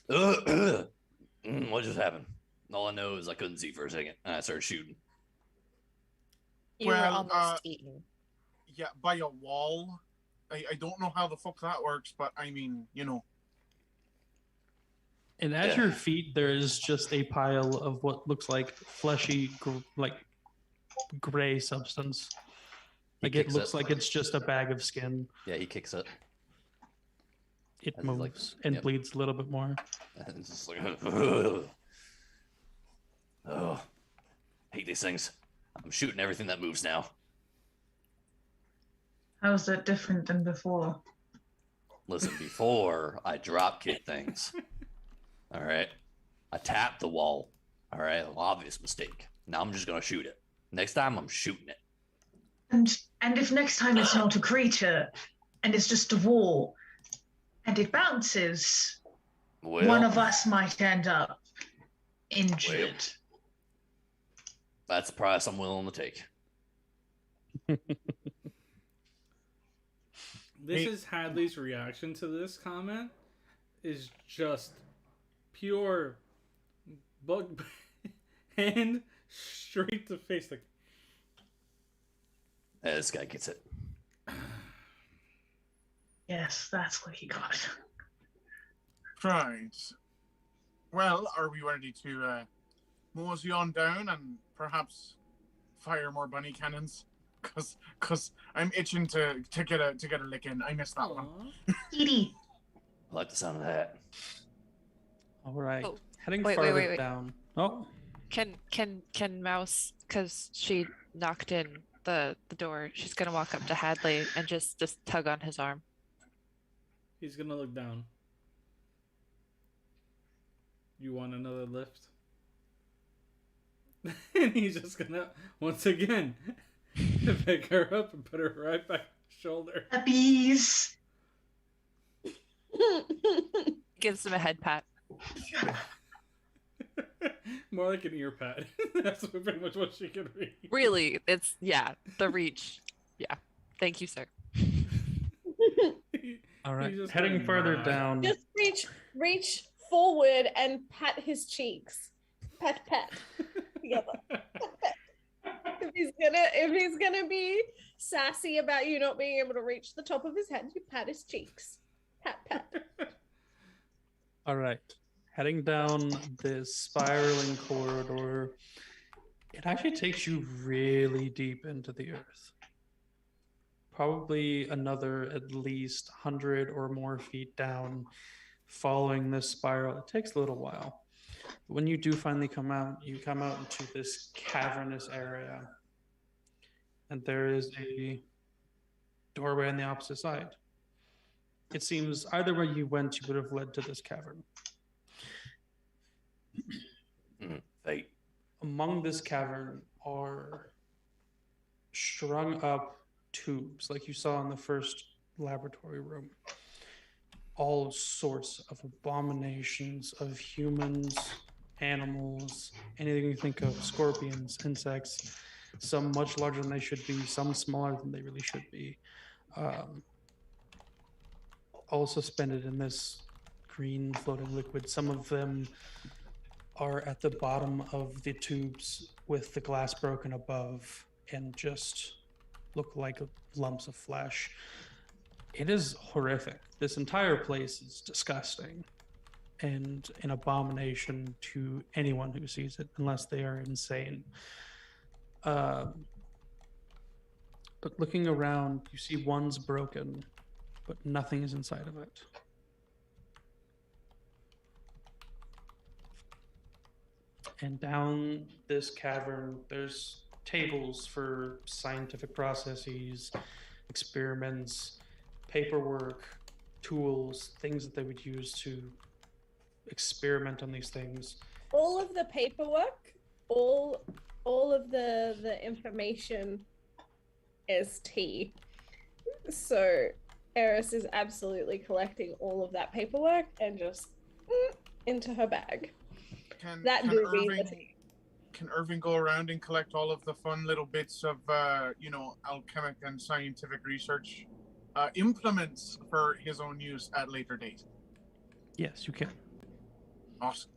What just happened? All I know is I couldn't see for a second, and I started shooting. You were Well, almost eaten. Yeah, by a wall. I don't know how the fuck that works, but I mean, you know. And at Yeah. your feet, there is just a pile of what looks like fleshy, gray substance. He Like it kicks looks it. like it's just a bag of skin. Yeah, he kicks it. It As he's moves like, and yep. bleeds a little bit more. And it's just like, oh, hate these things. I'm shooting everything that moves now. How's that different than before? Listen, before I drop kick things, all right, I tapped the wall, all right, obvious mistake. Now I'm just gonna shoot it. Next time I'm shooting it. And if next time it's not a creature, and it's just a wall, and it bounces, Well, one of us might end up injured. that's the price I'm willing to take. This is Hadley's reaction to this comment is just pure bug hand straight to face. Like, This guy gets it. Yes, that's what he got. Right. Well, are we ready to mosey on down and perhaps fire more bunny cannons? Cause I'm itching to get a lick in. I missed that one. Edie. I like the sound of that. All right. Oh, Heading wait, farther wait. down. Oh, Can Mouse, because she knocked in the door, she's gonna walk up to Hadley and just tug on his arm. he's gonna look down. You want another lift? And he's just gonna once again pick her up and put her right back on his shoulder. Puppies. Gives him a head pat. More like an ear pat. That's pretty much what she can read. Really, it's the reach. Yeah. Thank you, sir. all right. He's just Heading getting further mad. down. Just reach forward and pat his cheeks. Pat together. If he's gonna be sassy about you not being able to reach the top of his head, you pat his cheeks. Pat. All right. Heading down this spiraling corridor, it actually takes you really deep into the earth. Probably another at least 100 or more feet down, following this spiral. It takes a little while. When you do finally come out, you come out into this cavernous area, and there is a doorway on the opposite side. It seems either way you went, you would have led to this cavern. Fate. Among this cavern are strung up tubes, like you saw in the first laboratory room. All sorts of abominations of humans, animals, anything you think of, scorpions, insects, some much larger than they should be, some smaller than they really should be. All suspended in this green floating liquid. Some of them are at the bottom of the tubes with the glass broken above and just look like lumps of flesh. It is horrific. This entire place is disgusting and an abomination to anyone who sees it, unless they are insane. But looking around, you see one's broken, but nothing is inside of it. And down this cavern, there's tables for scientific processes, experiments, paperwork, tools, things that they would use to experiment on these things. All of the paperwork, all of the information is tea. So Eris is absolutely collecting all of that paperwork and just into her bag. Can Irving go around and collect all of the fun little bits of, alchemic and scientific research implements for his own use at later date? Yes, you can. Awesome.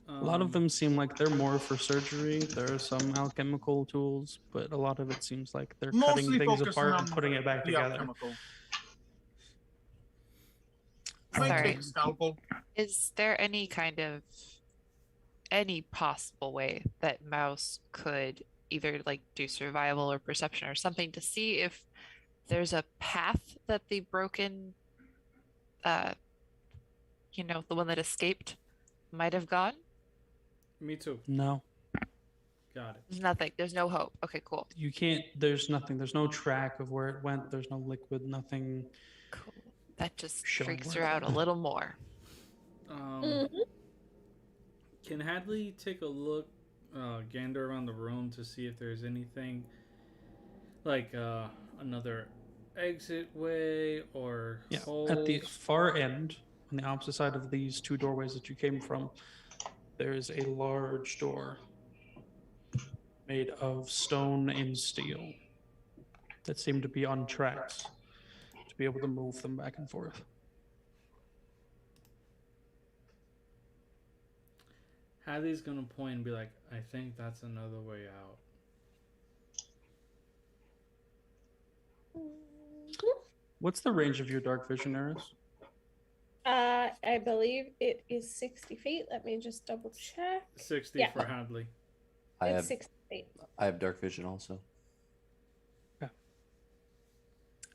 A lot of them seem like they're more for surgery. There are some alchemical tools, but a lot of it seems like they're Mostly cutting things focusing apart on and putting it back the together. alchemical. Might Sorry. take a scalpel. Is there any possible way that Mouse could either like do survival or perception or something to see if there's a path that the broken, the one that escaped might have gone? Me too. No, Got it. There's nothing. There's no hope. Okay, cool. you can't. There's nothing. There's no track of where it went. There's no liquid. Nothing. Cool. That just Showing freaks where her it out a went. little more. Can Hadley take a look, gander around the room to see if there's anything like another exit way or Yeah. holes? At the far end, on the opposite side of these two doorways that you came from, there is a large door made of stone and steel that seem to be on tracks to be able to move them back and forth. Hadley's gonna point and be like, I think that's another way out. What's the range of your dark vision, Eris? I believe it is 60 feet. Let me just double check. 60 Yeah. for Hadley. I It's have 60 feet. dark vision also.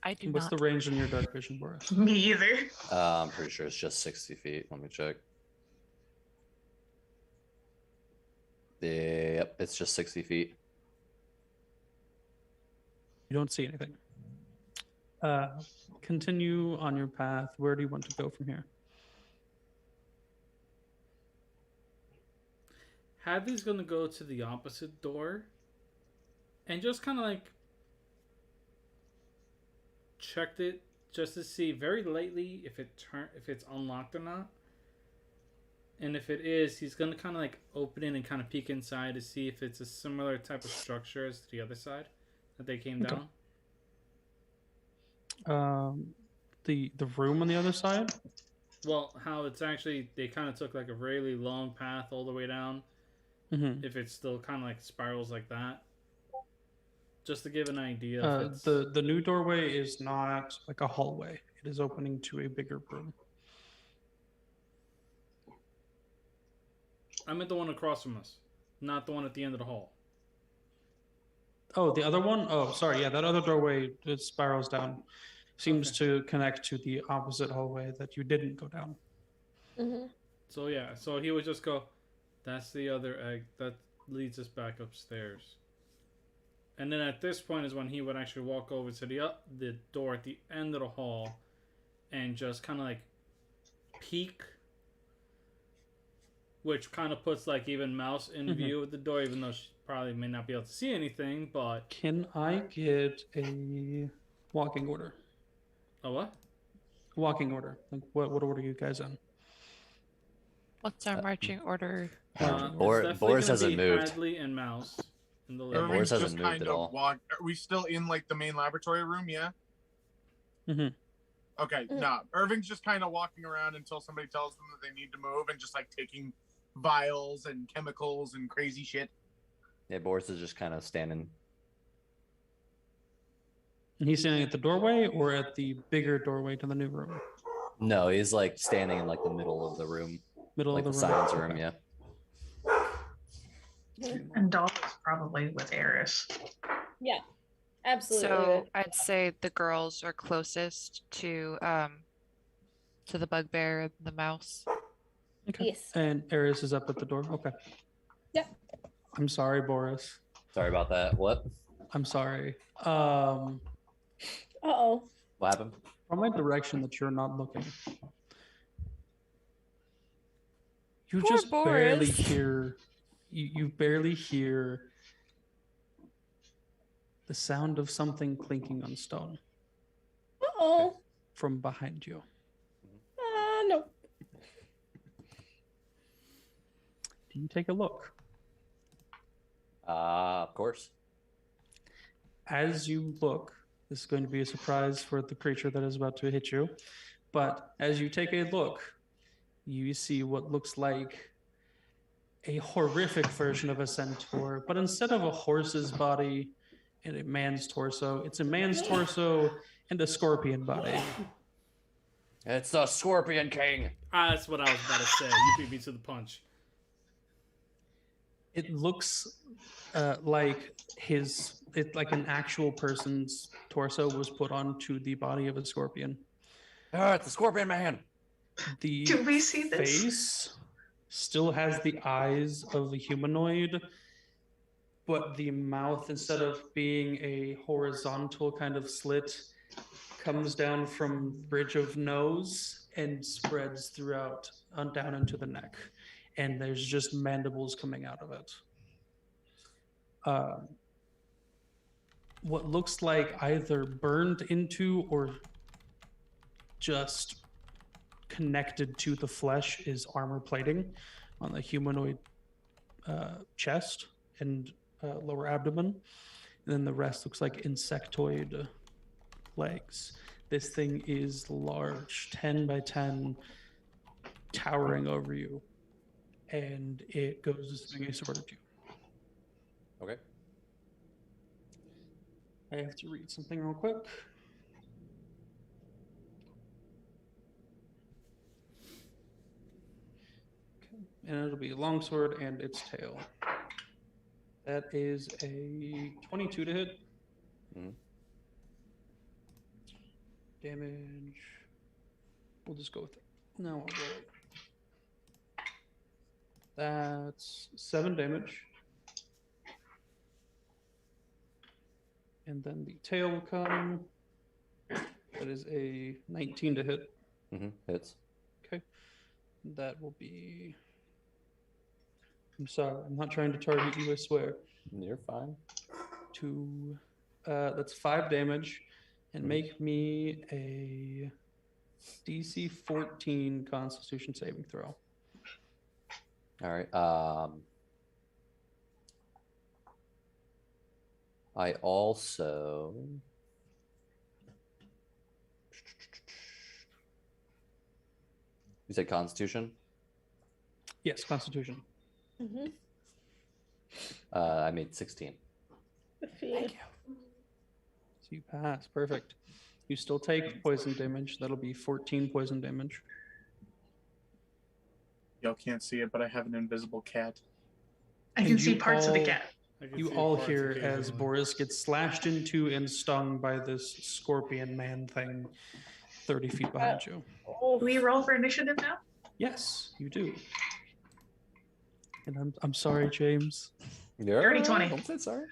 I do What's not. the range in your dark vision, Boris? Me either. I'm pretty sure it's just 60 feet. Let me check. Yep, it's just 60 feet. You don't see anything. Continue on your path. Where do you want to go from here? Hadley's gonna go to the opposite door and just kind of like checked it just to see very lightly if it's unlocked or not. And if it is, he's gonna kind of like open it and kind of peek inside to see if it's a similar type of structure as the other side that they came Okay. down. The room on the other side. Well, how it's actually, they kind of took like a really long path all the way down. Mm-hmm. If it's still kind of like spirals like that, just to give an idea. If it's... The new doorway is not like a hallway. It is opening to a bigger room. I meant the one across from us, not the one at the end of the hall. Oh, the other one? Oh, sorry. Yeah, that other doorway, it spirals down. Seems to connect to the opposite hallway that you didn't go down. So yeah, so he would just go, that's the other egg that leads us back upstairs. And then at this point is when he would actually walk over to the door at the end of the hall and just kind of like peek, which kind of puts like even Mouse in view of the door, even though she probably may not be able to see anything. But Can I get a walking order? a what? Walking order. Like what order are you guys in? What's our marching order? Boris hasn't moved. Hadley and Mouse in the Yeah, living Boris room. hasn't moved at all. Are we still in like the main laboratory room? Yeah. Mm-hmm. Okay. Nah. Irving's just kind of walking around until somebody tells them that they need to move, and just like taking vials and chemicals and crazy shit. Yeah, Boris is just kind of standing. And he's standing at the doorway or at the bigger doorway to the new room? No, he's like standing in like the middle of the room, Middle like of the the room. science room. Yeah. And Doll is probably with Eris. Yeah. Absolutely. So I'd say the girls are closest to the bugbear and the mouse. Okay. Yes. And Eris is up at the door. Okay. Yep. I'm sorry, Boris. Sorry about that. What? I'm sorry. Uh-oh. What happened? From a direction that you're not looking, you Poor just barely Boris. hear. You barely hear the sound of something clinking on stone Uh-oh. from behind you. No. Do you take a look? Of course. As you look, this is going to be a surprise for the creature that is about to hit you. But as you take a look, you see what looks like a horrific version of a centaur. But instead of a horse's body and a man's torso, it's a man's torso and a scorpion body. It's the Scorpion King. That's what I was about to say. You beat me to the punch. It looks like like an actual person's torso was put onto the body of a scorpion. Oh, it's the Scorpion Man. The Do we see this? face still has the eyes of a humanoid, but the mouth, instead of being a horizontal kind of slit, comes down from bridge of nose and spreads throughout down into the neck. And there's just mandibles coming out of it. What looks like either burned into or just connected to the flesh is armor plating on the humanoid chest and lower abdomen. And then the rest looks like insectoid legs. This thing is large, 10 by 10, towering over you. And it goes to swing a sword at you. Okay. I have to read something real quick. Okay. And it'll be a longsword and its tail. That is a 22 to hit. Mhm. Damage. We'll just go with it. No, I'll roll it. That's 7 damage. And then the tail will come. That is a 19 to hit. Hits. Okay. That will be. I'm sorry. I'm not trying to target you, I swear. You're fine. That's 5 damage. And make me a DC 14 Constitution saving throw. All right. I also. You said Constitution? Yes, Constitution. Mm-hmm. I made 16. Thank you. So you pass. Perfect. You still take poison damage. That'll be 14 poison damage. Y'all can't see it, but I have an invisible cat. I And can see you parts of the all- cat. You all hear as Boris gets slashed into and stung by this scorpion man thing 30 feet behind you. Do we roll for initiative now? Yes, you do. And I'm sorry, James. You're Dirty 20. Don't say sorry.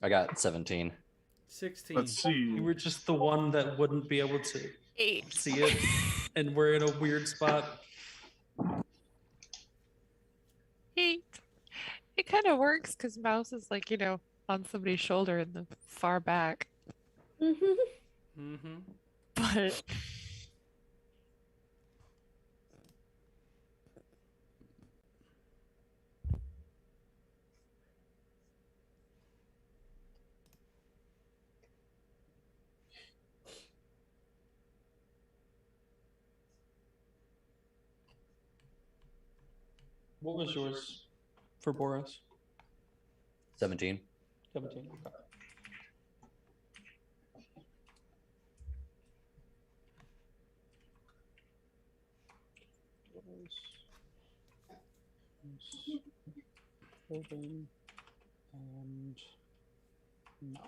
I got 17. 16. Let's see. You were just the one that wouldn't be able to 8. see it, and we're in a weird spot. 8. It kind of works because Mouse is like, on somebody's shoulder in the far back. Mm-hmm. But What was yours for Boris? 17. 17. Okay. Open and mouse.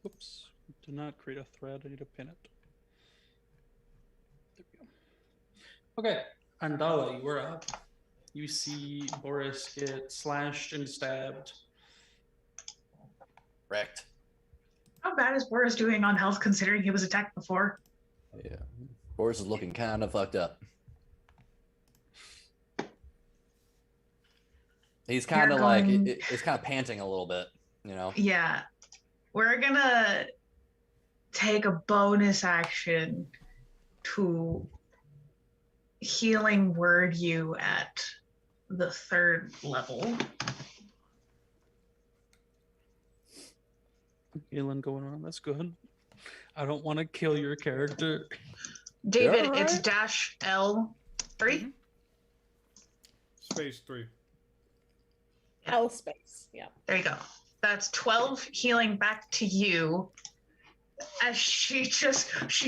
Oops. Do not create a thread. I need to pin it. There we go. Okay. Andala, you are up. You see Boris get slashed and stabbed. Wrecked. How bad is Boris doing on health considering he was attacked before? Yeah. Boris is looking kind of fucked up. He's kind of like, it's kind of panting a little bit, you know? Yeah. We're gonna take a bonus action to healing word you at the 3rd level. Healing going on. That's good. I don't want to kill your character. David, Yeah, it's right. dash L3. Space 3. L space. Yeah. There you go. That's 12 healing back to you. As she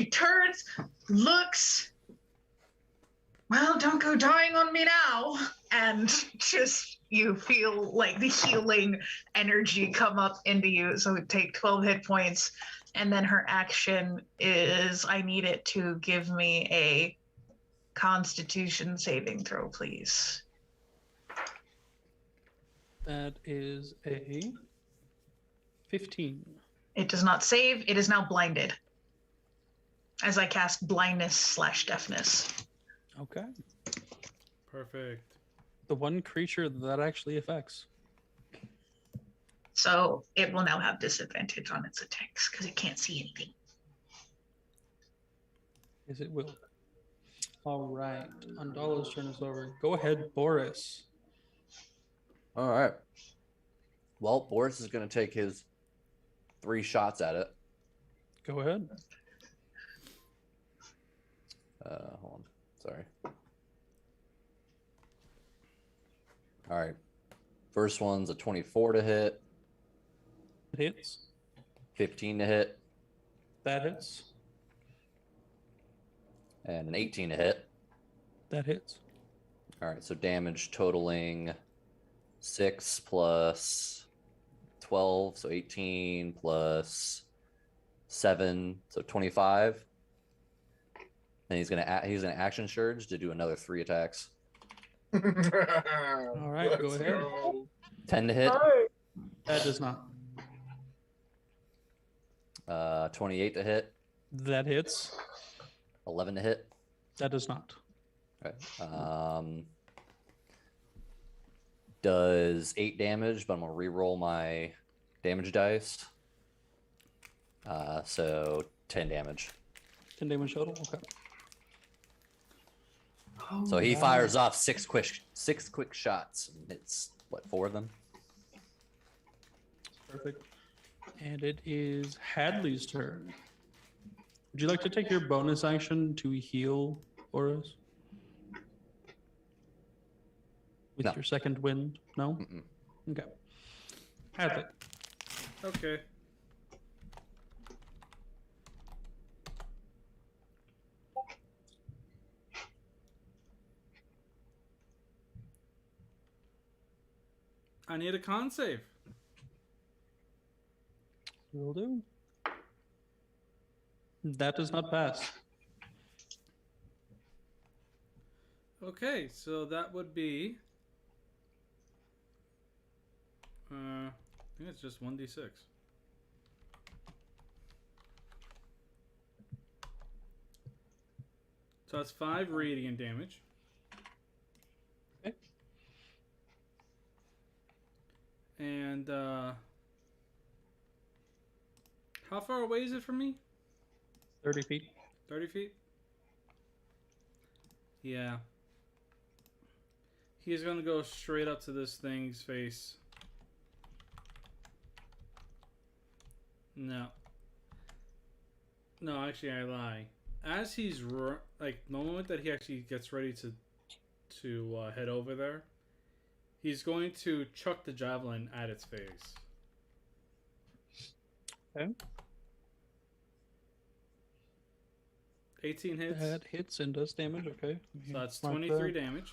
turns, looks, well, don't go dying on me now. And just, you feel like the healing energy come up into you. So take 12 hit points. And then her action is, I need it to give me a Constitution saving throw, please. That is a 15. It does not save. It is now blinded. As I cast blindness/deafness. Okay. Perfect. The one creature that actually affects. So it will now have disadvantage on its attacks because it can't see anything. Yes, it will. All right. Andala's turn is over. Go ahead, Boris. All right. Well, Boris is going to take his 3 shots at it. Go ahead. Hold on. Sorry. All right. First one's a 24 to hit. It hits. 15 to hit. That hits. And an 18 to hit. That hits. All right. So damage totaling 6 plus 12, so 18 plus 7, so 25. And he's gonna action surge to do another 3 attacks. All right, go ahead. 10 to hit. That does not. 28 to hit. That hits. 11 to hit. That does not. Okay. Does 8 damage, but I'm gonna re-roll my damage dice. So 10 damage. 10 damage total. Okay. So he fires off 6 quick shots. It's what, 4 of them? Perfect. And it is Hadley's turn. Would you like to take your bonus action to heal Boris? With No. your second wind? No? Mm-mm. Okay. Hadley. Okay. I need a con save. Will do. That does not pass. Okay, so that would be... I think it's just 1d6. So that's 5 radiant damage. Okay. And how far away is it from me? 30 feet. 30 feet? Yeah. He's gonna go straight up to this thing's face. No. No, actually, I lie. As he's like the moment that he actually gets ready to head over there, he's going to chuck the javelin at its face. Okay. 18 hits. That hits and does damage. Okay. So that's Mark 23 that. damage.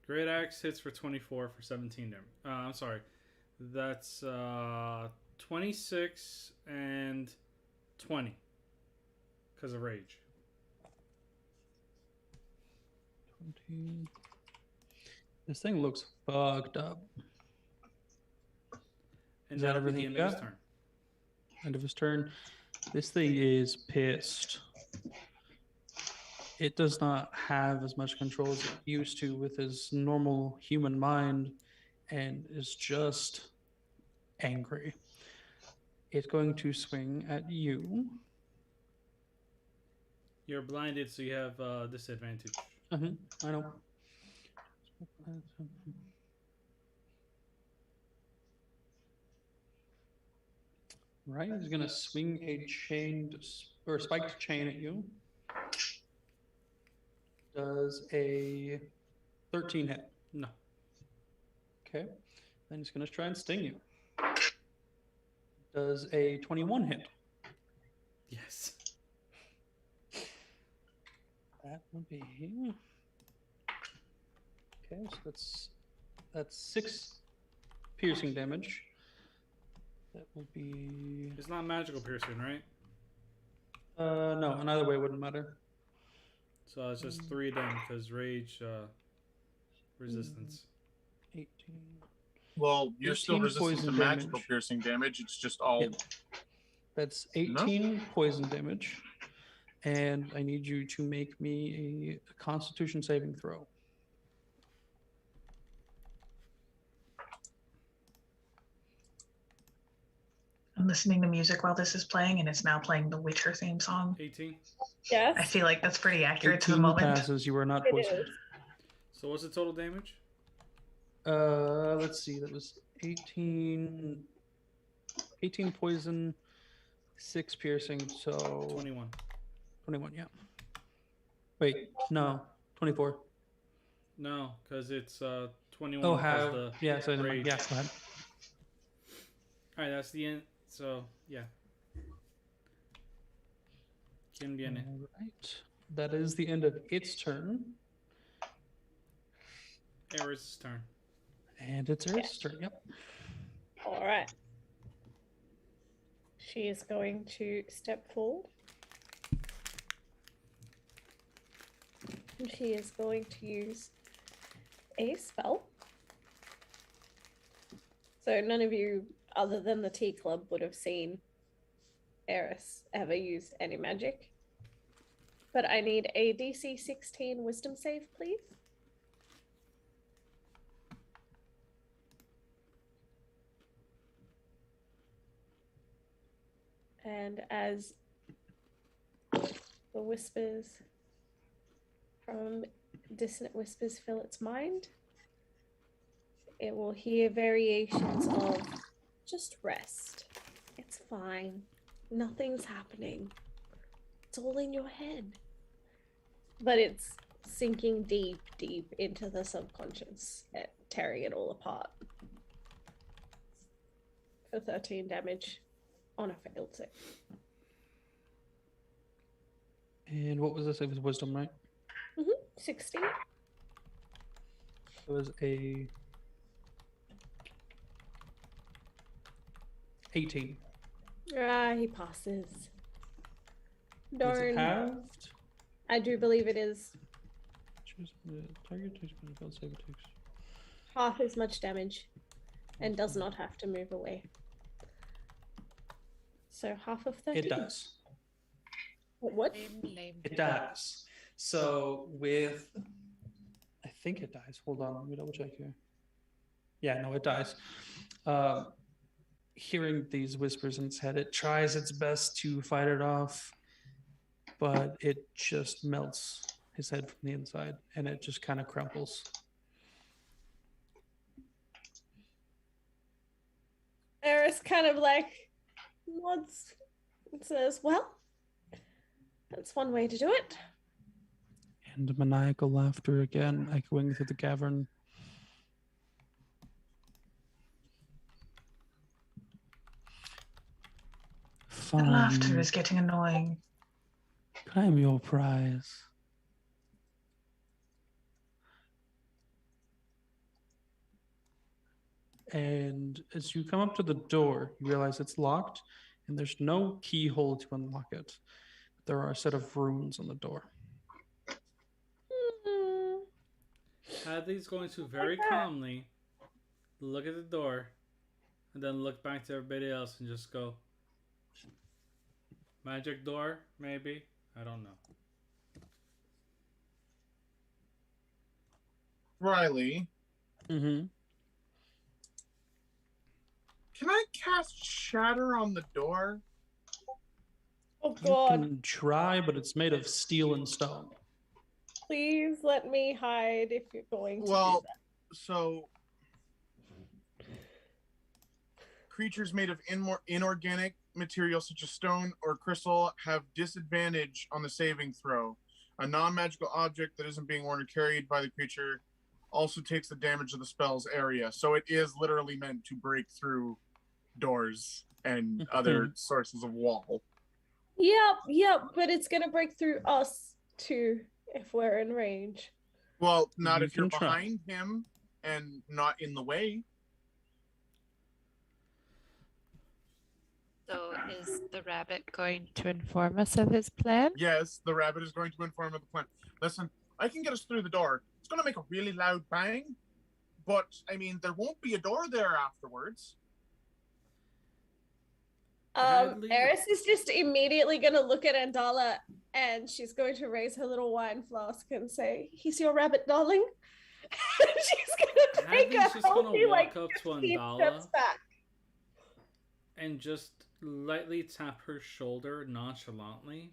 Great Axe hits for 24 for 17 damage. I'm sorry. That's 26 and 20 because of rage. 20. This thing looks fucked up. And Is that that'll be everything the you end of his got? turn. End of his turn. This thing is pissed. It does not have as much control as it used to with his normal human mind and is just angry. It's going to swing at you. You're blinded, so you have disadvantage. I know. Right, he's gonna swing a chained or spiked chain at you. Does a 13 hit? No. Okay, then he's gonna try and sting you. Does a 21 hit? Yes. That would be okay. So that's 6 piercing damage. That will be It's not magical piercing, right? no. And either way, it wouldn't matter. So it's just 3 then because rage resistance. 18. Well, you're still 18 resistant to poison magical damage. piercing damage. It's just all. Yeah. That's 18 poison damage, and I need you to make me a Constitution saving throw. I'm listening to music while this is playing, and it's now playing the Witcher theme song. 18. Yes. I feel like that's pretty accurate to the 18 moment. passes. You are not It poisoned. is. So what's the total damage? Let's see. That was 18 poison, 6 piercing, so 21. 21, yeah. Wait, no, 24. No, because it's 21 Oh, plus how? the Yeah, so rage. yeah, go ahead. Alright, that's the end. So, yeah. Quien viene? All right. That is the end of its turn. Eris' turn. And it's Eris' turn, yep. All right. She is going to step forward. And she is going to use a spell. So none of you, other than the Tea Club, would have seen Eris ever use any magic. But I need a DC 16 Wisdom save, please. And as the whispers from dissonant whispers fill its mind, it will hear variations of just rest. It's fine. Nothing's happening. It's all in your head. But it's sinking deep, deep into the subconscious and tearing it all apart. For 13 damage on a failed save. And what was this? It was wisdom, right? 16. It was a 18. He passes. Is it Darn. halved? I do believe it is Choose the target takes a failed save, it takes. half as much damage and does not have to move away. So half of 13. It does. What? Lame. It does. So with, I think it dies. Hold on, let me double check here. Yeah, no, it dies. Hearing these whispers in its head, it tries its best to fight it off, but it just melts his head from the inside, and it just kind of crumples. Eris kind of like nods and says, well, that's one way to do it. And maniacal laughter again echoing through the cavern. The laughter Fine. is getting annoying. Claim your prize. And as you come up to the door, you realize it's locked and there's no keyhole to unlock it. There are a set of runes on the door. Hadley's going to very calmly look at the door and then look back to everybody else and just go, magic door, maybe? I don't know. Riley, Mm-hmm. can I cast Shatter on the door? Oh You God! can try, but it's made of steel and stone. Please let me hide if you're going to do Well, that. so creatures made of inorganic materials such as stone or crystal have disadvantage on the saving throw. A non-magical object that isn't being worn or carried by the creature also takes the damage of the spell's area. So it is literally meant to break through doors and other sources of wall. Yep, but it's gonna break through us too if we're in range. Well, not You if you're can try. behind him and not in the way. So is the rabbit going to inform us of his plan? Yes, the rabbit is going to inform of the plan. Listen, I can get us through the door. It's going to make a really loud bang, but, I mean, there won't be a door there afterwards. Hadley- Eris is just immediately gonna look at Andala and she's going to raise her little wine flask and say, "He's your rabbit, darling." She's gonna take Hadley's a just gonna healthy, walk up to 15 Andala. steps back. And just lightly tap her shoulder nonchalantly.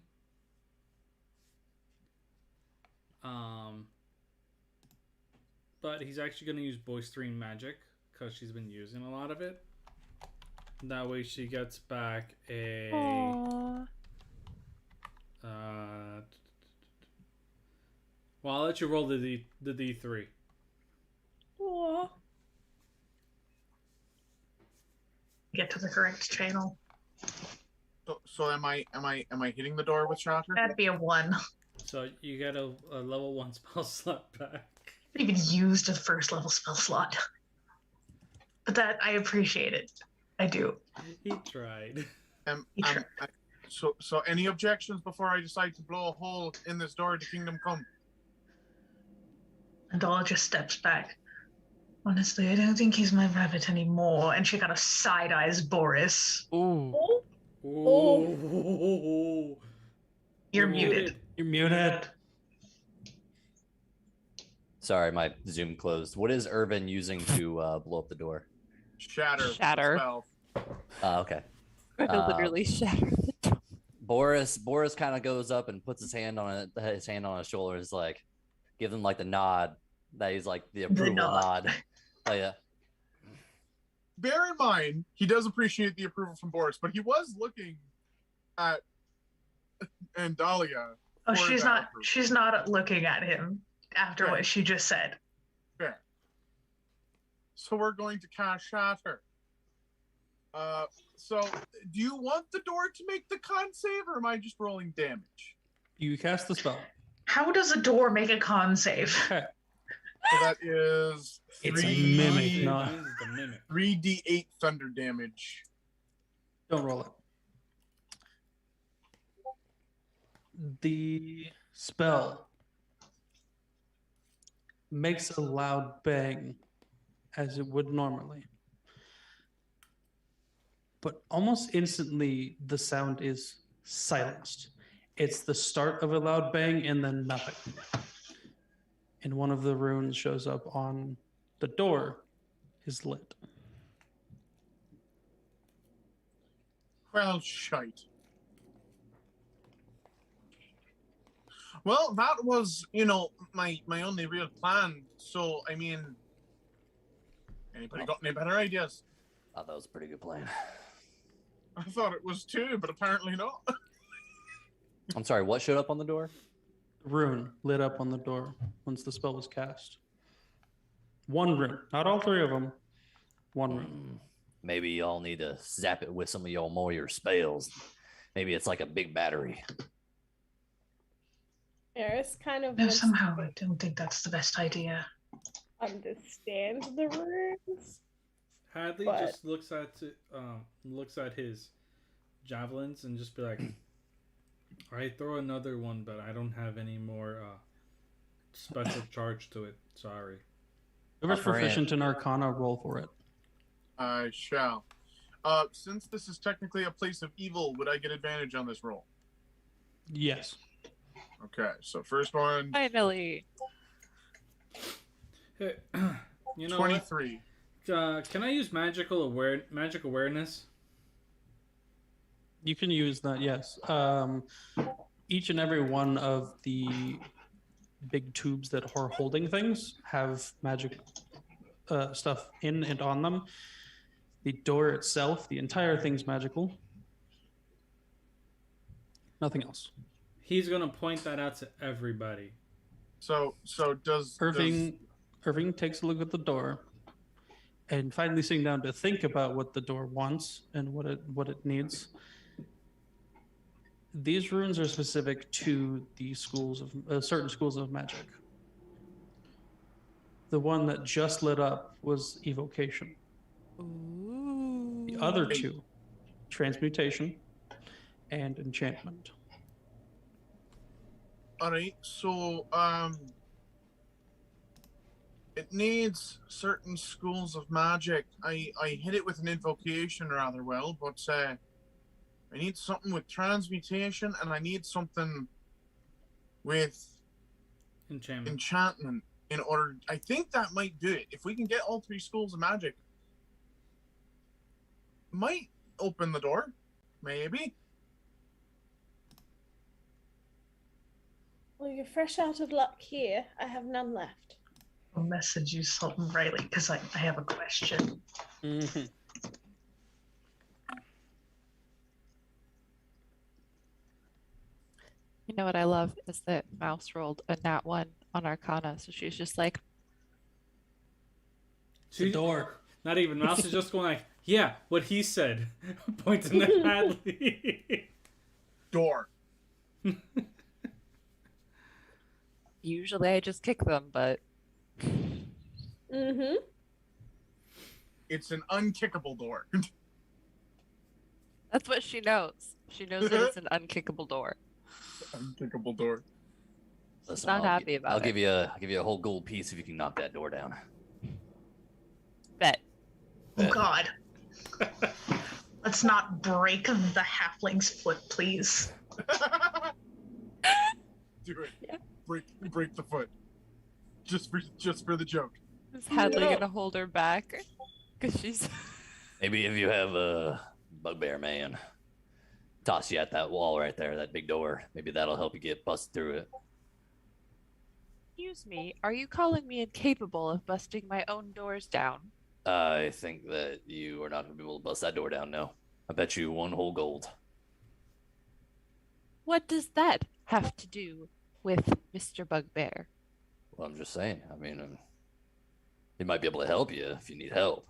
But he's actually going to use boistering magic because she's been using a lot of it. That way she gets back a... Aww. Well, I'll let you roll the D3. Aw. Get to the correct channel. So am I hitting the door with Shatter? That'd be a 1. So you get a level 1 spell slot back. I even used a first level spell slot. But that, I appreciate it. I do. He tried. So any objections before I decide to blow a hole in this door to Kingdom Come? Andala just steps back. Honestly, I don't think he's my rabbit anymore. And she kind of side-eyes Boris. Ooh. Ooh. You're muted. You're muted. Sorry, my Zoom closed. What is Irvin using to blow up the door? Shatter. Shatter. Spell. Okay. Gonna literally shatter the door. Boris kind of goes up and puts his hand on his shoulder. Is like, give him like the nod. That he's like the approval nod. Oh yeah. Bear in mind, he does appreciate the approval from Boris, but he was looking at Andalia. Oh, for she's that not. approval. She's not looking at him after Fair. what she just said. Fair. So we're going to cast Shatter. So do you want the door to make the con save, or am I just rolling damage? You cast the spell. How does a door make a con save? Okay. So that is It's a mimic, not. The mimic. 3d8 thunder damage. Don't roll it. The spell makes a loud bang as it would normally. But almost instantly, the sound is silenced. It's the start of a loud bang and then nothing. And one of the runes shows up on the door, is lit. Well, shite. Well, that was, my only real plan. So, I mean, anybody got any better ideas? Oh, that was a pretty good plan. I thought it was too, but apparently not. I'm sorry, what showed up on the door? Rune lit up on the door once the spell was cast. One rune, not all three of them. One rune. Maybe y'all need to zap it with some of y'all more your spells. Maybe it's like a big battery. Eris kind of No, wants somehow to I don't think that's the best idea. understand the runes. Hadley But- just looks at his javelins and just be like, I throw another one, but I don't have any more special charge to it. Sorry. Whoever's proficient in Arcana, roll for it. I shall. Since this is technically a place of evil, would I get advantage on this roll? Yes. Okay, so first one, Finally. Hey, you know 23. what? Can I use magic awareness? You can use that, yes. Each and every one of the big tubes that are holding things have magic stuff in and on them. The door itself, the entire thing's magical. Nothing else. He's gonna point that out to everybody. So does Irving takes a look at the door, and finally sitting down to think about what the door wants and what it needs. These runes are specific to the schools of certain schools of magic. The one that just lit up was evocation. Ooh. The other two, transmutation and enchantment. Alright, so it needs certain schools of magic. I hit it with an invocation rather well, but I need something with transmutation, and I need something with enchantment in order. I think that might do it. If we can get all three schools of magic, might open the door, maybe. Well, you're fresh out of luck here. I have none left. I'll message you something, Riley, because I have a question. Mm-hmm. You know what I love is that Mouse rolled a nat 1 on Arcana, so she's just like, The door. Not even. Mouse is just going like, yeah, what he said. Pointing at Hadley. Door. usually I just kick them, but Mm-hmm. It's an unkickable door. that's what she knows. She knows that it's an unkickable door. Unkickable door. Listen, Not happy about I'll it. give you a whole gold piece if you can knock that door down. Bet. Oh God. Let's not break the halfling's foot, please. Do it. Yeah. Break the foot. Just for the joke. Is Hadley Yeah. gonna hold her back? Because she's. Maybe if you have a bugbear man toss you at that wall right there, that big door, maybe that'll help you get busted through it. Excuse me, are you calling me incapable of busting my own doors down? I think that you are not going to be able to bust that door down, no. I bet you one whole gold. What does that have to do with Mr. Bugbear? Well, I'm just saying. I mean, he might be able to help you if you need help.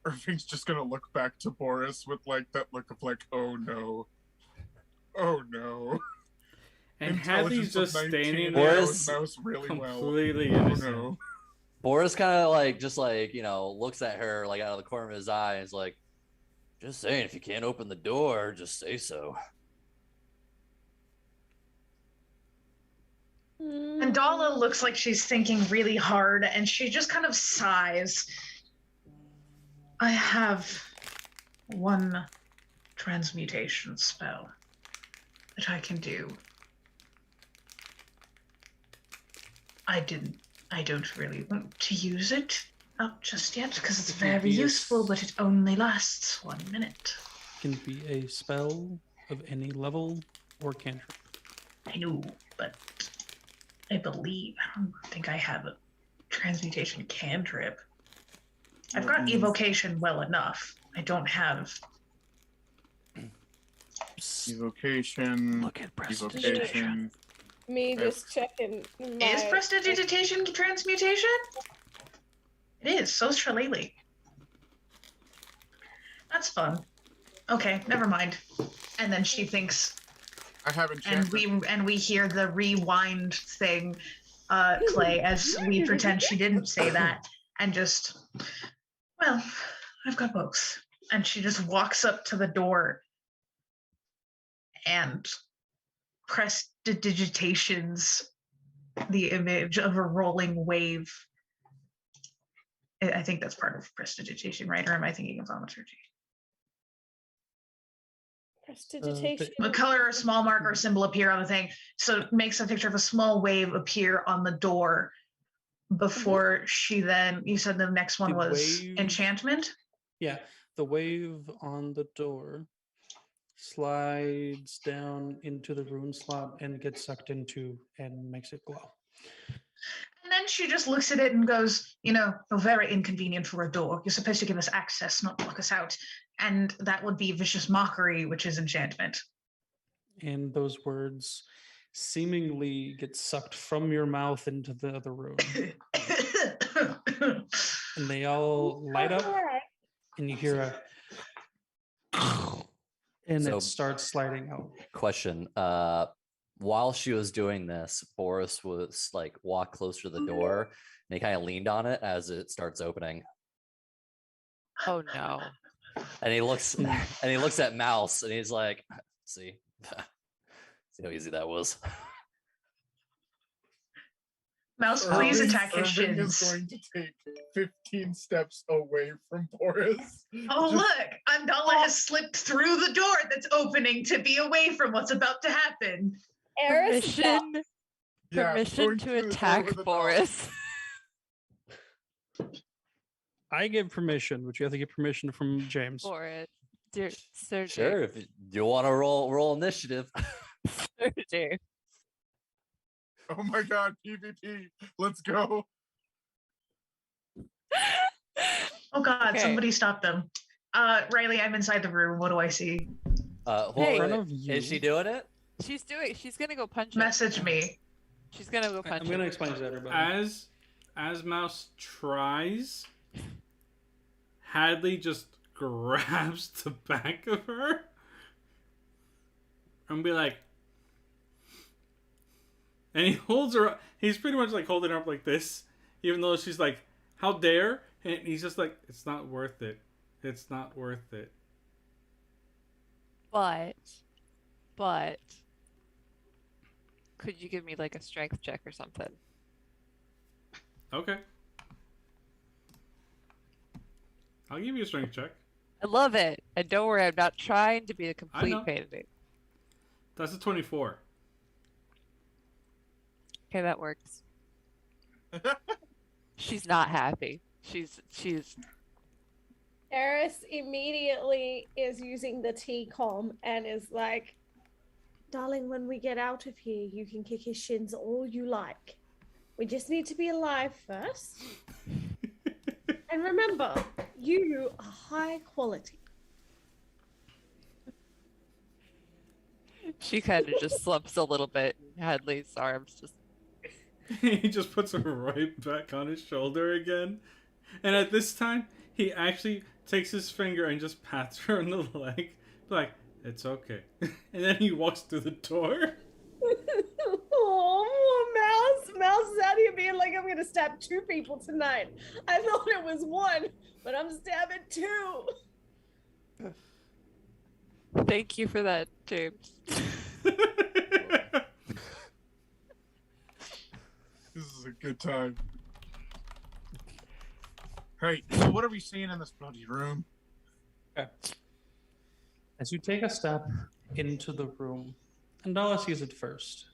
Irving's just gonna look back to Boris with like that look of like, oh no. Oh no. And Hadley's Intelligence of just 19 standing and there, knows mouse really well. completely Oh innocent. no. Boris kind of looks at her like out of the corner of his eye and is like, just saying, if you can't open the door, just say so. And Dala looks like she's thinking really hard, and she just kind of sighs. I have one transmutation spell that I can do. I don't really want to use it just yet because it's very useful, but it only lasts 1 minute. Can be a spell of any level or cantrip. I know, but I don't think I have a transmutation cantrip. I've got evocation well enough. I don't have. Evocation. Look at Evocation. Me just checking. Is prestidigitation transmutation? It is. So's Shillelagh. That's fun. Okay, never mind. And then she thinks, I have enchantment. and we hear the rewind thing play as we pretend she didn't say that, and just, well, I've got both. And she just walks up to the door and prestidigitations the image of a rolling wave. I think that's part of prestidigitation, right? Or am I thinking of thaumaturgy? Prestidigitation. A color or small mark or symbol appear on the thing. So it makes a picture of a small wave appear on the door before she then, you said the next one was enchantment? Yeah, the wave on the door slides down into the rune slot and gets sucked into and makes it glow. And then she just looks at it and goes, very inconvenient for a door. You're supposed to give us access, not lock us out. And that would be vicious mockery, which is enchantment. And those words seemingly get sucked from your mouth into the other room. And they all light up, and you hear a and it starts sliding out. Question. While she was doing this, Boris was like walk closer to the door and he kind of leaned on it as it starts opening. Oh no. And he looks at Mouse and he's like, see how easy that was. Mouse, please attack his Irving shins. is going to take 15 steps away from Boris. Oh, look, Andala has slipped through the door that's opening to be away from what's about to happen. Permission to attack Boris. I give permission, but you have to get permission from James. Boris, dear Sir. Sure, if you want to roll initiative. Sir James. Oh my god, PvP. Let's go. Oh god, somebody stop them. Riley, I'm inside the room. What do I see? Is she doing it? She's gonna go punch him. Message me. She's gonna go punch him. I'm gonna explain to everybody. As Mouse tries, Hadley just grabs the back of her and be like, and he holds her up. He's pretty much like holding her up like this, even though she's like, how dare? And he's just like, it's not worth it. It's not worth it. But could you give me like a strength check or something? Okay. I'll give you a strength check. I love it. And don't worry, I'm not trying to be a complete pain in the... That's a 24. Okay, that works. She's not happy. She's Eris immediately is using the T-com and is like, darling, when we get out of here, you can kick his shins all you like. We just need to be alive first. And remember, you are high quality. She kind of just slumps a little bit. Hadley's arms just... He just puts her right back on his shoulder again. And at this time, he actually takes his finger and just pats her on the leg. Like, it's okay. And then he walks through the door. Oh, Mouse is out here being like, I'm gonna stab 2 people tonight. I thought it was 1, but I'm stabbing 2. Thank you for that, James. This is a good time. Right, so what are we seeing in this bloody room? Okay. As you take a step into the room, Andala sees it first.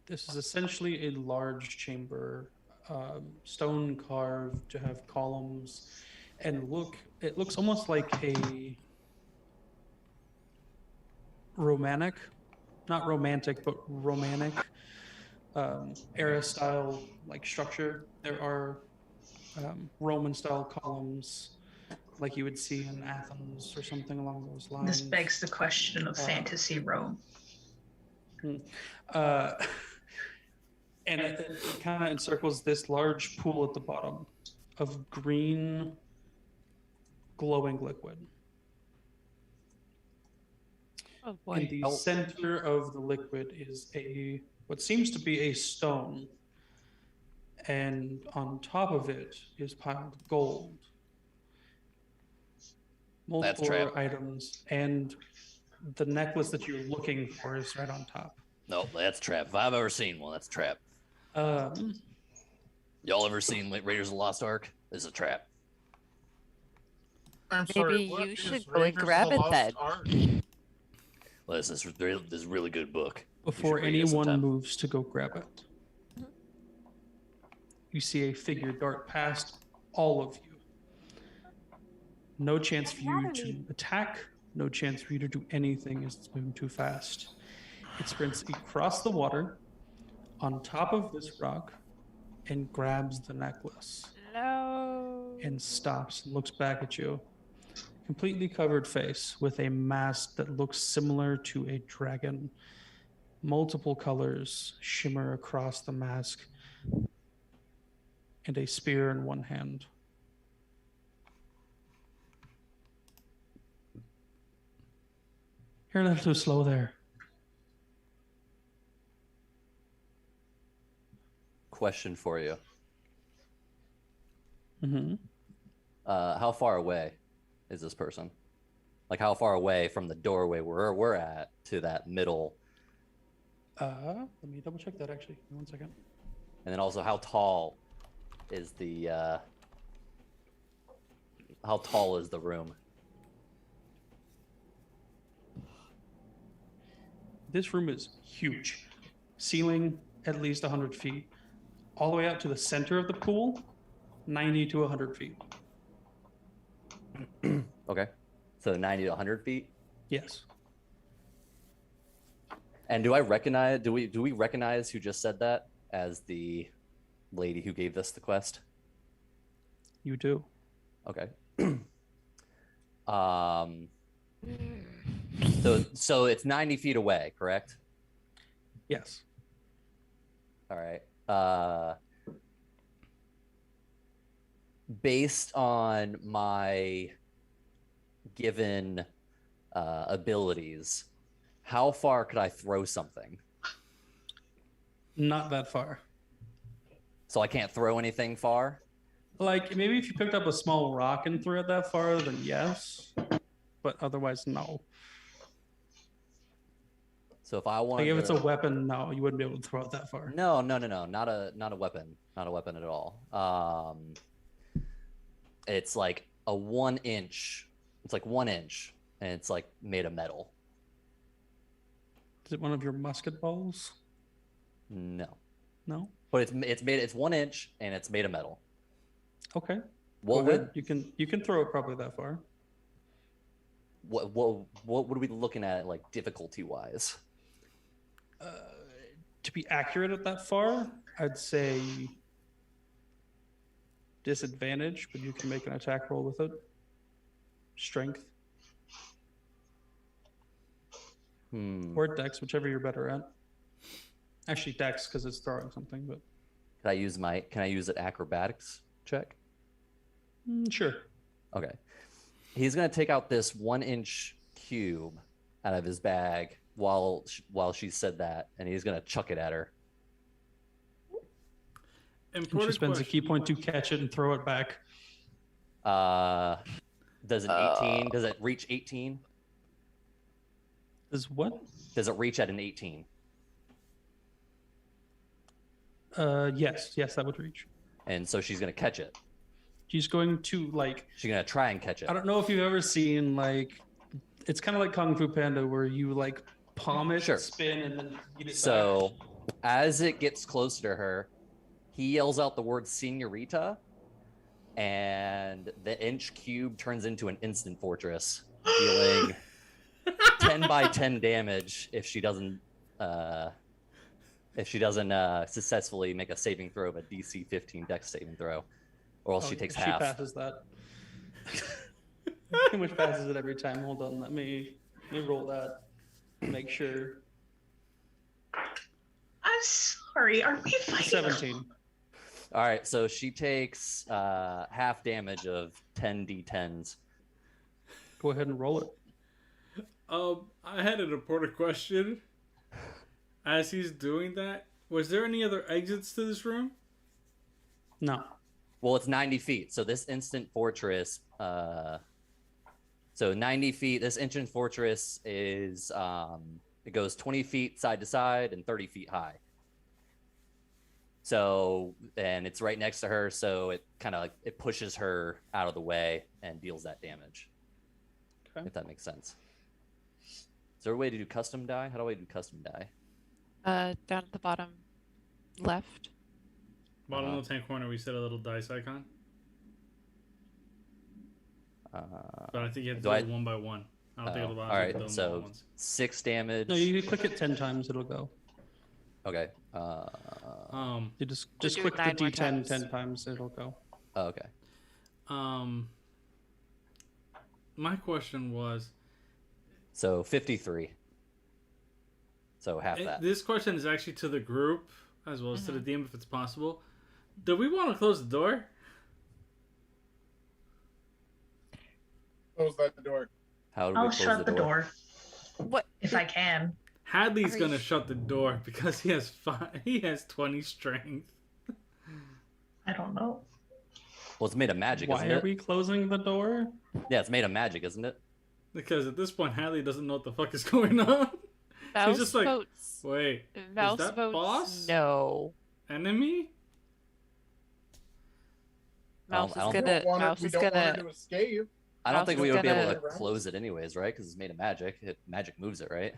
This is essentially a large chamber, stone carved to have columns, and it looks almost like a not romantic, but Romanic era style like structure. There are Roman style columns like you would see in Athens or something along those lines. This begs the question of fantasy Rome. And it kind of encircles this large pool at the bottom of green glowing liquid. Oh boy. In the center of the liquid is what seems to be a stone, and on top of it is piled gold. Multiple trap. items, and the necklace that you're looking for is right on top. No, that's trap. If I've ever seen one, that's trap. Y'all ever seen Raiders of the Lost Ark? This is a trap. I'm Maybe sorry. you What should is go and Raiders of grab the it Lost then. Ark? Well, this is a really good book. Before read it anyone sometime. moves to go grab it, you see a figure dart past all of you. No chance for you to attack, no chance for you to do anything as it's moving too fast. It sprints across the water, on top of this rock, and grabs the necklace. No. And stops and looks back at you. Completely covered face with a mask that looks similar to a dragon. Multiple colors shimmer across the mask, and a spear in one hand. You're a little too slow there. Question for you. Mm-hmm. How far away is this person? Like, how far away from the doorway where we're at to that middle? Let me double check that actually. Give me 1 second. And then also, how tall is the room? This room is huge. Ceiling at least 100 feet. All the way out to the center of the pool, 90 to 100 feet. Okay, so 90 to 100 feet. Yes. And do we recognize who just said that as the lady who gave us the quest? You do. Okay. So it's 90 feet away, correct? Yes. All right. Based on my given abilities, how far could I throw something? Not that far. So I can't throw anything far? Like, maybe if you picked up a small rock and threw it that far, then yes. But otherwise, no. So if I want, like if it's a weapon, no, you wouldn't be able to throw it that far. No, not a weapon, not a weapon at all. It's like a 1 inch. It's like 1 inch, and it's like made of metal. Is it one of your musket balls? No, No. but it's 1 inch and it's made of metal. Okay. What Go ahead. would You can throw it probably that far. what would we be looking at, like, difficulty wise? To be accurate at that far, I'd say disadvantage, but you can make an attack roll with it. Strength or dex, whichever you're better at. Actually, dex because it's throwing something. But Can I use an acrobatics check? Sure. Okay. He's gonna take out this 1 inch cube out of his bag while she said that, and he's gonna chuck it at her. And she spends a key point to catch it and throw it back. Does an 18? Does it reach 18? Does what? Does it reach at an 18? Yes, that would reach. And so she's gonna catch it. She's going to She's gonna try and catch it. I don't know if you've ever seen it's kind of like Kung Fu Panda where you palm it, Sure. spin, and then eat it So back. as it gets closer to her, he yells out the word "señorita," and the inch cube turns into an instant fortress, dealing 10 by 10 damage if she doesn't successfully make a saving throw of a DC 15 Dex saving throw, or else she takes half. She passes that. Pretty much passes it every time. Hold on, let me roll that. Make sure. I'm sorry. Are we fighting? 17. All right, so she takes half damage of 10 D10s. Go ahead and roll it. I had an important question. As he's doing that, was there any other exits to this room? No. Well, it's 90 feet, so this instant fortress So 90 feet. This ancient fortress is it goes 20 feet side to side and 30 feet high. So, and it's right next to her, so it kind of like it pushes her out of the way and deals that damage. Okay. If that makes sense. Is there a way to do custom die? How do I do custom die? Down at the bottom left. Bottom left-hand corner, we set a little dice icon. But I think you have to do it one by one. I don't think it'll allow you to do them all at once. 6 damage. No, you click it 10 times, it'll go. Okay. You just do click it the 9 more D10 times. 10 times, it'll go. Oh, okay. My question was... So 53. So half that. This question is actually to the group, as well as to the DM if it's possible. Do we want to close the door? Close that door. How do we I'll close shut the door What? if I can. Hadley's Are gonna you- shut the door because he has 20 strength. I don't know. Well, it's made of magic, Why isn't are it? we closing the door? Yeah, it's made of magic, isn't it? Because at this point, Hadley doesn't know what the fuck is going on. Mouse just like, votes. Wait, Mouse that votes boss? no. enemy? Mouse I don't- is gonna. We don't want her- Mouse we is don't want her gonna. to escape. I don't Mouse think is we would be able to gonna- close it anyways, right? Because it's made of magic. Magic moves it, right?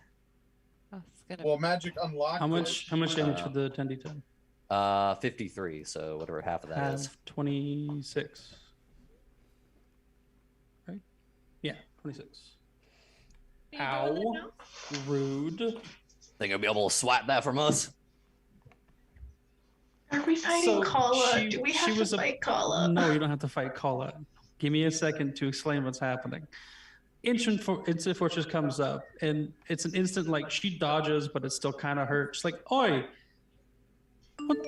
Mouse is gonna. Well, magic unlocked. How much damage Uh, for the 10d10? 53. So whatever half of that is. 26. Right? Yeah, 26. Ow. Rude. Think you'll be able to swat that from us? Are we fighting So Kala? Do we she have was to a- fight Kala? No, you don't have to fight Kala. Give me a second to explain what's happening. Instant Fortress comes up, and it's an instant, like, she dodges, but it still kind of hurts. She's like, oi!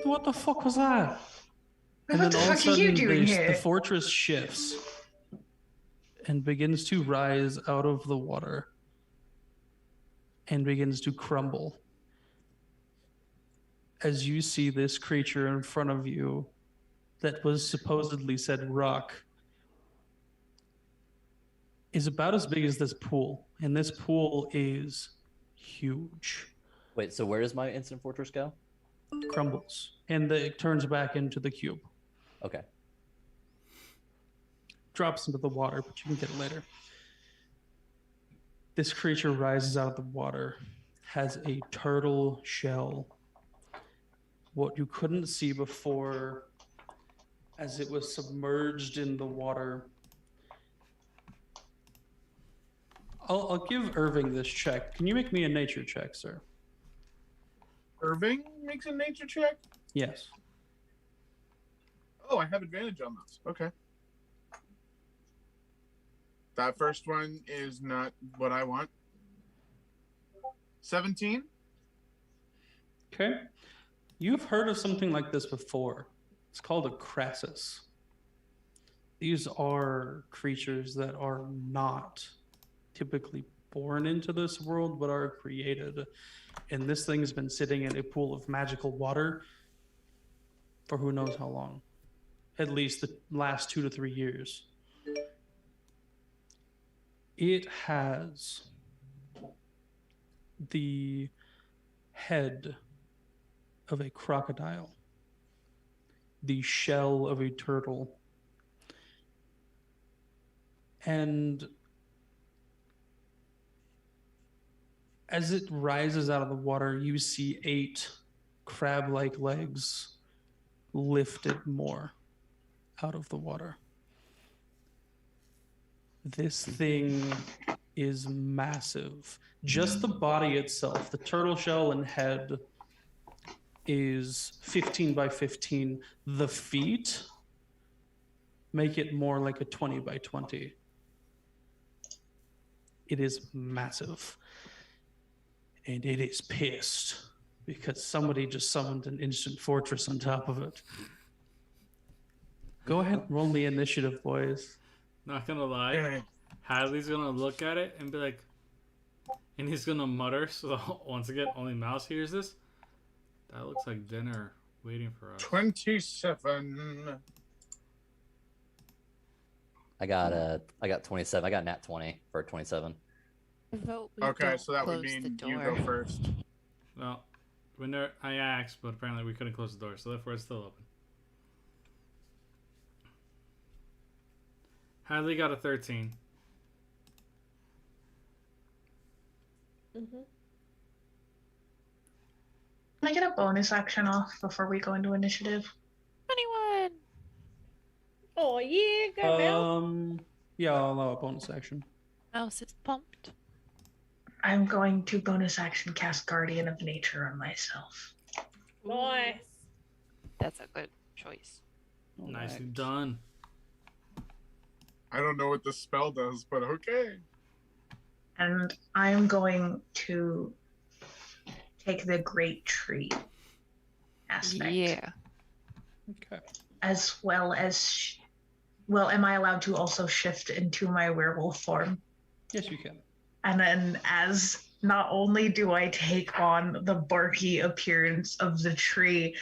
What the fuck was that? And What then the all of a fuck are you sudden, doing the here? fortress shifts and begins to rise out of the water and begins to crumble. As you see this creature in front of you that was supposedly said rock is about as big as this pool, and this pool is huge. Wait, so where does my instant fortress go? Crumbles, and it turns back into the cube. Okay. Drops into the water, but you can get it later. This creature rises out of the water, has a turtle shell. What you couldn't see before, as it was submerged in the water. I'll give Irving this check. Can you make me a nature check, sir? Irving makes a nature check. Yes. Oh, I have advantage on those. Okay. That first one is not what I want. 17. Okay. You've heard of something like this before. It's called a Crassus. These are creatures that are not typically born into this world, but are created. And this thing has been sitting in a pool of magical water for who knows how long. At least the last 2 to 3 years. It has the head of a crocodile, the shell of a turtle, and as it rises out of the water, you see 8 crab-like legs lifted more out of the water. This thing is massive. Just the body itself, the turtle shell and head, is 15 by 15. The feet make it more like a 20 by 20. It is massive. And it is pissed because somebody just summoned an instant fortress on top of it. Go ahead and roll the initiative, boys. Not gonna lie, Hadley's gonna look at it and be like, and he's gonna mutter, so once again, only Mouse hears this. That looks like dinner waiting for us. 27. I got 27. I got nat 20 for 27. Vote we Okay, don't so that would close the mean you door. go first. Well, I asked, but apparently we couldn't close the door, so therefore it's still open. Hadley got a 13. Mm-hmm. Can I get a bonus action off before we go into initiative? 21. Oh yeah, go Mel. Yeah, I'll allow a bonus action. Mouse is pumped. I'm going to bonus action cast Guardian of Nature on myself. Nice. That's a good choice. Nicely Alright. done. I don't know what this spell does, but okay. And I'm going to take the Great Tree aspect. Yeah. Okay. As well as... Well, am I allowed to also shift into my werewolf form? Yes, you can. And then as not only do I take on the barky appearance of the tree,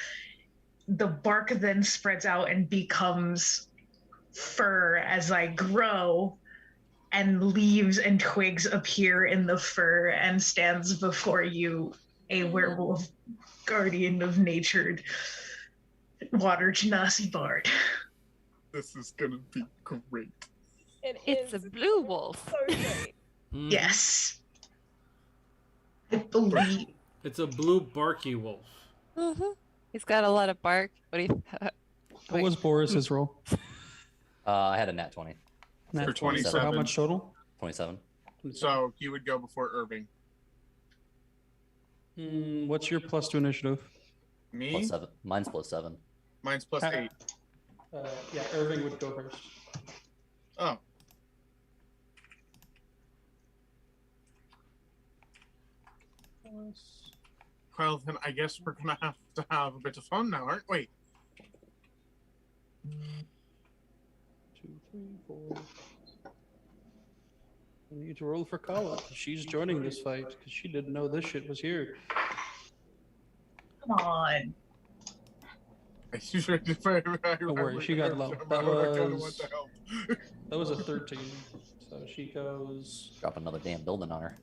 the bark then spreads out and becomes fur as I grow, and leaves and twigs appear in the fur and stands before you, a werewolf guardian of nature, water genasi bard. This is gonna be great. It's a blue wolf. So great. Mhm. Yes. I believe. It's a blue barky wolf. Mm-hmm. He's got a lot of bark. What do you? What was Boris's roll? I had a nat 20. Nat For 20. So 27. how much total? 27. So he would go before Irving. What's your plus to initiative? Me? Plus 7. Mine's plus 7. Mine's plus Uh, 8. Yeah, Irving would go first. Oh. Well, then I guess we're gonna have to have a bit of fun now, aren't we? 2, 3, 4. I need to roll for Kala. She's joining this fight because she didn't know this shit was here. Come on. Don't worry, she got low. That was a 13. So she goes. Drop another damn building on her.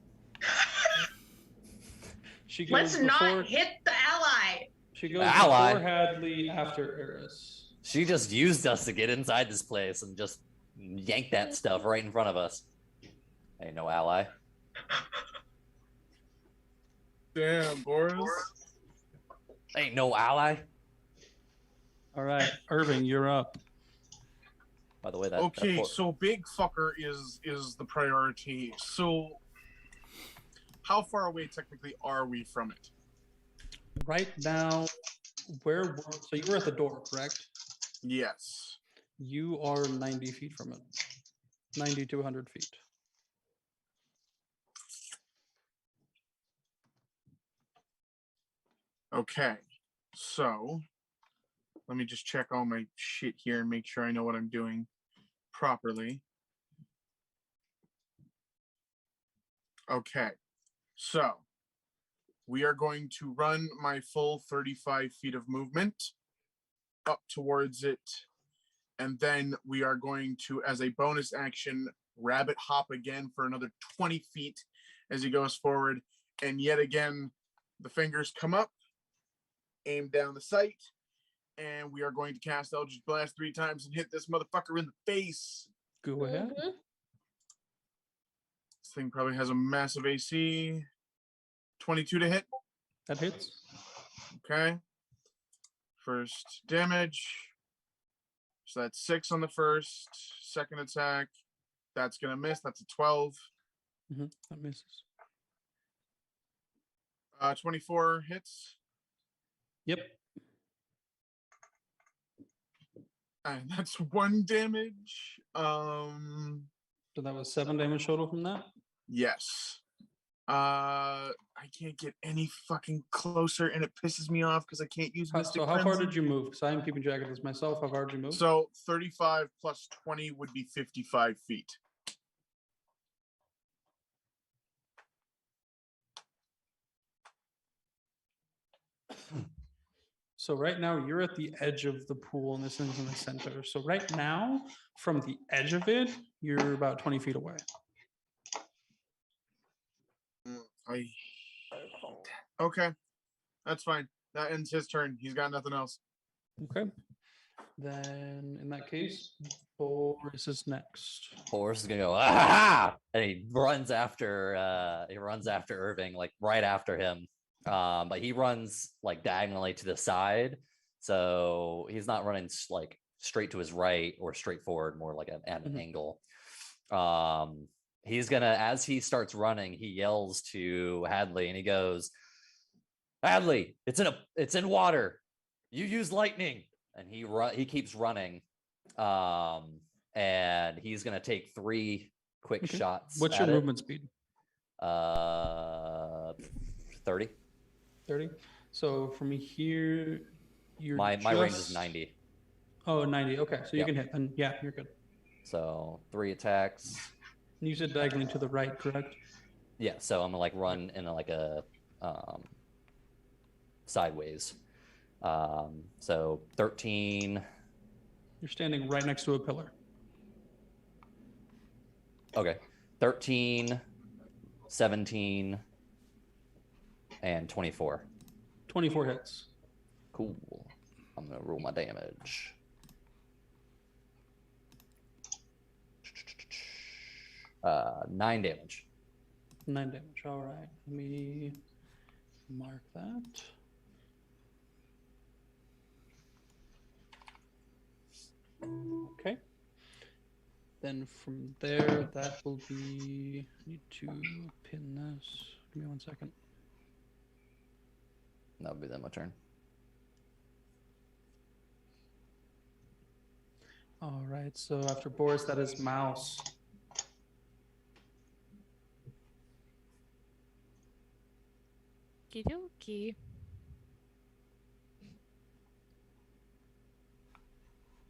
She goes Let's before, not hit the ally. She goes Ally. before Hadley, after Eris. She just used us to get inside this place and just yanked that stuff right in front of us. Ain't no ally. Damn, Boris. Ain't no ally. All right, Irving, you're up. By the way, that Okay, that so big fucker is the priority. So how far away technically are we from it? Right now, so you were at the door, correct? Yes. You are 90 feet from it. 90 to 100 feet. Okay. So let me just check all my shit here and make sure I know what I'm doing properly. Okay. So we are going to run my full 35 feet of movement up towards it. And then we are going to, as a bonus action, rabbit hop again for another 20 feet as he goes forward. And yet again, the fingers come up, aim down the sight, and we are going to cast Eldritch Blast 3 times and hit this motherfucker in the face. Go ahead. Mhm. This thing probably has a massive AC. 22 to hit. That hits. Okay. First damage. So that's 6 on the first. Second attack. That's going to miss. That's a 12. That misses. 24 hits. Yep. And that's 1 damage. So that was 7 damage total from that. Yes. I can't get any fucking closer, and it pisses me off because I can't use Mystic So how far Cleanse. did you move? Because I'm keeping track of this myself. How far did you move? So 35 plus 20 would be 55 feet. So right now you're at the edge of the pool and this thing's in the center. So right now, from the edge of it, you're about 20 feet away. Okay, that's fine. That ends his turn. He's got nothing else. Okay. Then in that case, Boris is next. Boris is gonna go, ah! And he runs after Irving, like right after him. But he runs like diagonally to the side. So he's not running like straight to his right or straight forward, more like an angle. He's gonna, as he starts running, he yells to Hadley and he goes, Hadley, it's in water. You use lightning. And he keeps running. And he's gonna take 3 quick shots. What's your movement speed? 30. 30. So from here, my range is 90. Oh, 90. Okay, so you can hit. And yeah, you're good. So 3 attacks. And you said diagonally to the right, correct? Yeah. So I'm gonna like run in like a sideways. So 13. You're standing right next to a pillar. Okay. 13, 17, and 24. 24 hits. Cool. I'm going to roll my damage. Uh, 9 damage. 9 damage. All right. Let me mark that. Okay. Then from there, that will be. I need to pin this. Give me 1 second. That'll be then my turn. All right. So after Boris, that is Mouse. Okie dokie.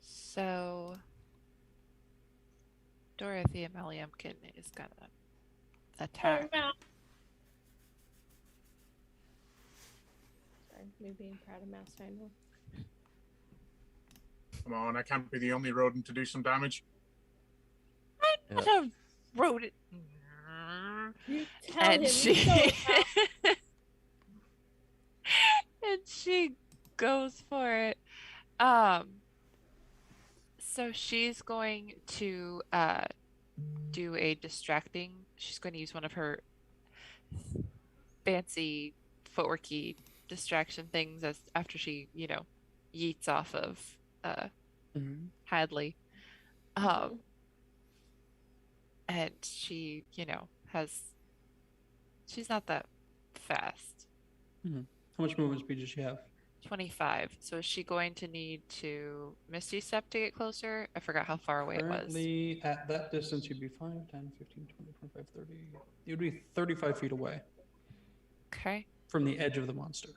So Dorothea Maliamkin is gonna attack. Sorry, me being proud of Mouse finally. Come on, I can't be the only rodent to do some damage. I'm not a rodent. You tell And him. she You and she goes for it. So she's going to do a distracting. She's going to use one of her fancy footworky distraction things as after she, yeets off of Hadley. And she, she's not that fast. How much movement speed does she have? 25. So is she going to need to Misty Step to get closer? I forgot how far away it was. Currently, at that distance, you'd be 5, 10, 15, 20, 25, 30. You'd be 35 feet away. Okay. From the edge of the monster.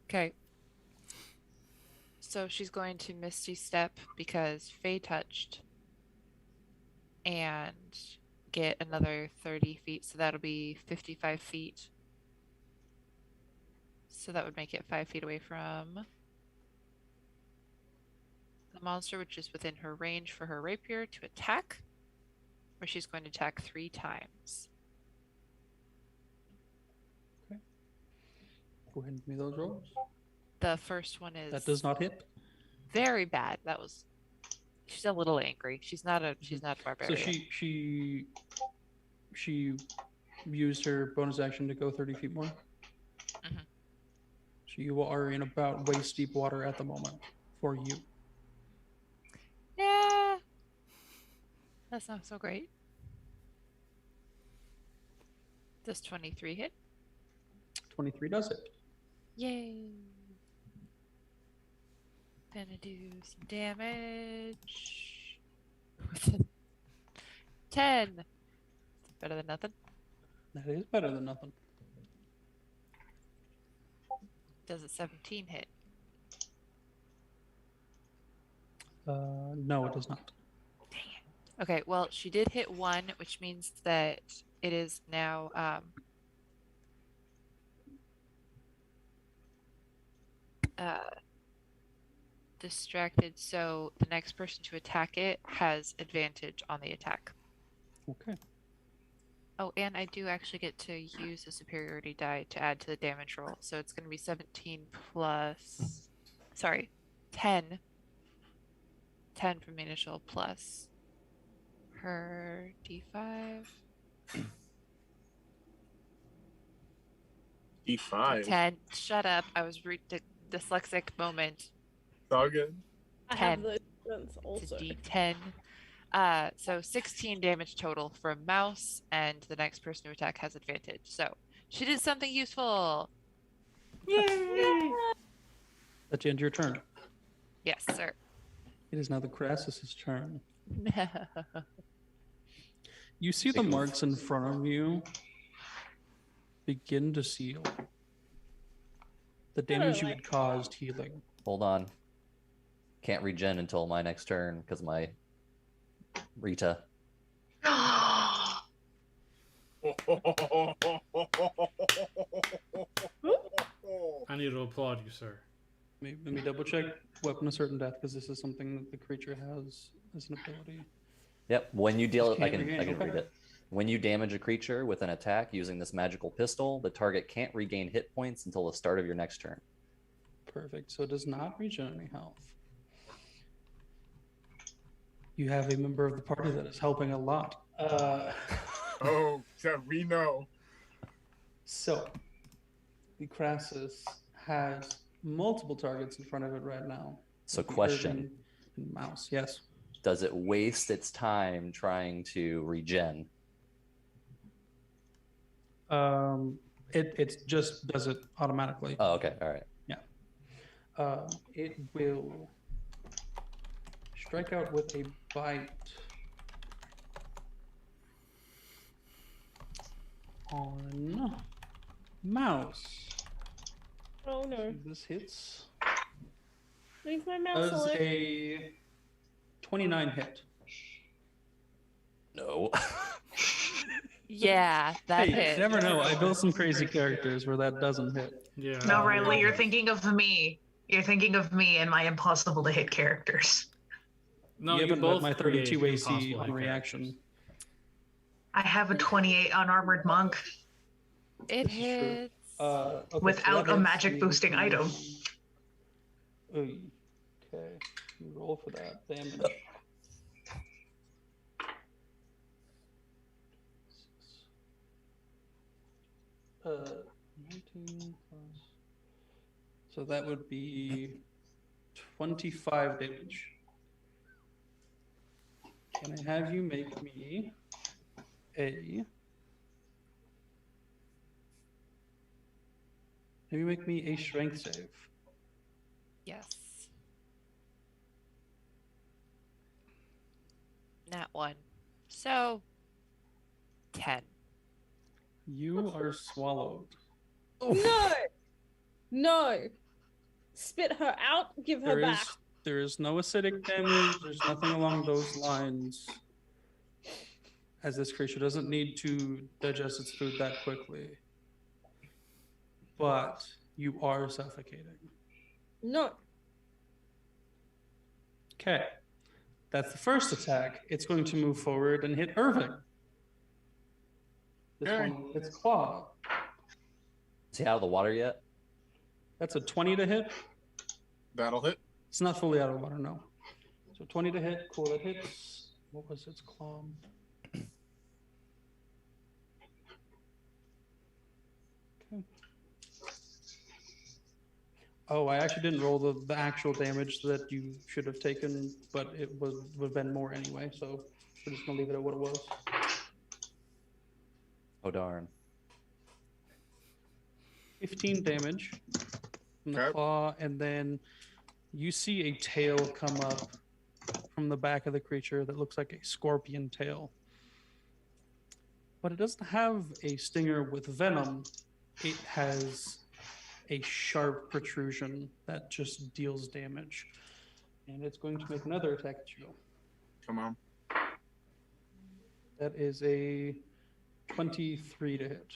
Okay. So she's going to Misty Step because Faye touched and get another 30 feet. So that'll be 55 feet. So that would make it 5 feet away from the monster, which is within her range for her rapier to attack, where she's going to attack 3 times. Okay. Go ahead and give me those rolls. The first one is That does not hit. very bad. She's a little angry. She's not a barbarian. So she used her bonus action to go 30 feet more. So you are in about waist deep water at the moment for you. Yeah. That's not so great. Does 23 hit? 23 does it. Yay. Gonna do some damage. 10. Better than nothing. That is better than nothing. Does a 17 hit? No, it does not. Dang it. Okay, well, she did hit 1, which means that it is now distracted, so the next person to attack it has advantage on the attack. Okay. Oh, and I do actually get to use a superiority die to add to the damage roll. So it's going to be 17 plus, sorry, 10. 10 from the initial plus her d5. D5. 10. Shut up. I was dyslexic moment. It's all good. I have 10. those ones It's also. a d10. So 16 damage total from Mouse, and the next person to attack has advantage. So she did something useful. Yay! That's the end of your turn. Yes, sir. It is now the Crassus's turn. You see the marks in front of you begin to seal. The damage you had caused healing. Hold on. Can't regen until my next turn because my Rita. I need to applaud you, sir. Let me double check weapon of certain death because this is something that the creature has as an ability. Yep. When you deal, I Can't can regain, read okay. it. When you damage a creature with an attack using this magical pistol, the target can't regain hit points until the start of your next turn. Perfect. So it does not regen any health. You have a member of the party that is helping a lot. Oh, so we know. So, the Crassus has multiple targets in front of it right now. So, The question: Irving and Mouse, yes. does it waste its time trying to regen? It just does it automatically. Oh, okay, all right. It will strike out with a bite on Mouse. Oh no. This hits. Leave my mouse Does alone. a 29 hit. No. Yeah, that Hey, hit. you never know. I built some crazy characters where that doesn't hit. Yeah. No, Riley, you're thinking of me. You're thinking of me and my impossible to hit characters. No, You you haven't both met my create 32 AC impossible on hit reaction. I have a 28 unarmored monk It This is true. hits. Okay, so without that a hits. magic boosting item. Okay, you roll for that damage. Uh, 19 plus. So that would be 25 damage. Can I have you make me a? Have you make me a strength save? Yes. Nat 1. So, 10. You are swallowed. No! No! Spit her out, give her back. There is no acidic damage. There's nothing along those lines. As this creature doesn't need to digest its food that quickly. But you are suffocating. No. Okay. That's the first attack. It's going to move forward and hit Irving. This Okay. one hits Claw. Is he out of the water yet? That's a 20 to hit. That'll hit. It's not fully out of the water, no. So 20 to hit. Cool, that hits. What was its claw? Okay. Oh, I actually didn't roll the actual damage that you should have taken, but it would have been more anyway, so we're just going to leave it at what it was. Oh, darn. 15 damage from the Okay. claw, and then you see a tail come up from the back of the creature that looks like a scorpion tail. But it doesn't have a stinger with venom. It has a sharp protrusion that just deals damage. And it's going to make another attack at you. Come on. That is a 23 to hit.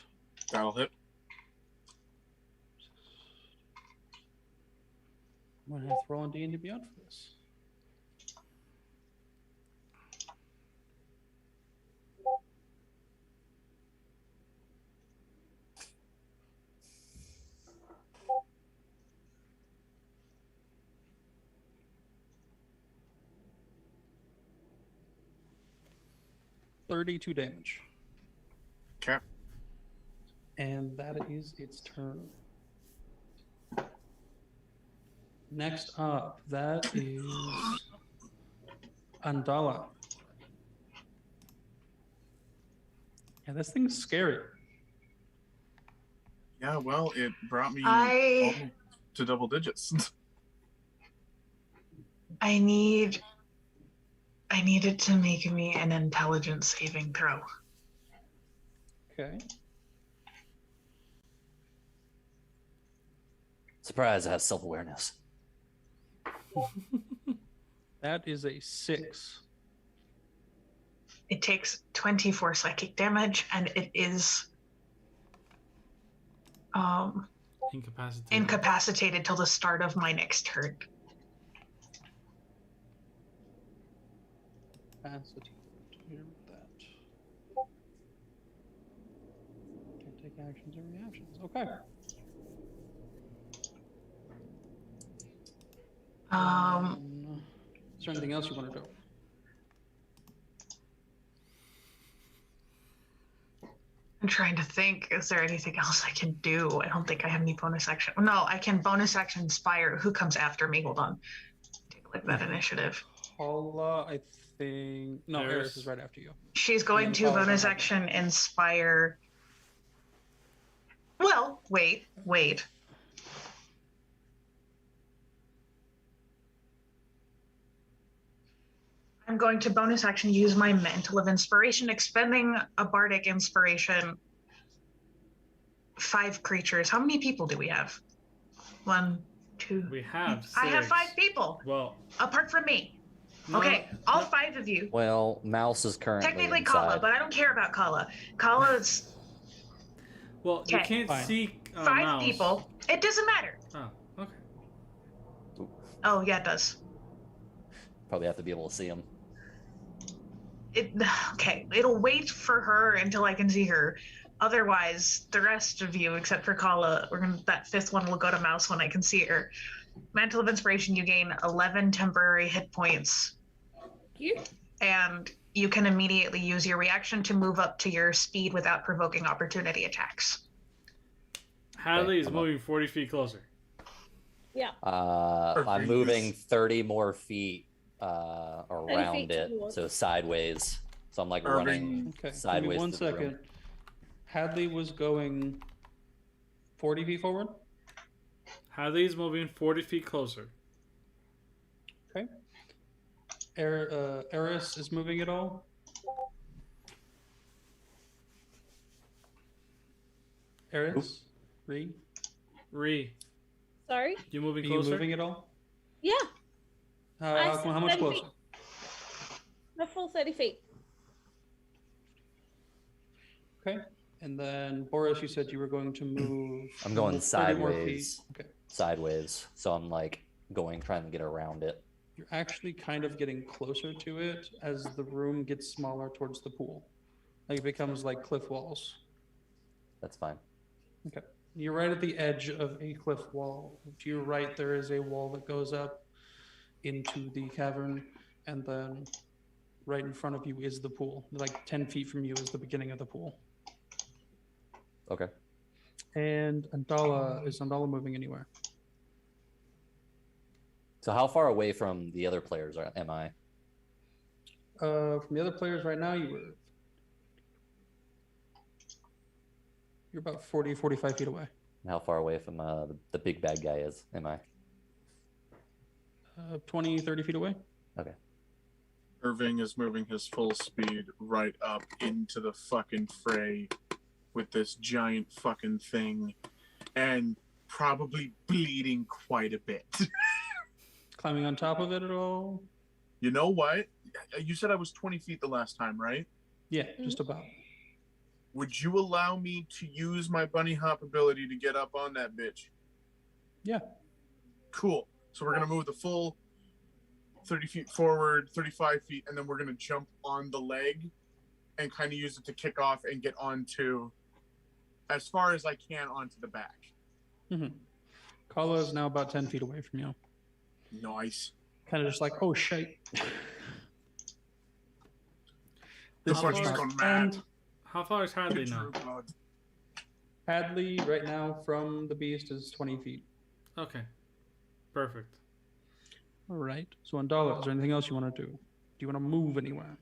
That'll hit. I'm gonna have to roll on D&D Beyond for this. $32 damage. Okay. And that is its turn. Next up, that is Andala. Yeah, this thing's scary. Yeah, well, it brought me I- almost to double digits. I need it to make me an intelligence saving throw. Okay. Surprise! I have self-awareness. That is a 6. It takes 24 psychic damage, and it is incapacitated till the start of my next turn. Capacity. That. Can't take actions or reactions. Okay. Is there anything else you want to do? I'm trying to think, is there anything else I can do? I don't think I have any bonus action. No, I can bonus action inspire. Who comes after me? Hold on. Take a look at that initiative. Paula, I think. No, Eris is right after you. She's going to Paula's bonus on action inspire. Well, wait. I'm going to bonus action use my Mantle of Inspiration, expending a bardic inspiration. 5 creatures. How many people do we have? 1, 2. We have 6. I have 5 people. Well, apart from me. no, Okay, all 5 of you. Well, Mouse is currently Technically inside. Kala, but I don't care about Kala. Kala's well, you Okay. can't Fine. see 5 Mouse. people. It doesn't matter. Oh, okay. Oh, yeah, it does. Probably have to be able to see him. Okay, it'll wait for her until I can see her. Otherwise, the rest of you, except for Kala, that 5th one will go to Mouse when I can see her. Mantle of Inspiration, you gain 11 temporary hit points. And you can immediately use your reaction to move up to your speed without provoking opportunity attacks. Hadley is come on. moving 40 feet closer. Yeah. I'm moving 30 more feet around feet it, towards so sideways. So I'm like Irving. running Okay. sideways. Give me 1 through the room. second. Hadley was going 40 feet forward. Hadley is moving 40 feet closer. Okay. Eris is moving at all. Eris? Ree, Sorry? you moving Are you closer? moving at all? Yeah. I said How much 30 closer? feet. A full 30 feet. Okay. And then Boris, you said you were going to move. I'm going 30 more feet. sideways. Okay. Sideways. So I'm like trying to get around it. You're actually kind of getting closer to it as the room gets smaller towards the pool. Like it becomes like cliff walls. That's fine. Okay. You're right at the edge of a cliff wall. To your right, there is a wall that goes up into the cavern, and then right in front of you is the pool. Like 10 feet from you is the beginning of the pool. Okay. And is Andala moving anywhere? So how far away from the other players am I? From the other players right now, you're about 40, 45 feet away. And how far away from the big bad guy am I? 20, 30 feet away. Okay. Irving is moving his full speed right up into the fucking fray with this giant fucking thing and probably bleeding quite a bit. Climbing on top of it at all? You know what? You said I was 20 feet the last time, right? Yeah, just about. Would you allow me to use my bunny hop ability to get up on that bitch? Yeah. Cool. So we're gonna move the full 30 feet forward, 35 feet, and then we're gonna jump on the leg and kind of use it to kick off and get onto, as far as I can, onto the back. Mm-hmm. Kala is now about 10 feet away from you. Nice. Kind of just like, oh shit. The How bunch is far- gone mad. And How far is Hadley now? True blood. Hadley, right now, from the beast is 20 feet. Okay. Perfect. All right. So, Andala, is there anything else you want to do? Do you want to move anywhere?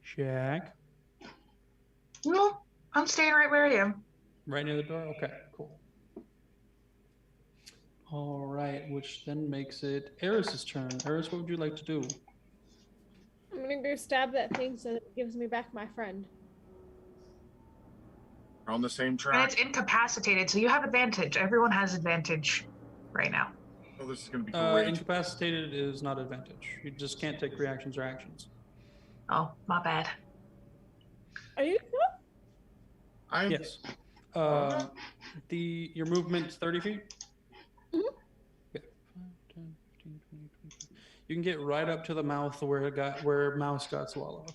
Jack? No, I'm staying right where I am. Right near the door? Okay, cool. All right, which then makes it Eris's turn. Eris, what would you like to do? I'm gonna go stab that thing so that it gives me back my friend. We're on the same And track. it's incapacitated, so you have advantage. Everyone has advantage right now. Oh, this is gonna be great. Incapacitated is not advantage. You just can't take reactions or actions. Oh, my bad. Are you sure? Yes. Your movement's 30 feet? Mhm. Okay. 5, 10, 15, 20, 25. You can get right up to the mouth where Mouse got swallowed.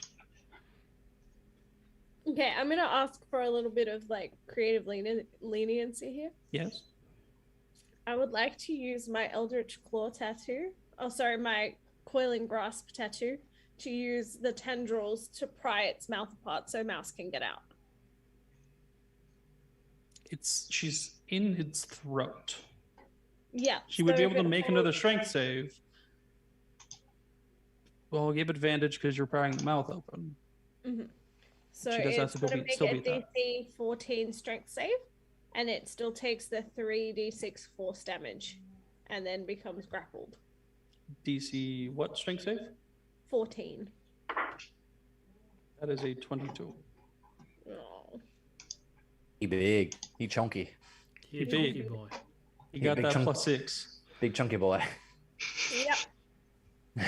Okay, I'm gonna ask for a little bit of like creative leniency here. Yes. I would like to use my Eldritch Claw tattoo. Oh, sorry, my Coiling Grasp tattoo to use the tendrils to pry its mouth apart so Mouse can get out. She's in its throat. Yeah. She would be so able to if it make holds- another strength save. Well, I'll give advantage because you're prying the mouth open. Mhm. So She does have it's to going to beat- make still a beat that. DC 14 strength save, and it still takes the 3d6 force damage, and then becomes grappled. DC what strength save? 14. That is a 22. Oh. He big. He chunky. He a big. chunky boy. You Yeah, got big that chunk. +6. Big chunky boy. Yep.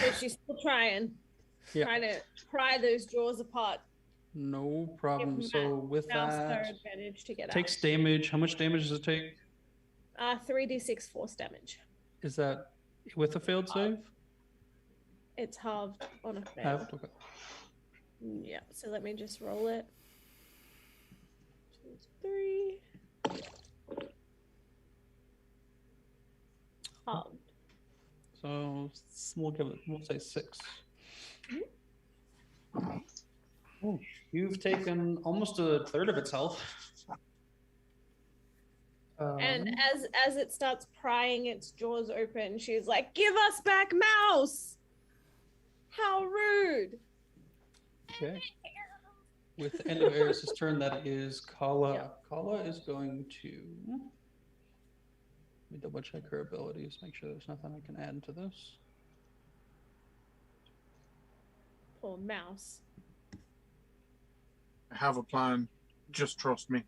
So she's still trying. Yeah. Trying to pry those jaws apart. No problem. Give So with Mouse her that, advantage to get takes damage. How much damage does it take? out. 3d6 force damage. Is that with a failed save? It's halved on a fail. Halved? Okay. Yeah, so let me just roll it. 2, 3. Halved. So we'll say 6. Oh, you've taken almost a third of its health. And as it starts prying its jaws open, she's like, "Give us back Mouse! How rude!" Okay. With the end of Eris's turn, that is Kala. Yeah. Kala is going to. Let me double check her abilities, make sure there's nothing I can add to this. Poor Mouse. I have a plan. Just trust me.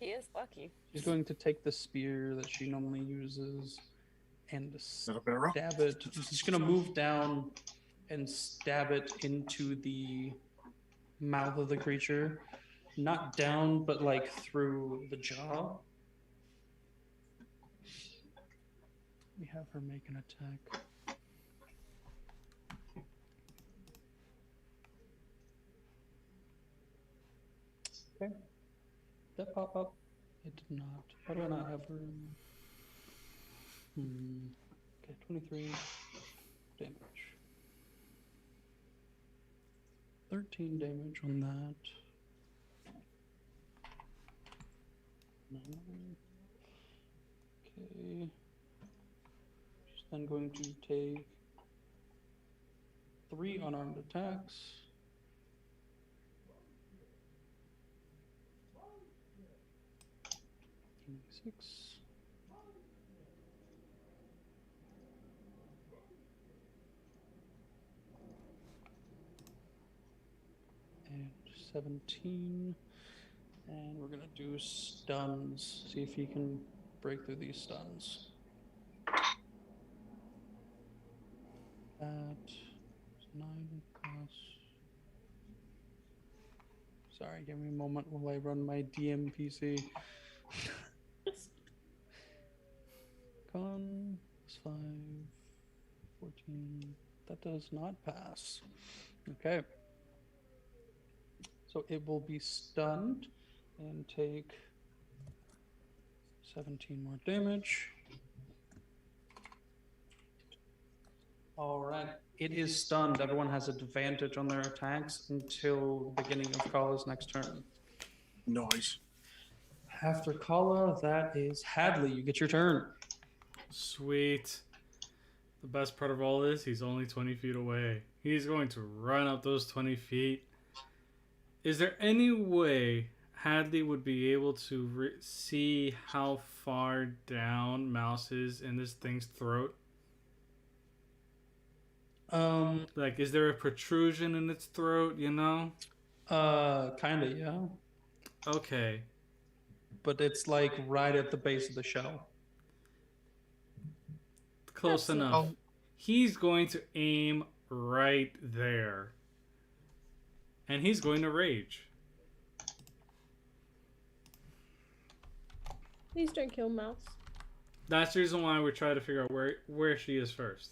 He is lucky. She's going to take the spear that she normally uses and Little bit of rock. stab it. She's going to move down and stab it into the mouth of the creature. Not down, but like through the jaw. We have her make an attack. Okay. Did that pop up? It did not. Why do I not have her? Okay, 23 damage. 13 damage on that. 9. Okay. She's then going to take 3 unarmed attacks. 6. And 17. And we're gonna do stuns. See if he can break through these stuns. That is 9 plus Sorry, give me a moment while I run my DM PC. Con plus 5, 14. That does not pass. Okay. So it will be stunned and take 17 more damage. All right. It is stunned. Everyone has advantage on their attacks until the beginning of Kala's next turn. Noise. After Kala, that is Hadley. You get your turn. Sweet. The best part of all this, he's only 20 feet away. He's going to run up those 20 feet. Is there any way Hadley would be able to see how far down Mouse is in this thing's throat? Like, is there a protrusion in its throat, you know? Kinda, yeah. Okay. But it's like right at the base of the shell. Close enough. He's going to aim right there. And he's going to rage. Please don't kill Mouse. That's the reason why we're trying to figure out where she is first.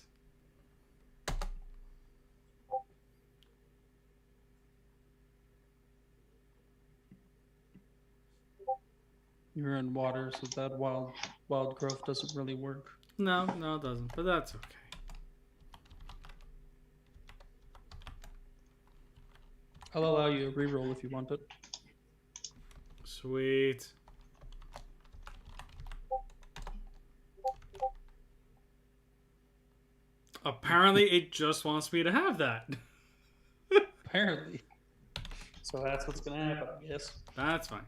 You're in water, so that wild growth doesn't really work. No, it doesn't. But that's okay. I'll allow you a reroll if you want it. Sweet. Apparently, it just wants me to have that. Apparently. So that's what's gonna happen, I guess. That's fine.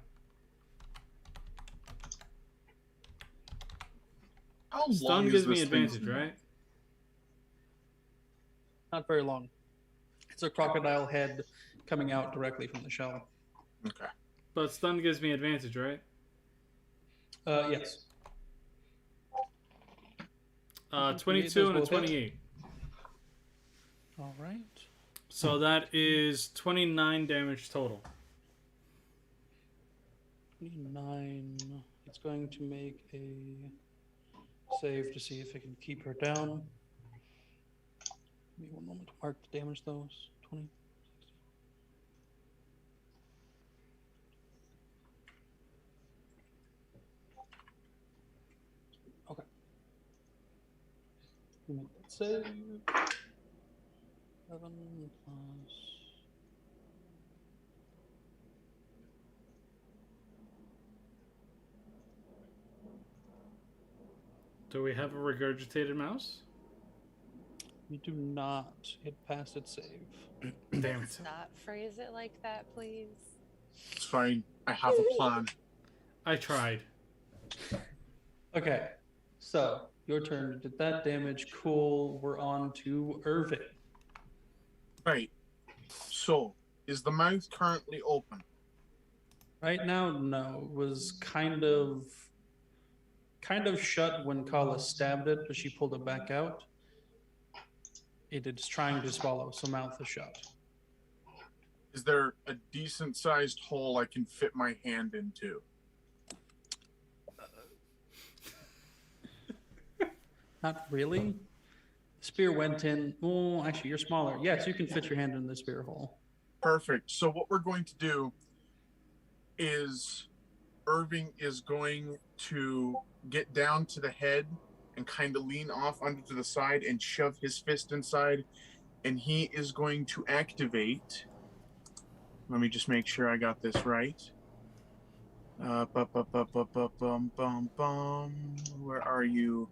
How long Stun is gives me this advantage, thing? right? Not very long. It's a crocodile head coming out directly from the shell. Okay. But stun gives me advantage, right? Yes. 22 and a Those will hit. 28. All right. So that is 29 damage total. 29. It's going to make a save to see if it can keep her down. Give me one moment to mark the damage, though. 20. Okay. You make that save. 7 plus. Do we have a regurgitated mouse? We do not. It passed its save. Damn it. Let's not phrase it like that, please. It's fine. I have a plan. I tried. Okay. So, your turn. Did that damage? Cool. We're on to Irvin. Right. So, is the mouth currently open? Right now, no. It was kind of shut when Kala stabbed it, but she pulled it back out. It is trying to swallow, so mouth is shut. Is there a decent sized hole I can fit my hand into? Not really. Spear went in. Oh, actually, you're smaller. Yes, you can fit your hand in the spear hole. Perfect. So what we're going to do is Irving is going to get down to the head and kind of lean off onto to the side and shove his fist inside, and he is going to activate. Let me just make sure I got this right. Where are you?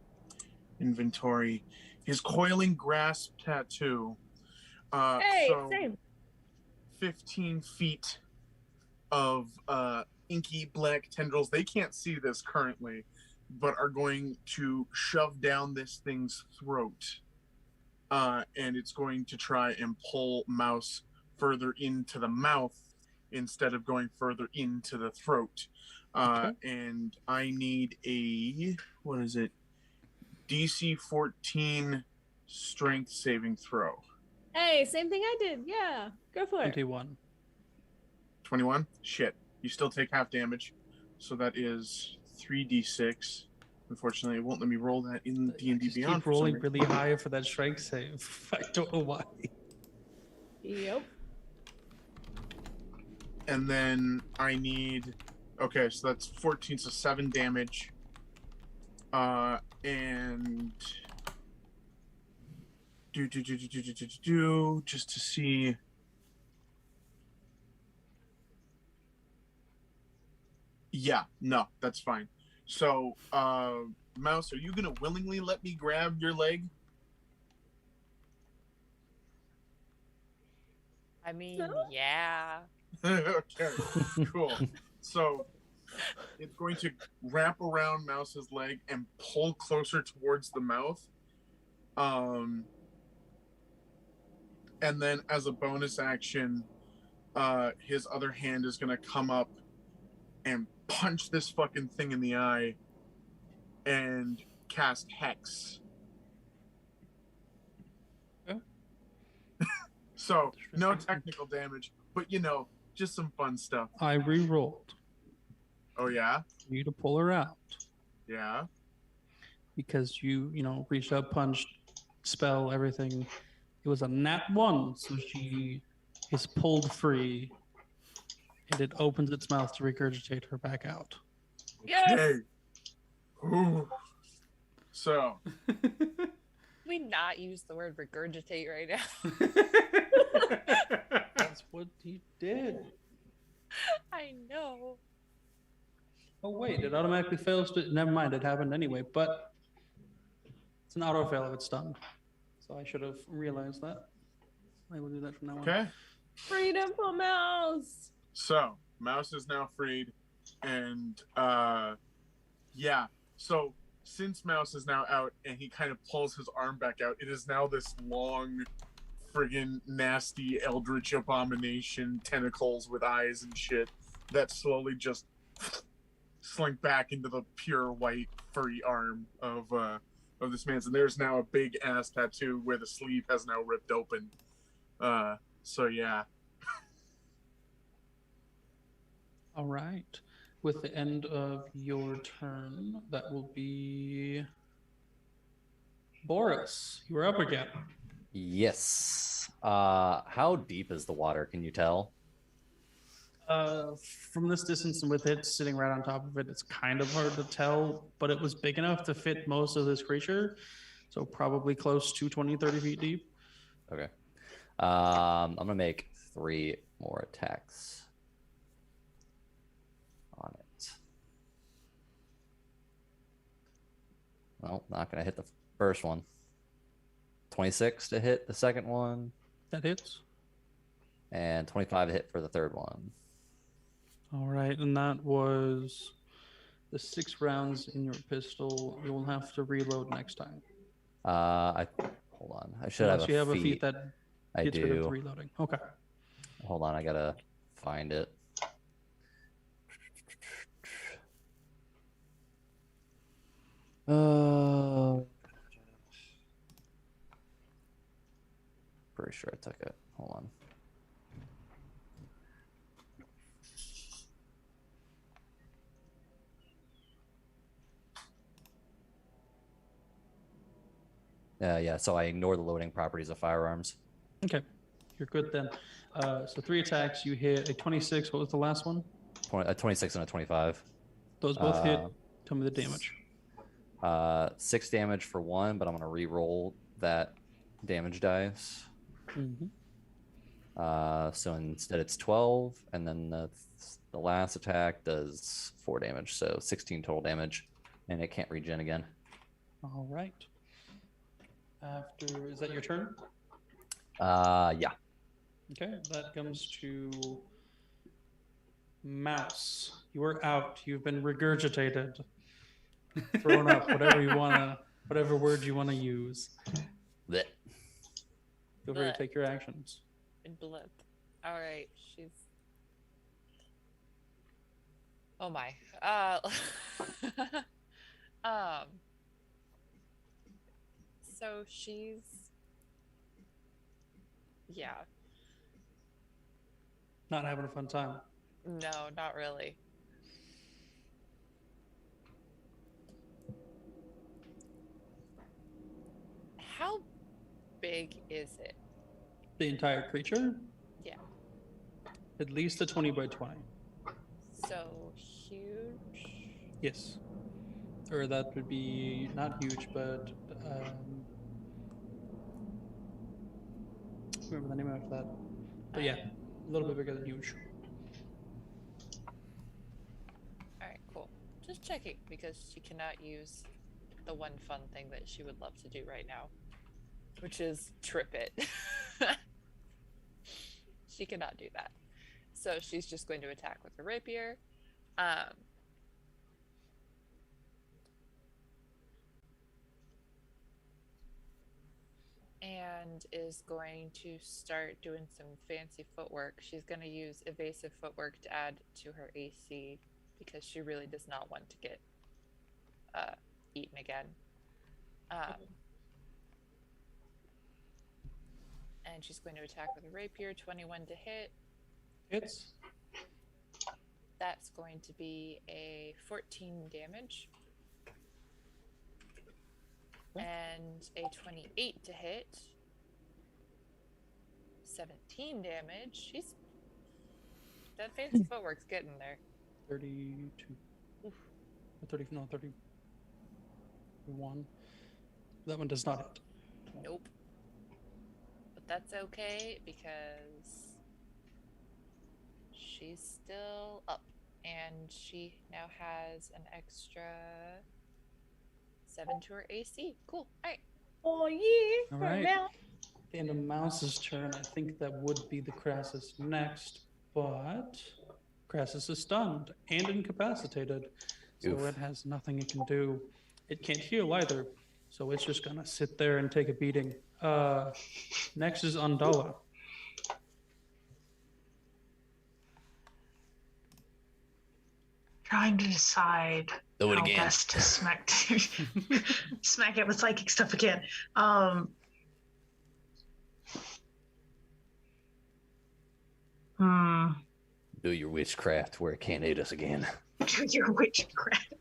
Inventory. His coiling grasp tattoo. Same. 15 feet of inky black tendrils. They can't see this currently, but are going to shove down this thing's throat. And it's going to try and pull Mouse further into the mouth instead of going further into the throat. Okay. And I need a, what is it? DC 14 strength saving throw. Hey, same thing I did. Yeah, go for it. 21. 21? Shit. You still take half damage. So that is 3d6. Unfortunately, it won't let me roll that in D&D Just Beyond. keep rolling really high for that strength save. I don't know why. Yep. And then I need... Okay, so that's 14, so 7 damage. And... Just to see... Yeah, no, that's fine. So, Mouse, are you going to willingly let me grab your leg? I mean, yeah. Okay, cool. So, it's going to wrap around Mouse's leg and pull closer towards the mouth. And then as a bonus action, his other hand is going to come up and punch this fucking thing in the eye and cast Hex. Okay. So, no technical damage, but just some fun stuff. I re-rolled. Oh, yeah? For you to pull her out. Yeah? Because you reached out, punched, spell, everything. It was a nat 1, so she is pulled free, and it opens its mouth to regurgitate her back out. Yes! Okay. Ooh. So. We not use the word regurgitate right now. That's what he did. I know. Oh wait, it automatically fails to. Never mind, it happened anyway. But it's an auto fail if it's done. So I should have realized that. I will do that from now on. Okay. Freedom for Mouse. So Mouse is now freed, and yeah. So since Mouse is now out, and he kind of pulls his arm back out, it is now this long, friggin' nasty eldritch abomination, tentacles with eyes and shit that slowly just slink back into the pure white furry arm of this man's. And there's now a big ass tattoo where the sleeve has now ripped open. So yeah. All right. With the end of your turn, that will be Boris. You are up again. Yes. How deep is the water? Can you tell? From this distance and with it sitting right on top of it, it's kind of hard to tell, but it was big enough to fit most of this creature. So probably close to 20, 30 feet deep. Okay. I'm going to make 3 more attacks on it. Well, not going to hit the first one. 26 to hit the second one. That hits. And 25 to hit for the third one. All right, and that was the 6 rounds in your pistol. You will have to reload next time. Hold on. I should Unless have you have a feat that I gets rid of do. the reloading. Okay. Hold on, I gotta find it. Pretty sure I took it. Hold on. Yeah, so I ignore the loading properties of firearms. Okay. You're good then. So 3 attacks. You hit a 26. What was the last one? A 26 and a 25. Those both hit. Tell me the damage. 6 damage for one, but I'm going to re-roll that damage dice. Mm-hmm. So instead it's 12, and then the last attack does 4 damage, so 16 total damage, and it can't regen again. All right. Is that your turn? Yeah. Okay, that comes to Mouse. You are out. You've been regurgitated, thrown up, whatever word you wanna use. Blech. Feel free to take your actions. Blip. All right, she's. Oh my. So she's. Yeah. Not having a fun time. No, not really. How big is it? The entire creature? Yeah. At least a 20 by 20. So huge. Yes. Or that would be not huge, but remember the name of that. But yeah, a little bit bigger than huge. All right, cool. Just checking because she cannot use the one fun thing that she would love to do right now, which is trip it. She cannot do that. So she's just going to attack with her rapier. And is going to start doing some fancy footwork. She's going to use evasive footwork to add to her AC because she really does not want to get eaten again. And she's going to attack with a rapier, 21 to hit. Hits. That's going to be a 14 damage. And a 28 to hit. 17 damage. That fancy footwork's getting there. 32. Oof. 30, no, 31. That one does not hit. Nope. But that's okay because she's still up. And she now has an extra 7 to her AC. Cool. All right. Oh yeah. All For right. now. And the mouse's turn. I think that would be the Crassus next, but Crassus is stunned and incapacitated, so Oof. it has nothing it can do. It can't heal either, so it's just gonna sit there and take a beating. Next is Undala. Trying to decide Do it how again. best to smack smack it with psychic stuff again. Do your witchcraft where it can't hit us again. Do your witchcraft.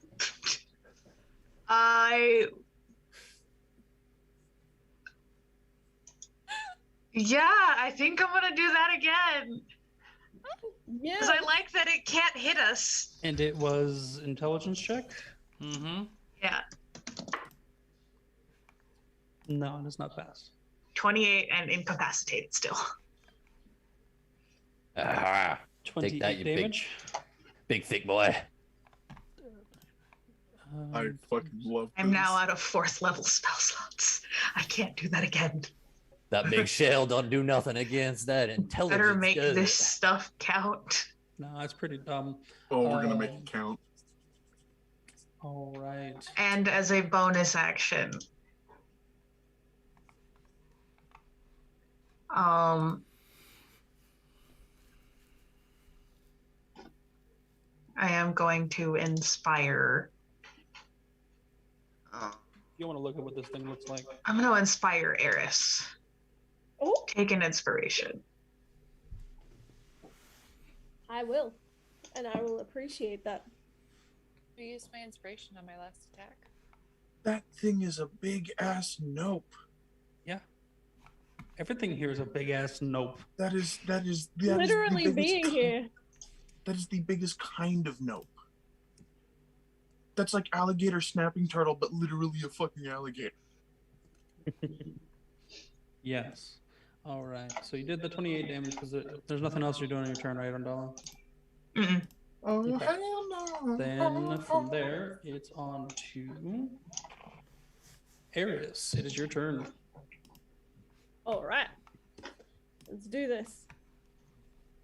Yeah, I think I'm gonna do that again. Yeah. Because I like that it can't hit us. And it was intelligence check? Mm-hmm. Yeah. No, it does not pass. 28 and incapacitated still. Ah, 28 take that, you damage. big thick boy. I fucking love I'm now this. out of 4th level spell slots. I can't do that again. That big shell don't do nothing against that intelligence. Better make does this it? stuff count. No, that's pretty dumb. Oh, we're gonna make it count. All right. And as a bonus action, I am going to inspire. You want to look at what this thing looks like? I'm going to inspire Eris. Oh, Take an inspiration. I will. And I will appreciate that. I used my inspiration on my last attack. That thing is a big ass nope. Yeah. Everything here is a big ass nope. That is Literally the biggest being here. That is the biggest kind of nope. That's like alligator snapping turtle, but literally a fucking alligator. Yes. All right. So you did the 28 damage because there's nothing else you're doing on your turn, right, Undala? Mm-mm. Oh, Okay. hell no. Then from there, it's on to Eris. It is your turn. All right. Let's do this.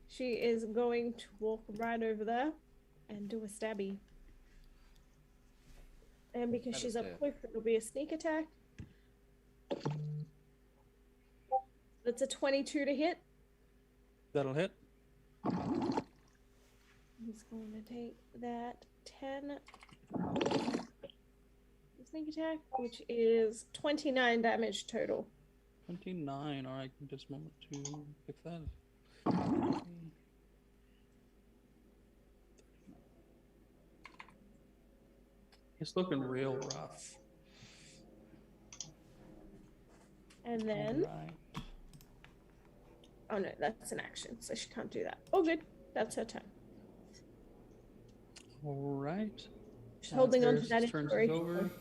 She is going to walk right over there and do a stabby. And because That she's is up good. close, it'll be a sneak attack. That's a 22 to hit. That'll hit. He's going to take that 10 sneak attack, which is 29 damage total. 29. All right. Just a moment to fix that. It's looking real rough. And then, Alright. oh no, that's an action, so she can't do that. Oh, good. That's her turn. Alright. She's holding on to Eris' that turns inspiration. is over.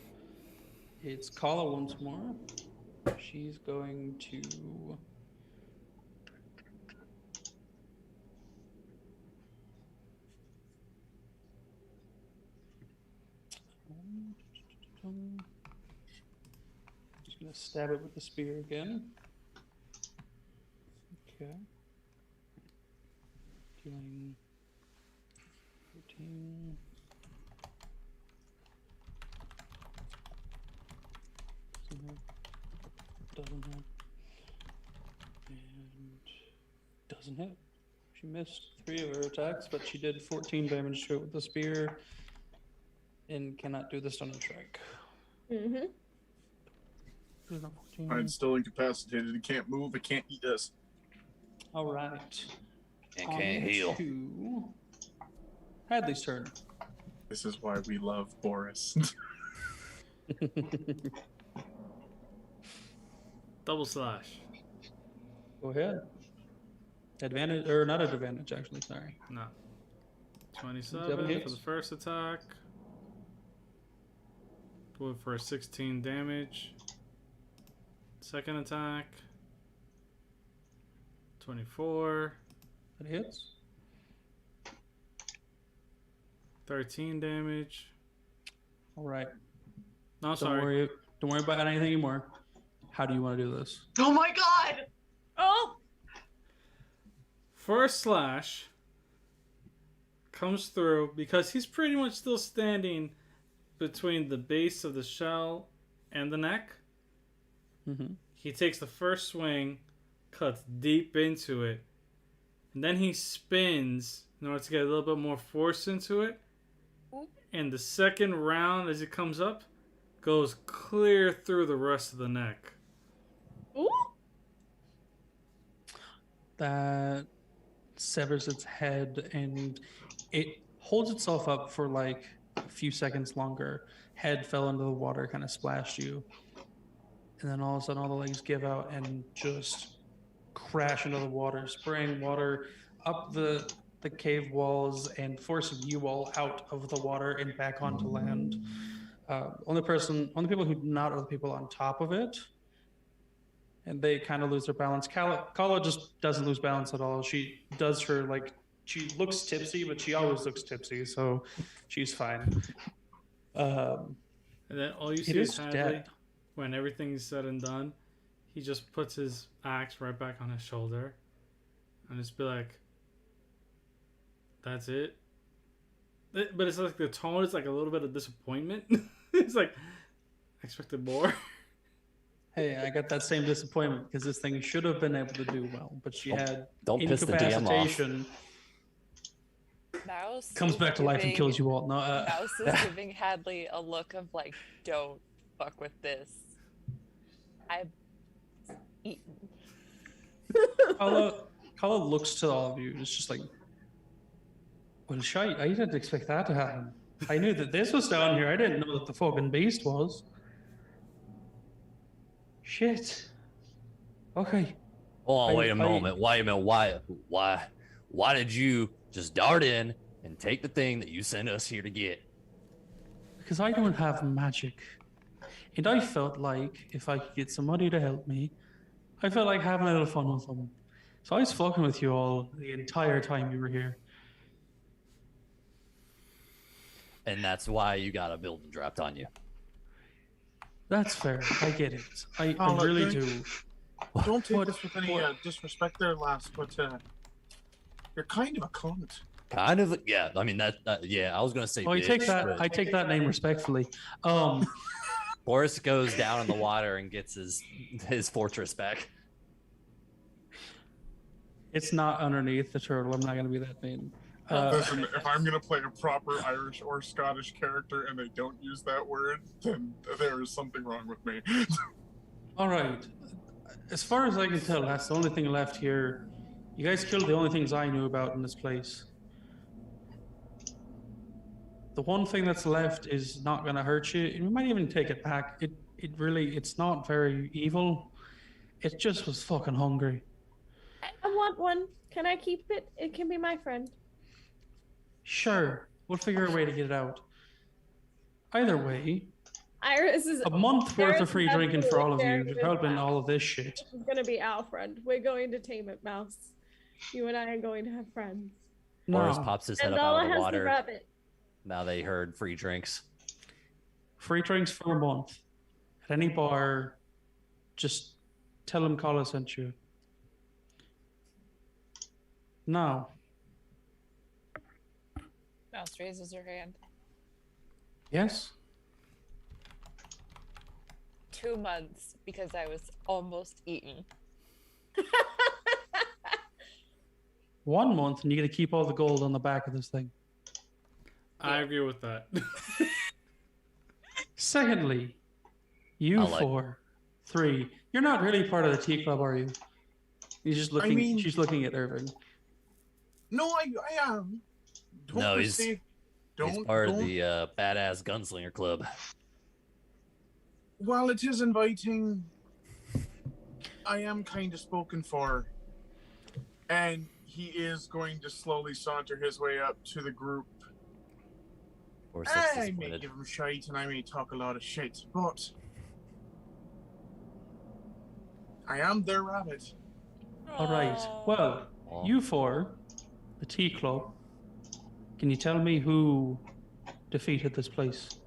It's Kala once more. She's going to just gonna stab it with the spear again. Okay. Dealing 14. Doesn't hit. And doesn't hit. She missed 3 of her attacks, but she did 14 damage to it with the spear and cannot do the stunning strike. Mm-hmm. I'm still incapacitated. It can't move. It can't eat us. All right. And can't heal. To Hadley's turn. This is why we love Boris. Double slash. Go ahead. Advantage, or not at advantage, actually, sorry. No. 27 Double for hits. the first attack. Do it for 16 damage. Second attack. 24. That hits. 13 damage. All right. No, Don't sorry. don't worry about anything anymore. How do you want to do this? Oh my god! Oh! First slash comes through because he's pretty much still standing between the base of the shell and the neck. Mm-hmm. He takes the first swing, cuts deep into it, and then he spins in order to get a little bit more force into it. And the second round, as it comes up, goes clear through the rest of the neck. Ooh! That severs its head and it holds itself up for like a few seconds longer. Head fell into the water, kind of splashed you. And then all of a sudden all the legs give out and just crash into the water, spraying water up the cave walls and forcing you all out of the water and back onto land. Only people who not are the people on top of it. And they kind of lose their balance. Kala just doesn't lose balance at all. She does her, like, she looks tipsy, but she always looks tipsy, so she's fine. And then all you see It is is Hadley, dead. when everything's said and done, he just puts his axe right back on his shoulder and just be like, that's it. But it's like the tone is like a little bit of disappointment. It's like, I expected more. Hey, I got that same disappointment because this thing should have been able to do well, but she had Don't piss the DM off. incapacitation. Mouse Comes is back to life and giving- kills you all. No, Mouse is giving Hadley a look of like, don't fuck with this. I've eaten. Kala looks to all of you. It's just like, well, shite, I didn't expect that to happen. I knew that this was down here. I didn't know that the fucking beast was. Shit. Okay. Hold on, wait a I- moment. Wait a minute. Why did you just dart in and take the thing that you sent us here to get? Because I don't have magic. And I felt like if I could get somebody to help me, I felt like having a little fun with them. So I was fucking with you all the entire time you were here. And that's why you got a building dropped on you. That's fair. I get it. I Oh, look, really don't- do. Don't take What- this with any disrespect there, lass, but you're kind of a cunt. Kind of, yeah. I mean, yeah, I was going to say Oh, I take bitch, that. but I take that name respectfully. Boris goes down in the water and gets his fortress back. It's not underneath the turtle. I'm not gonna be that mean. Listen, if I'm gonna play a proper Irish or Scottish character and they don't use that word, then there is something wrong with me. All right. As far as I can tell, that's the only thing left here. You guys killed the only things I knew about in this place. The one thing that's left is not going to hurt you. We might even take it back. It's not very evil. It just was fucking hungry. I want one. Can I keep it? It can be my friend. Sure, we'll figure a way to get it out. Either way, Iris is a month worth of free drinking for all of you. absolutely You're helping all of this shit. This is gonna be our friend. We're going to tame it, Mouse. You and I are going to have friends. Boris No. pops his head And up out Nala of the has the water. rabbit. Now they heard free drinks. Free drinks for a month. At any bar, just tell them Kala sent you. Now, Mouse raises her hand. yes? 2 months because I was almost eaten. 1 month and you get to keep all the gold on the back of this thing. I agree with that. Secondly, you I like- 4, 3, you're not really part of the tea club, are you? He's just looking. mean- She's looking at Irving. No, I am. Don't No, he's- mistake. He's part of the badass gunslinger club. While it is inviting, I am kind of spoken for. And he is going to slowly saunter his way up to the group. Boris looks I may disappointed. give him shite and I may talk a lot of shit, but I am their rabbit. All right. Well, Aw. you 4, the tea club. Can you tell me who defeated this place?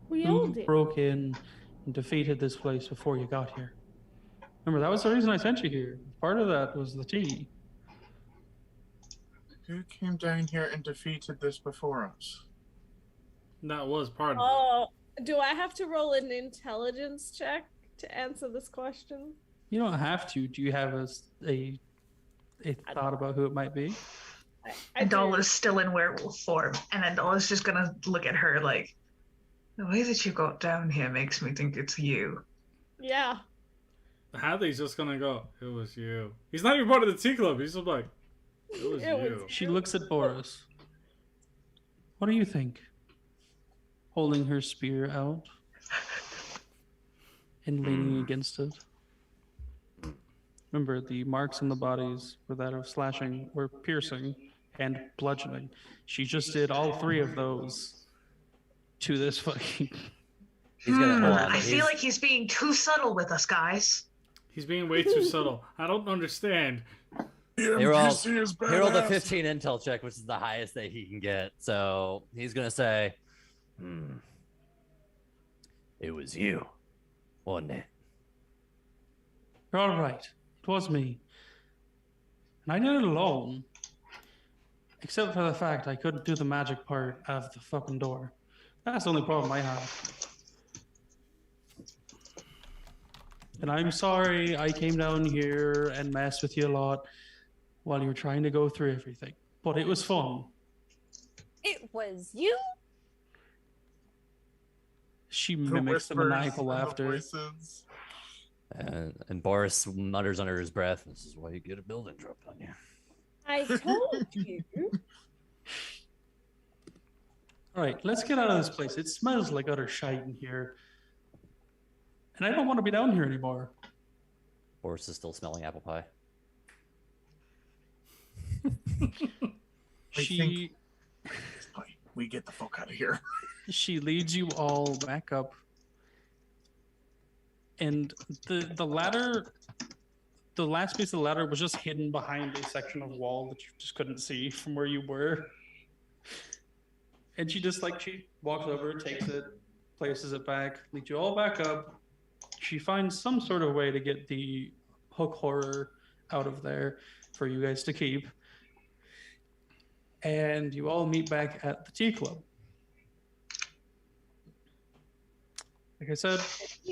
We all Who did. broke in and defeated this place before you got here? Remember, that was the reason I sent you here. Part of that was the tea. Who came down here and defeated this before us? That was part of it. Oh, do I have to roll an intelligence check to answer this question? You don't have to. Do you have a thought about who it might be? I do. Adola's still in werewolf form, and Adola's just gonna look at her like, the way that you got down here makes me think it's you. Yeah. Hadley's just gonna go, it was you. He's not even part of the tea club. He's just like, it was It was you. She looks at Boris. What do you think? Holding her spear out and leaning against it. Remember, the marks on the bodies were that of slashing, were piercing, and bludgeoning. She just did all 3 of those to this fucking. He's gonna hold on. I feel like he's being too subtle with us, guys. He's being way too subtle. I don't understand. The They rolled- NPC is He rolled a badass. 15 intel check, which is the highest that he can get. So he's gonna say, "It was you, wasn't it?" You're all right. It was me. And I did it alone. Except for the fact I couldn't do the magic part of the fucking door. That's the only problem I have. And I'm sorry I came down here and messed with you a lot while you were trying to go through everything. But it was fun. It was you? She The mimics the whispers maniacal and the laughter. voices. And Boris mutters under his breath, "This is why you get a building dropped on you." I told you. All right, let's get out of this place. It smells like utter shite in here. And I don't want to be down here anymore. Boris is still smelling apple pie. She We get the fuck out of here. she leads you all back up. And the ladder, the last piece of the ladder was just hidden behind a section of wall that you just couldn't see from where you were. And she just she walks over, takes it, places it back, leads you all back up. She finds some sort of way to get the hook horror out of there for you guys to keep. And you all meet back at the tea club. Like I said,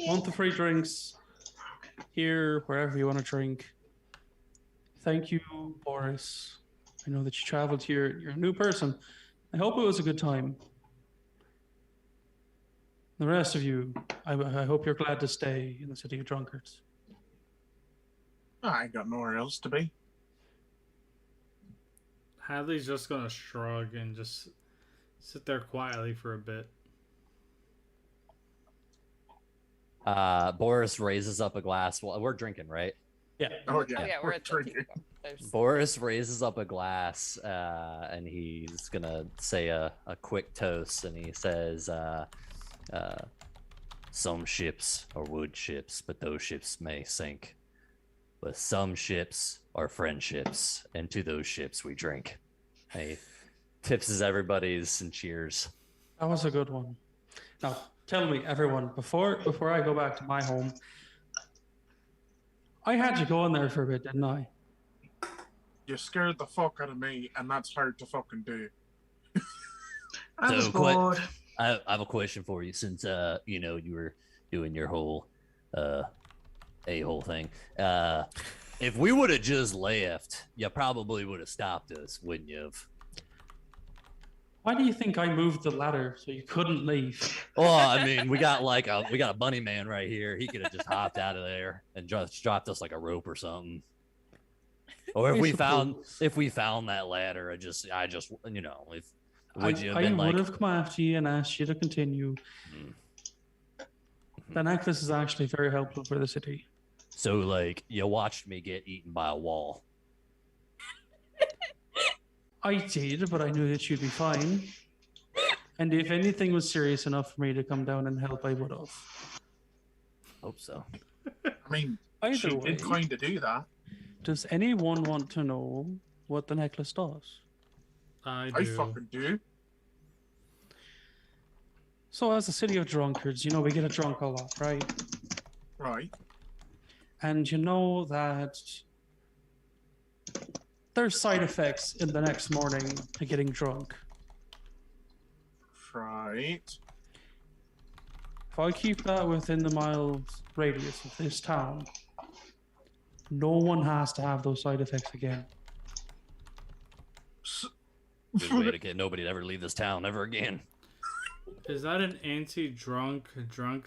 month of free drinks here, wherever you want to drink. Thank you, Boris. I know that you traveled here. You're a new person. I hope it was a good time. The rest of you, I hope you're glad to stay in the city of drunkards. I ain't got nowhere else to be. Hadley's just gonna shrug and just sit there quietly for a bit. Boris raises up a glass. Well, we're drinking, right? Yeah. Oh Oh yeah, we're at the drinking. tea. There's Boris raises up a glass, and he's gonna say a quick toast, and he says, "Some ships are wood ships, but those ships may sink. But some ships are friendships, and to those ships we drink." And he tips everybody's and cheers. That was a good one. Now, tell me, everyone, before I go back to my home, I had you go in there for a bit, didn't I? You scared the fuck out of me, and that's hard to fucking do. I was So, bored. I have a question for you, since you know, you were doing your whole a-hole thing. If we would have just left, you probably would have stopped us, wouldn't you have? Why do you think I moved the ladder so you couldn't leave? Well, I mean, we got a bunny man right here. He could have just hopped out of there and just dropped us like a rope or something. Or if I we found suppose. that ladder, I just you know, if I would you have would been like, have come after you and asked you to continue. The necklace is actually very helpful for the city. so like you watched me get eaten by a wall? I did, but I knew that you'd be fine. And if anything was serious enough for me to come down and help, I would have. Hope so. I mean, Either she way, did kind of do that. does anyone want to know what the necklace does? I I do. fucking do. So, as a city of drunkards, you know, we get drunk a lot, right? Right. And you know that there's side effects in the next morning to getting drunk. Right. If I keep that within the miles radius of this town, no one has to have those side effects again. Good way to get nobody to ever leave this town ever again. Is that an anti-drunk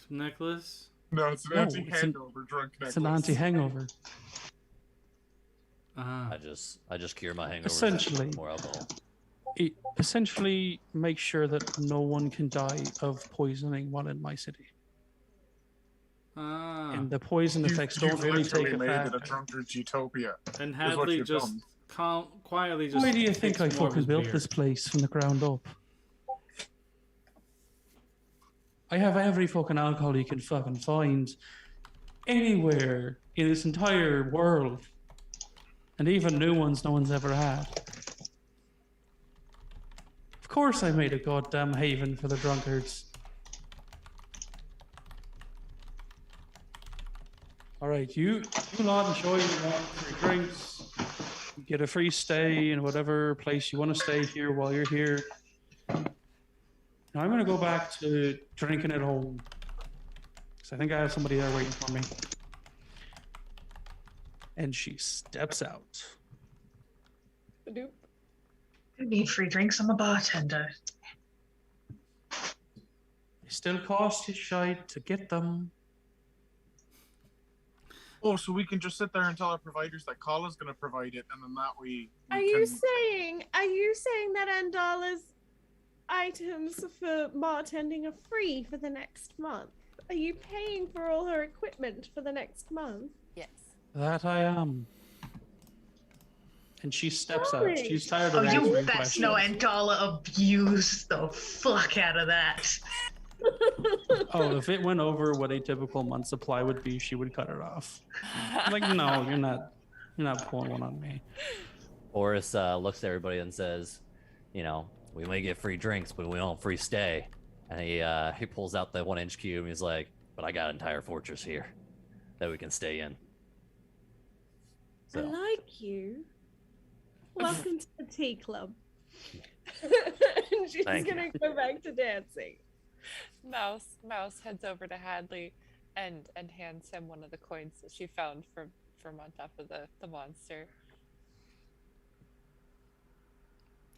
necklace? No, it's an No, anti-hangover drunk necklace. It's an anti-hangover. Ah, I just cure my hangovers. Essentially. with more alcohol. It essentially makes sure that no one can die of poisoning while in my city. And the poison effects don't You've really literally take made effect. it a drunkard's utopia. And is what Hadley you've just done. quietly just. Why do you think I takes more of fucking his built beer. this place from the ground up? I have every fucking alcohol you can fucking find anywhere in this entire world. And even new ones no one's ever had. Of course I made a goddamn haven for the drunkards. Alright, you lot enjoy your free drinks. You get a free stay in whatever place you want to stay here while you're here. Now I'm gonna go back to drinking at home. Because I think I have somebody there waiting for me. And she steps out. Doop. I need free drinks. I'm a bartender. They still cost you shite to get them. Oh, so we can just sit there and tell our providers that Kala's going to provide it, and then that way we Are can... you saying that Andala's items for bartending are free for the next month? Are you paying for all her equipment for the next month? yes. That I am. And she steps out. Really? She's tired Oh, of you answering best questions. know Andala abused the fuck out of that. Oh, if it went over what a typical month supply would be, she would cut it off. Like, no, you're not pulling one on me. Boris looks at everybody and says, you know, we may get free drinks, but we don't free stay. And he pulls out the 1-inch cube and he's like, but I got an entire fortress here that we can stay in. I So like you. Welcome to the tea club. And she's Thank you. gonna go back to dancing. Mouse heads over to Hadley and hands him one of the coins that she found from on top of the monster.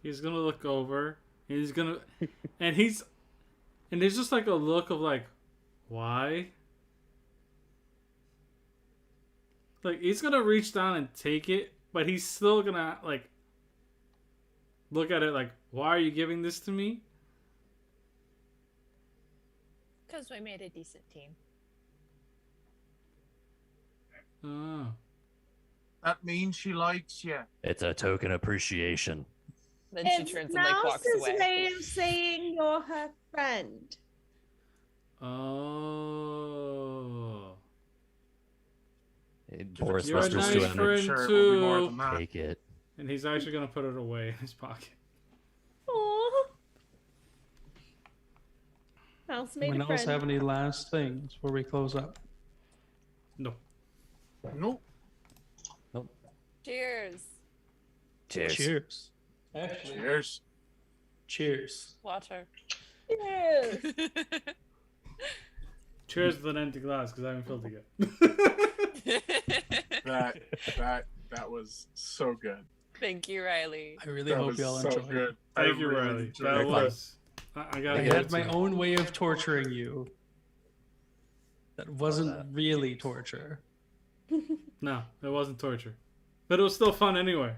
He's gonna look over. And he's gonna, and there's just like a look of like, why? Like he's gonna reach down and take it, but he's still gonna like look at it like, why are you giving this to me? because we made a decent team. Oh. That means she likes you. It's a token appreciation. Then she It's turns and like walks Mouse's away. way of saying you're her friend. Oh. Boris You're a whispers nice to him, friend Sure, it will be more too. than that. take it. And he's actually gonna put it away in his pocket. Aww. Mouse made Anyone a else friend. have any last things before we close up? No. Nope. Cheers. Cheers. Cheers. Cheers. Cheers. Water. Yes. Cheers with an empty glass because I haven't filled it yet. That was so good. Thank you, Riley. I really That hope was y'all so enjoyed it. good. Thank I you, really Riley. enjoyed That it. was. I I gotta give had it my to you. own way of torturing you. That wasn't really torture. No, it wasn't torture. But it was still fun anyway.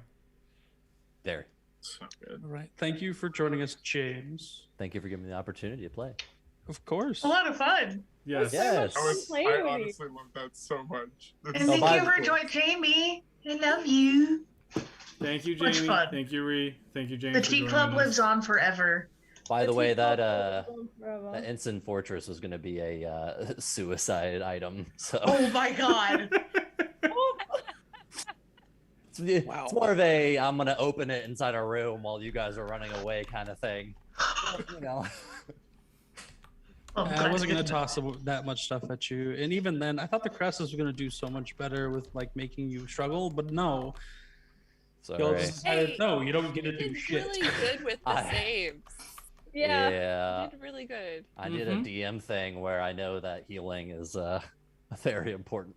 There. So good. All right. Thank you for joining us, James. Thank you for giving me the opportunity to play. Of course. A lot of fun. Yes. Yes. playing I with you. honestly love that so much. And It's thank by you the for way- joining, Jamie. I love you. Thank you, Much Jamie. fun. Thank you, Ree. Thank you, James. The for Tea joining Club us. lives on forever. By the way, that Forever. that Ensign Fortress was going to be a suicide item. So Oh my god. it's more of a I'm going to open it inside a room while you guys are running away kind of thing. You know. Oh, I wasn't going to toss that much stuff at you. And even then, I thought the Cresses were going to do so much better with like making you struggle, but no. Y'all Sorry. just decided, Hey, no, you don't get to You do did shit. really good with the I- saves. Yeah. You did really good. I did a DM thing where I know that healing is very important.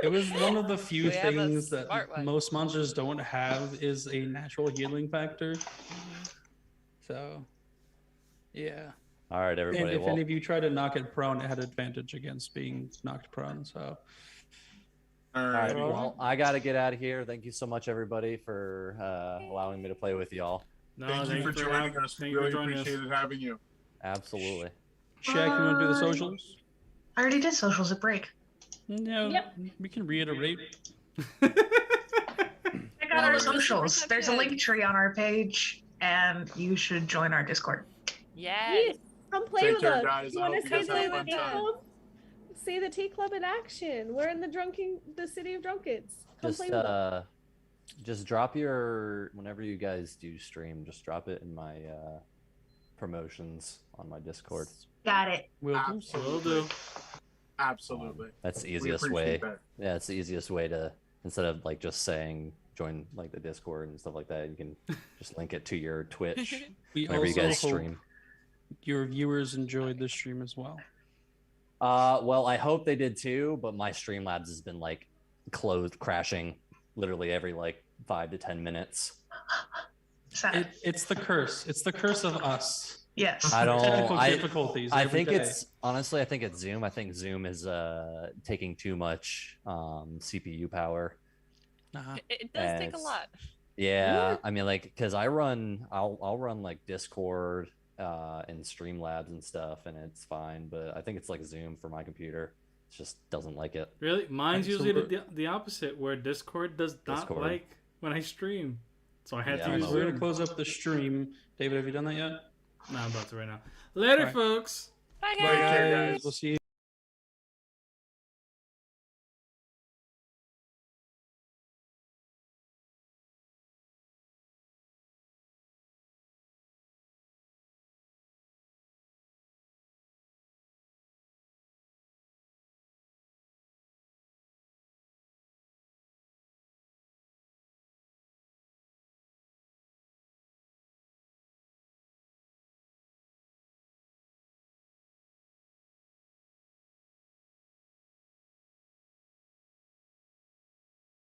It was one of the few We have a things that smart one. most monsters don't have is a natural healing factor. So, yeah. All right, And everybody. if Well, any of you try to knock it prone, it had advantage against being knocked prone. So, All all right. right, well, I got to get out of here. Thank you so much, everybody, for allowing me to play with y'all. No, Thank you for joining us. Thank We you for really joining us. appreciated having you. Absolutely. Shaq, you want to do the socials? I already did socials at break. No, Yep. we can reiterate. Check out our Well, socials. There's a reception. link tree on our page, and you should join our Discord. Yes. Come play Take with care, us. guys. You I want hope to you guys see have a the fun tea time. club? See the tea club in action. We're in the city of drunkards. Come play with us. Just drop your whenever you guys do stream. Just drop it in my promotions on my Discord. Got it. We'll do. Will do. Absolutely. That's the We easiest way. appreciate that. Yeah, it's the easiest way to instead of like just saying join like the Discord and stuff like that. You can just link it to your Twitch We whenever you also guys hope stream. your viewers enjoyed the stream as well. Well, I hope they did too, but my Streamlabs has been like closed, crashing literally every like 5 to 10 minutes. Sad. It's the curse. It's the curse of us. Yes. I don't. Technical I, difficulties. I every think day. it's honestly. I think it's Zoom. I think Zoom is taking too much CPU power. Uh-huh. It does take a It's- lot. Yeah, I mean, like, cause I'll run like Discord and Streamlabs and stuff, and it's fine. But I think it's like Zoom for my computer. It just doesn't like it. Really? Mine's Right, so usually we're- the opposite, where Discord does not Discord. like when I stream. So I had Yeah, to I use know. We're gonna Zoom. close up the stream. David, have you done that yet? No, I'm about to right now. Later, Alright. folks. Bye, Bye, guys. guys. We'll see you.